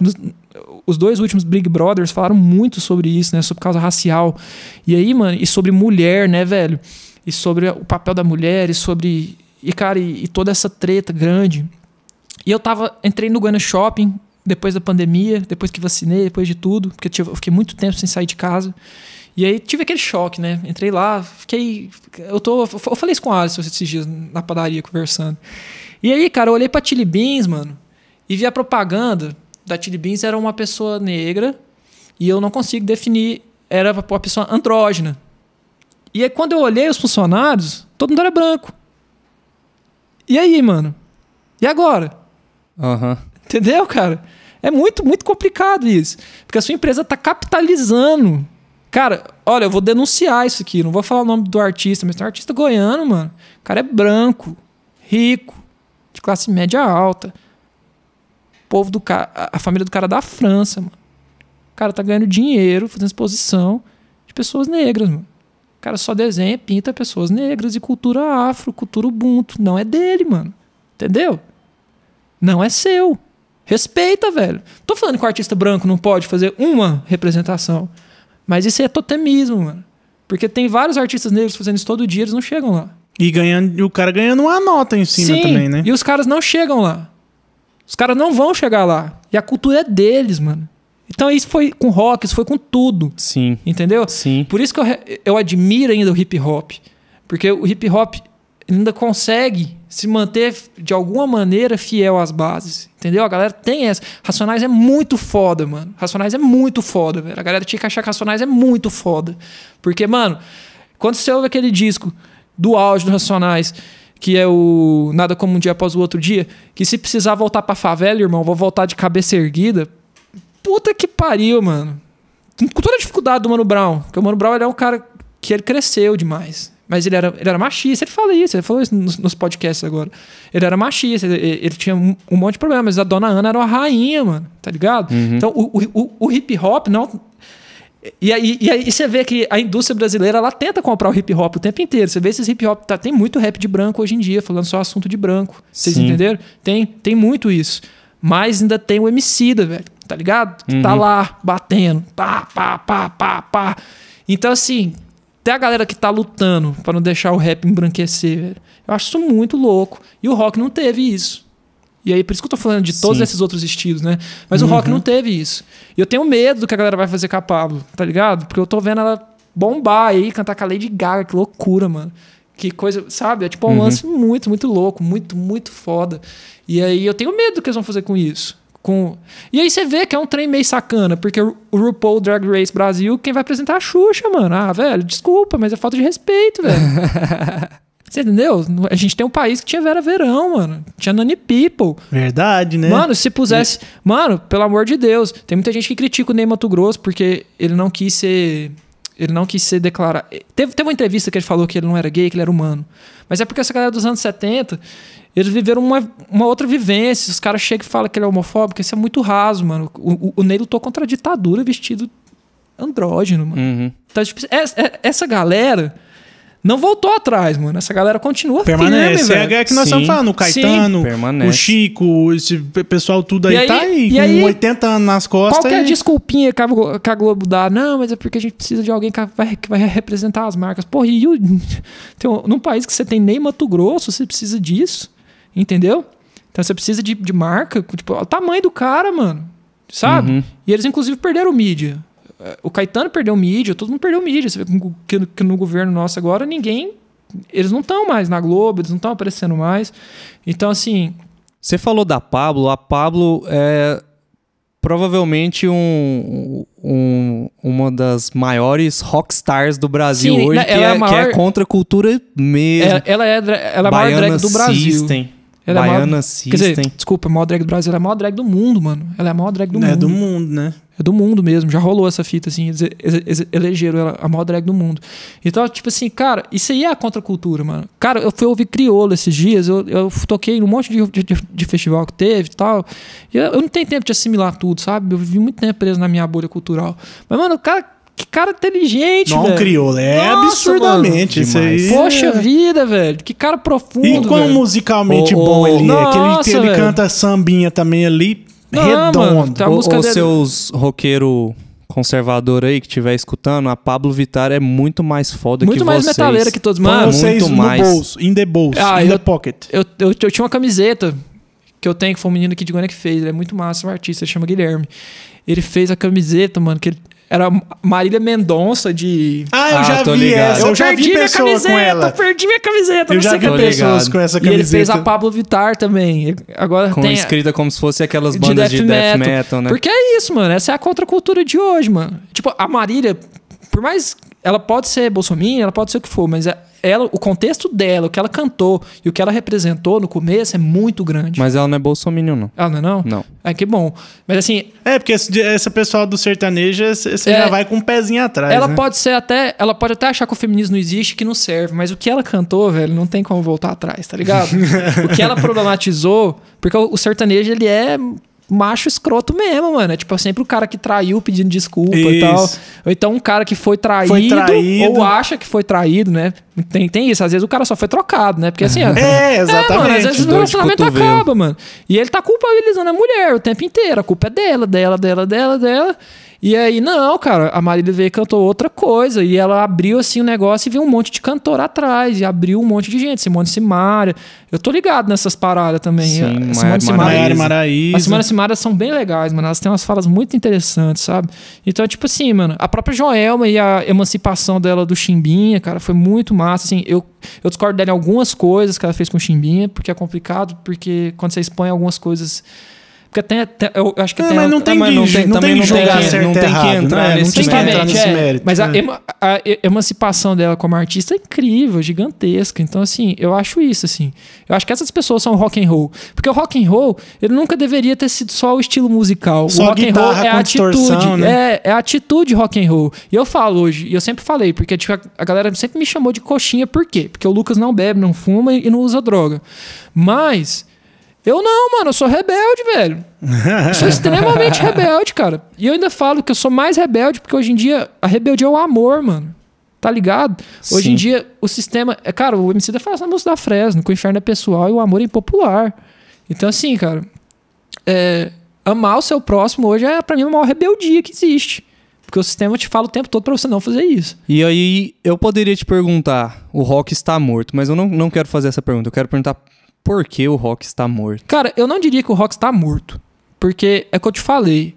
Os dois últimos Big Brothers falaram muito sobre isso, né? Sobre causa racial. E aí, mano, e sobre mulher, né, velho? E sobre o papel da mulher, e sobre... E, cara, e toda essa treta grande. E entrei no Goiânia Shopping... Depois da pandemia, depois que vacinei, depois de tudo, porque eu fiquei muito tempo sem sair de casa. E aí tive aquele choque, né? Entrei lá, fiquei... Eu falei isso com a Alisson esses dias na padaria, conversando. E aí, cara, eu olhei pra Chili Beans, mano, e vi a propaganda da Chili Beans, era uma pessoa negra, e eu não consigo definir, era uma pessoa andrógena. E aí, quando eu olhei os funcionários, todo mundo era branco. E aí, mano? E agora? Entendeu, cara? É muito, muito complicado isso. Porque a sua empresa está capitalizando. Cara, olha, eu vou denunciar isso aqui. Não vou falar o nome do artista, mas tem um artista goiano, mano. O cara é branco, rico, de classe média alta. Povo do cara, a família do cara é da França, mano. O cara tá ganhando dinheiro fazendo exposição de pessoas negras, mano. O cara só desenha, pinta pessoas negras e cultura afro, cultura ubuntu. Não é dele, mano. Entendeu? Não é seu. Respeita, velho. Tô falando que o artista branco não pode fazer uma representação. Mas isso é totemismo, mano. Porque tem vários artistas negros fazendo isso todo dia, eles não chegam lá. E o cara ganhando uma nota em cima também, né? E os caras não chegam lá. Os caras não vão chegar lá. E a cultura é deles, mano. Então isso foi com rock, isso foi com tudo. Sim. Entendeu? Sim. Por isso que eu admiro ainda o hip hop. Porque o hip hop ainda consegue se manter de alguma maneira fiel às bases. Entendeu? A galera tem essa. Racionais é muito foda, mano. Racionais é muito foda, velho. A galera tinha que achar que Racionais é muito foda. Porque, mano, quando você ouve aquele disco do auge dos Racionais, que é o Nada Como Um Dia Após o Outro Dia, que se precisar voltar pra favela, irmão, vou voltar de cabeça erguida. Puta que pariu, mano. Com toda a dificuldade do Mano Brown, porque o Mano Brown ele é um cara que ele cresceu demais. Mas ele era machista, ele falou isso nos podcasts agora. Ele era machista, ele tinha um monte de problemas, mas a Dona Ana era uma rainha, mano, tá ligado? Uhum. Então o hip hop não... E aí você vê que a indústria brasileira, ela tenta comprar o hip hop o tempo inteiro. Você vê esses hip hop, tem muito rap de branco hoje em dia, falando só assunto de branco. Vocês entenderam? Tem muito isso. Mas ainda tem o Emicida, velho, tá ligado? Que tá lá, batendo, pá. Então, assim, tem a galera que tá lutando pra não deixar o rap embranquecer, velho. Eu acho isso muito louco. E o rock não teve isso. E aí, por isso que eu tô falando de todos esses outros estilos, né? Mas o rock não teve isso. E eu tenho medo do que a galera vai fazer com a Pablo, tá ligado? Porque eu tô vendo ela bombar aí, cantar com a Lady Gaga, que loucura, mano. Que coisa, sabe? É tipo um lance muito, muito louco, muito, muito foda. E aí eu tenho medo do que eles vão fazer com isso. E aí você vê que é um trem meio sacana, porque o RuPaul Drag Race Brasil, quem vai apresentar é a Xuxa, mano. Ah, velho, desculpa, mas é falta de respeito, velho. Você entendeu? A gente tem um país que tinha Vera Verão, mano. Tinha Nani People. Verdade, né? Mano, se pusesse... Mano, pelo amor de Deus. Tem muita gente que critica o Ney Matogrosso porque ele não quis ser declarado... Teve uma entrevista que ele falou que ele não era gay, que ele era humano. Mas é porque essa galera dos anos 70, eles viveram uma outra vivência. Os caras chegam e falam que ele é homofóbico. Isso é muito raso, mano. O Ney lutou contra a ditadura vestido andrógeno, mano. Então, tipo, essa galera... não voltou atrás, mano. Essa galera continua permanece. firme, velho. É que nós estamos falando. O Caetano, o Chico, esse pessoal tudo aí, tá aí com 80 anos nas costas. Qualquer desculpinha que a Globo dá. Não, mas é porque a gente precisa de alguém que vai representar as marcas. Porra, num país que você tem nem Mato Grosso, você precisa disso. Entendeu? Então você precisa de marca. Tipo, o tamanho do cara, mano. Sabe? E eles, inclusive, perderam mídia. O Caetano perdeu mídia, todo mundo perdeu mídia. Você vê que no governo nosso agora, eles não estão mais na Globo, eles não estão aparecendo mais. Então, assim... Você falou da Pablo. A Pablo é provavelmente uma das maiores rockstars do Brasil hoje, que é contra a cultura mesmo. Ela é a maior drag do Brasil. System. Baiana System. Quer dizer, desculpa, a maior drag do Brasil, ela é a maior drag do mundo, mano. Ela é a maior drag do mundo. É do mundo, né? É do mundo mesmo, já rolou essa fita, assim, eles elegeram ela a maior drag do mundo. Então, tipo assim, cara, isso aí é a contracultura, mano. Cara, eu fui ouvir Criolo esses dias, eu toquei num monte de festival que teve e tal, e eu não tenho tempo de assimilar tudo, sabe? Eu vivi muito tempo preso na minha bolha cultural. Mas, mano, que cara inteligente, velho. Não, Criolo, absurdamente isso aí. Poxa vida, velho, que cara profundo, e quão musicalmente bom ele é, que ele canta sambinha também ali, redondo. Mano, seus roqueiros conservador aí que estiver escutando, a Pablo Vittar é muito mais foda muito que mais vocês. Metaleira que todos, mano. Vocês muito no mais. bolso, in the bolso, in the pocket. Eu tinha uma camiseta que eu tenho, que foi um menino aqui de Goiânia que fez. Ele é muito massa, um artista, ele chama Guilherme. Ele fez a camiseta, mano, que era Marília Mendonça de... eu já vi ligado. essa. Eu já vi pessoas com ela. Eu perdi minha camiseta. Eu já vi pessoas com essa camiseta. E ele fez a Pablo Vittar também. Agora com tem escrita como se fosse aquelas bandas de death metal, né? Porque é isso, mano. Essa é a contracultura de hoje, mano. Tipo, a Marília, por mais... Ela pode ser bolsominion, ela pode ser o que for, mas o contexto dela, o que ela cantou e o que ela representou no começo é muito grande. Mas ela não é bolsominion, não. Ela não é, não? Não. Que bom. Mas assim... porque esse pessoal do sertanejo, você já vai com um pezinho atrás, ela né? Ela pode até achar que o feminismo não existe, que não serve, mas o que ela cantou, velho, não tem como voltar atrás, tá ligado? O que ela problematizou, porque o sertanejo, ele é... macho escroto mesmo, mano. É tipo sempre o cara que traiu pedindo desculpa e tal. Ou então um cara que foi traído ou acha que foi traído, né? Tem isso. Às vezes o cara só foi trocado, né? Porque assim... exatamente. Mano, às vezes o relacionamento acaba, mano. E ele tá culpabilizando a mulher o tempo inteiro. A culpa é dela. E aí, não, cara, a Marília veio e cantou outra coisa. E ela abriu assim o negócio e veio um monte de cantor atrás. E abriu um monte de gente. Simone Simaria. Eu tô ligado nessas paradas também. Sim, Simone Simaria. Maraíza. As Simone Simaria são bem legais, mano. Elas têm umas falas muito interessantes, sabe? Então, tipo assim, mano, a própria Joelma e a emancipação dela do Chimbinha, cara, foi muito massa. Assim, eu discordo dela em algumas coisas que ela fez com o Chimbinha, porque é complicado, porque quando você expõe algumas coisas. Porque eu acho que tem. Mas não tem que julgar certo e errado, entrar nesse mérito. Mas a emancipação dela como artista é incrível, gigantesca. Então, assim, eu acho isso, assim. Eu acho que essas pessoas são rock and roll. Porque o rock and roll, ele nunca deveria ter sido só o estilo musical. Só o rock and roll é a atitude. Né? É a atitude rock and roll. E eu falo hoje, e eu sempre falei, porque tipo, a galera sempre me chamou de coxinha, por quê? Porque o Lucas não bebe, não fuma e não usa droga. Mas eu não, mano, eu sou rebelde, velho. Eu sou extremamente rebelde, cara. E eu ainda falo que eu sou mais rebelde porque hoje em dia a rebeldia é o amor, mano. Tá ligado? Sim. Hoje em dia o sistema... Cara, o Emicida fala essa música da Fresno, que o inferno é pessoal e o amor é impopular. Então, assim, cara, amar o seu próximo hoje é, pra mim, a maior rebeldia que existe. Porque o sistema te fala o tempo todo pra você não fazer isso. E aí, eu poderia te perguntar, o rock está morto, mas eu não quero fazer essa pergunta. Eu quero perguntar por que o rock está morto. Cara, eu não diria que o rock está morto. Porque é o que eu te falei.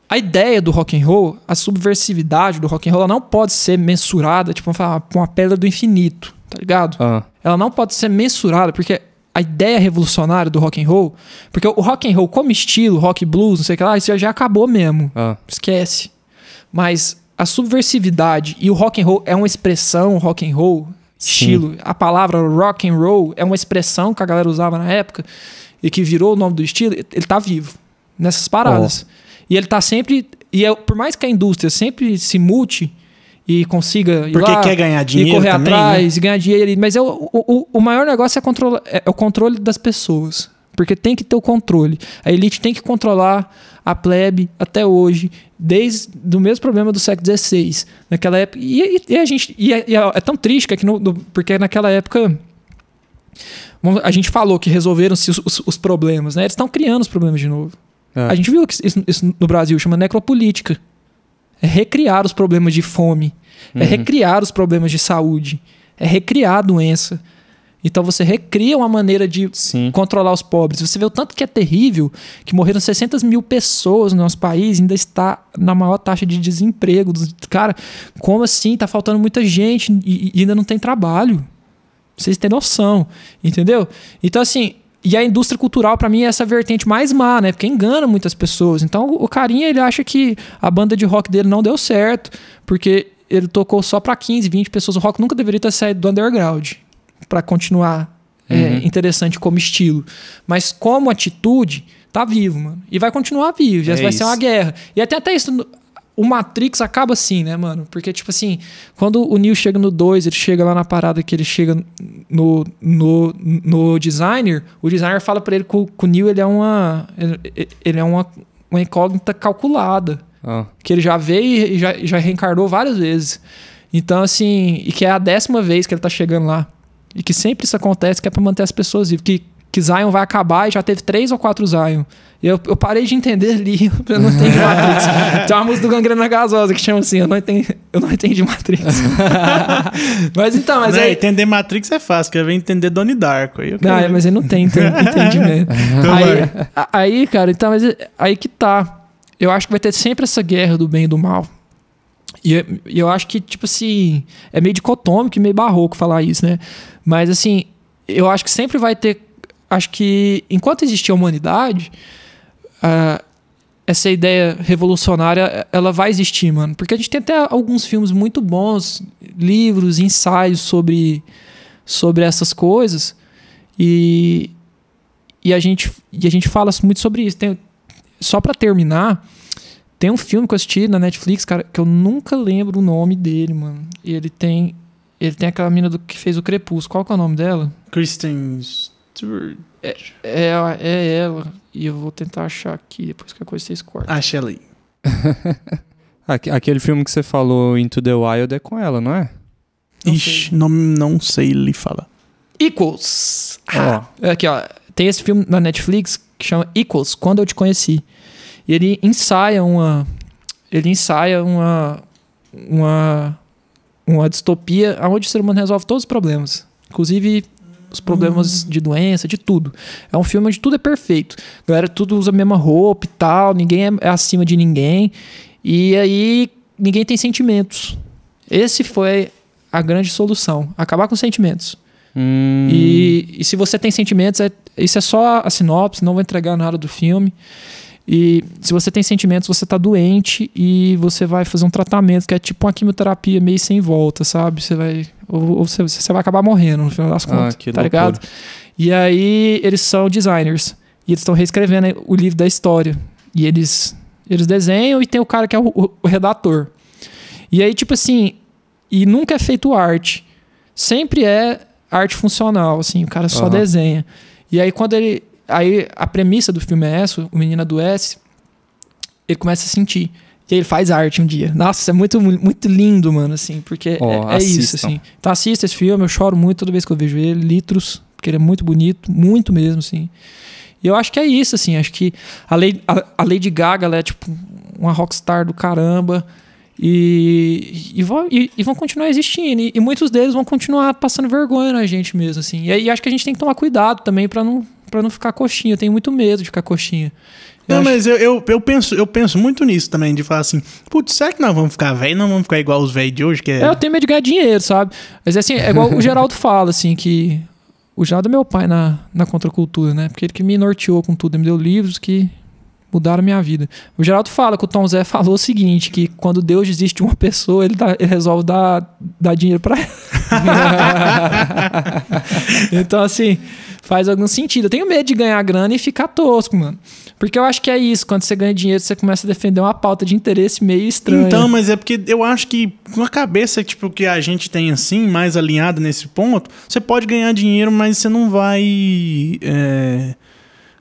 A ideia do rock and roll, a subversividade do rock and roll, ela não pode ser mensurada, tipo, com uma pedra do infinito, tá ligado? Ela não pode ser mensurada, porque a ideia revolucionária do rock and roll, porque o rock and roll como estilo, rock blues, não sei o que lá, isso já acabou mesmo. Esquece. Mas a subversividade e o rock and roll é uma expressão, rock and roll, estilo. Sim. A palavra rock and roll é uma expressão que a galera usava na época e que virou o nome do estilo. Ele tá vivo nessas paradas. E ele tá sempre... por mais que a indústria sempre se mute e consiga ir porque lá, quer ganhar dinheiro e correr também, atrás, né? E ganhar dinheiro. Mas o maior negócio é o controle das pessoas. Porque tem que ter o controle. A elite tem que controlar a plebe até hoje, desde o mesmo problema do século XVI. Naquela época... é tão triste que porque naquela época... A gente falou que resolveram-se os problemas, né? Eles estão criando os problemas de novo. A gente viu que isso no Brasil chama necropolítica. É recriar os problemas de fome. É recriar os problemas de saúde. É recriar a doença. Então você recria uma maneira de controlar os pobres. Você vê o tanto que é terrível, que morreram 600 mil pessoas no nosso país e ainda está na maior taxa de desemprego. Cara, como assim? Tá faltando muita gente e ainda não tem trabalho. Vocês têm noção, entendeu? Então assim... E a indústria cultural, pra mim, é essa vertente mais má, né? Porque engana muitas pessoas. Então, o carinha, ele acha que a banda de rock dele não deu certo, porque ele tocou só pra 15, 20 pessoas. O rock nunca deveria ter saído do underground pra continuar interessante como estilo. Mas como atitude, tá vivo, mano. E vai continuar vivo. Já vai ser uma guerra. E até isso... O Matrix acaba assim, né, mano? Porque, tipo assim, quando o Neo chega no 2, ele chega lá na parada que ele chega no designer, o designer fala pra ele que o Neo ele é uma incógnita calculada. Que ele já veio e já reencarnou várias vezes. Então, assim, e que é a 10ª vez que ele tá chegando lá. E que sempre isso acontece, que é pra manter as pessoas vivas. Que Zion vai acabar e já teve 3 ou 4 Zion. E eu parei de entender ali, eu não entendi Matrix. Tem uma música do Gangrena Gasosa que chama assim, eu não entendi Matrix. Mas então, mas aí... Entender Matrix é fácil, quer ver entender Donnie Darko. Mas ele não tem entendimento. Aí, cara, então, mas aí que tá. Eu acho que vai ter sempre essa guerra do bem e do mal. E eu acho que, tipo assim, é meio dicotômico e meio barroco falar isso, né? Mas assim, eu acho que sempre vai ter... Acho que enquanto existir a humanidade, essa ideia revolucionária, ela vai existir, mano. Porque a gente tem até alguns filmes muito bons, livros, ensaios sobre essas coisas. E a gente fala muito sobre isso. Só pra terminar, tem um filme que eu assisti na Netflix, cara, que eu nunca lembro o nome dele, mano. E ele tem aquela mina que fez o Crepúsculo. Qual que é o nome dela? Kristen Stewart. É ela. E eu vou tentar achar aqui, depois que a coisa vocês cortam. Acha ela aí. Aquele filme que você falou, Into the Wild, é com ela, não é? Ixi, não sei lhe falar. Equals. Aqui, ó. Tem esse filme na Netflix que chama Equals, Quando Eu Te Conheci. E ele ensaia ele ensaia uma distopia onde o ser humano resolve todos os problemas. Inclusive os problemas de doença, de tudo. É um filme onde tudo é perfeito. A galera tudo usa a mesma roupa e tal, ninguém é acima de ninguém. E aí ninguém tem sentimentos. Esse foi a grande solução. Acabar com os sentimentos. E se você tem sentimentos, isso é só a sinopse, não vou entregar nada do filme. E se você tem sentimentos, você tá doente e você vai fazer um tratamento que é tipo uma quimioterapia meio sem volta, sabe? Você vai... Ou você vai acabar morrendo no final das contas, tá ligado? E aí eles são designers. E eles estão reescrevendo o livro da história. E eles desenham e tem o cara que é o redator. E aí, tipo assim... E nunca é feito arte. Sempre é arte funcional, assim. O cara só desenha. E aí quando ele... Aí a premissa do filme é essa, o menino adoece, ele começa a sentir. E aí ele faz arte um dia. Nossa, é muito, muito lindo, mano, assim, porque é isso, assim. Então assista esse filme, eu choro muito toda vez que eu vejo ele, litros, porque ele é muito bonito, muito mesmo, assim. E eu acho que é isso, assim, acho que a Lady Gaga, ela é tipo uma rockstar do caramba, e vão continuar existindo, e muitos deles vão continuar passando vergonha na gente mesmo, assim. E aí acho que a gente tem que tomar cuidado também pra não ficar coxinha. Eu tenho muito medo de ficar coxinha. Mas eu penso muito nisso também, de falar assim, putz, será que nós vamos ficar velho? Não vamos ficar igual os velhos de hoje? Eu tenho medo de ganhar dinheiro, sabe? Mas assim, é igual o Geraldo fala, assim, que... O Geraldo é meu pai na contracultura, né? Porque ele que me norteou com tudo, ele me deu livros que mudaram a minha vida. O Geraldo fala que o Tom Zé falou o seguinte, que quando Deus desiste de uma pessoa, ele resolve dar dinheiro pra ela. Então, assim... Faz algum sentido. Eu tenho medo de ganhar grana e ficar tosco, mano. Porque eu acho que é isso. Quando você ganha dinheiro, você começa a defender uma pauta de interesse meio estranha. Então, mas é porque eu acho que com a cabeça tipo, que a gente tem assim, mais alinhada nesse ponto, você pode ganhar dinheiro, mas você não vai...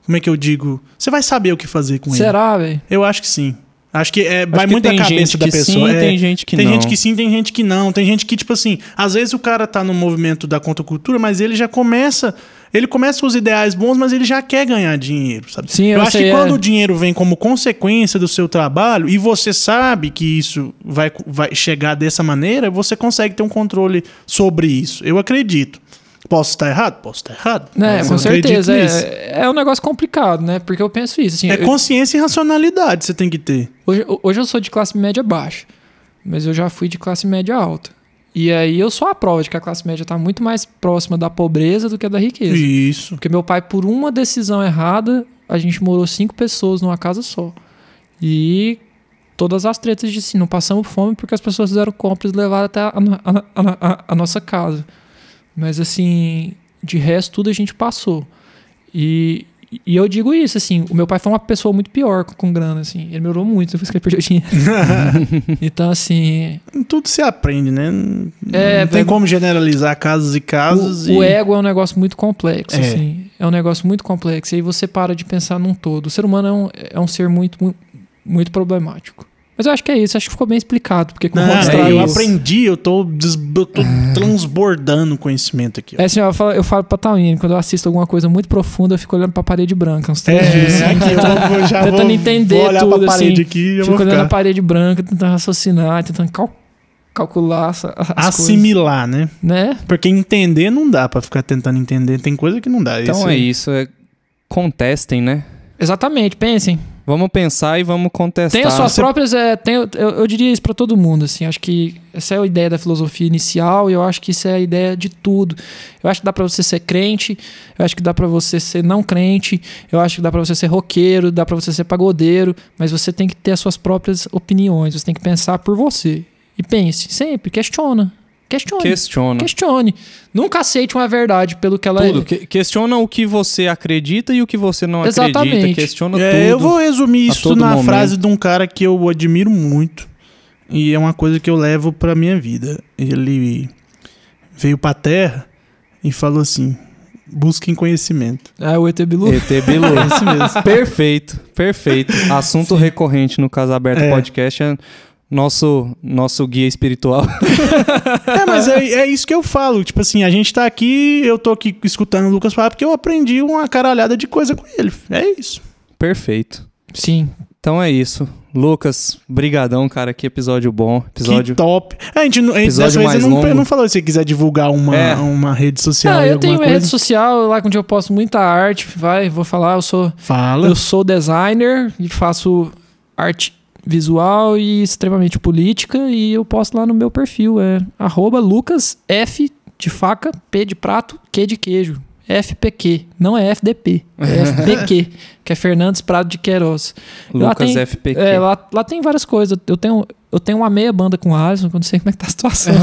Como é que eu digo? Você vai saber o que fazer com ele. Será, velho? Eu acho que sim. Acho que vai muito da cabeça da pessoa. Sim, tem gente que não. Tem gente que sim, tem gente que não. Tem gente que, tipo assim, às vezes o cara tá no movimento da contracultura, mas ele já começa... Ele começa com os ideais bons, mas ele já quer ganhar dinheiro, sabe? Sim, eu acho que quando o dinheiro vem como consequência do seu trabalho e você sabe que isso vai chegar dessa maneira, você consegue ter um controle sobre isso. Eu acredito. Posso estar errado? Posso estar errado. Com certeza. É um negócio complicado, né? Porque eu penso isso. Assim, consciência e racionalidade você tem que ter. Hoje eu sou de classe média baixa, mas eu já fui de classe média alta. E aí eu sou a prova de que a classe média está muito mais próxima da pobreza do que da riqueza. Isso. Porque meu pai, por uma decisão errada, a gente morou 5 pessoas numa casa só. E todas as tretas de não passamos fome porque as pessoas fizeram compras e levaram até a nossa casa. Mas assim, de resto tudo a gente passou. E eu digo isso, assim, o meu pai foi uma pessoa muito pior com grana, assim. Ele melhorou muito depois que ele perdeu dinheiro. Então, assim... Tudo se aprende, né? Não tem como generalizar casos e casos. O ego é um negócio muito complexo, assim. É um negócio muito complexo. E aí você para de pensar num todo. O ser humano é um ser muito, muito problemático. Mas eu acho que é isso, acho que ficou bem explicado. Porque eu aprendi, eu tô transbordando conhecimento aqui. Assim, eu falo pra Taline, quando eu assisto alguma coisa muito profunda, eu fico olhando pra parede branca uns 3 dias. Assim, tentando entender olhar tudo, pra parede assim, aqui, fico olhando a parede branca, tentando raciocinar, tentando calcular as assimilar, coisas, né? Porque entender não dá pra ficar tentando entender, tem coisa que não dá. Então contestem, né? Exatamente, pensem. Vamos pensar e vamos contestar. Tem as suas próprias... eu diria isso pra todo mundo, assim. Acho que essa é a ideia da filosofia inicial e eu acho que isso é a ideia de tudo. Eu acho que dá pra você ser crente, eu acho que dá pra você ser não crente, eu acho que dá pra você ser roqueiro, dá pra você ser pagodeiro, mas você tem que ter as suas próprias opiniões, você tem que pensar por você. E pense, sempre, questione. Nunca aceite uma verdade pelo que ela é. Questiona o que você acredita e o que você não acredita. Questiona tudo. Eu vou resumir isso na frase de um cara que eu admiro muito. E é uma coisa que eu levo pra minha vida. Ele veio pra Terra e falou assim: busquem conhecimento. O ET Bilu? ET Bilu, isso mesmo. Perfeito. Assunto recorrente no Casa Aberta Podcast é... Nosso guia espiritual. Mas é isso que eu falo. Tipo assim, a gente tá aqui, eu tô aqui escutando o Lucas falar porque eu aprendi uma caralhada de coisa com ele. É isso. Perfeito. Sim. Então é isso. Lucas, brigadão, cara. Que episódio bom. Que top. A gente dessa vez não falou se você quiser divulgar uma rede social. Eu tenho uma rede social lá onde eu posto muita arte. Vou falar. Eu sou designer e faço arte visual e extremamente política. E eu posto lá no meu perfil. É @LucasF de faca, P de prato, Q de queijo. FPQ, não é FDP, é FPQ, que é Fernandes Prado de Queiroz. Lucas FPQ. Lá tem várias coisas. Eu tenho uma meia banda com o Alisson, eu não sei como é que tá a situação.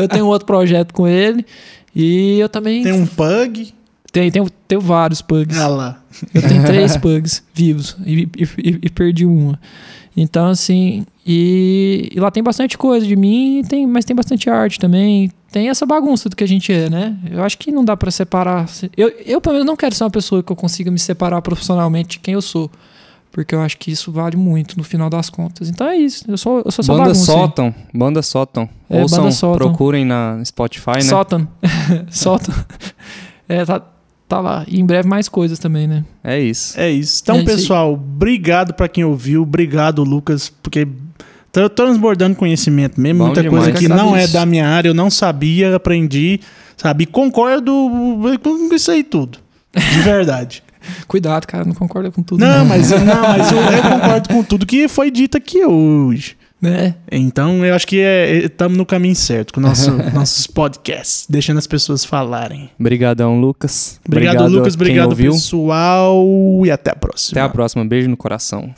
Eu tenho outro projeto com ele e eu também... Tem um pug? Tenho vários pugs. Ah lá. Eu tenho 3 pugs vivos e perdi uma. Então, assim... E lá tem bastante coisa de mim, mas tem bastante arte também. Tem essa bagunça do que a gente é, né? Eu acho que não dá pra separar... Eu pelo menos, não quero ser uma pessoa que eu consiga me separar profissionalmente de quem eu sou. Porque eu acho que isso vale muito, no final das contas. Então é isso. Eu sou essa bagunça. Banda Sótão. Ouçam, Banda Sótão. Procurem na Spotify, né? Sótão. Tá lá. E em breve mais coisas também, né? É isso. Então, pessoal, obrigado pra quem ouviu. Obrigado, Lucas, porque... Tô transbordando conhecimento mesmo. Muita coisa que não é da minha área, eu não sabia, aprendi, sabe? E concordo com isso aí tudo. De verdade. Cuidado, cara, não concorda com tudo. Mas eu concordo com tudo que foi dito aqui hoje. Né? Então, eu acho que estamos no caminho certo com nossos podcasts, deixando as pessoas falarem. Obrigadão, Lucas. Obrigado, Lucas. Obrigado, pessoal. E até a próxima. Até a próxima. Beijo no coração.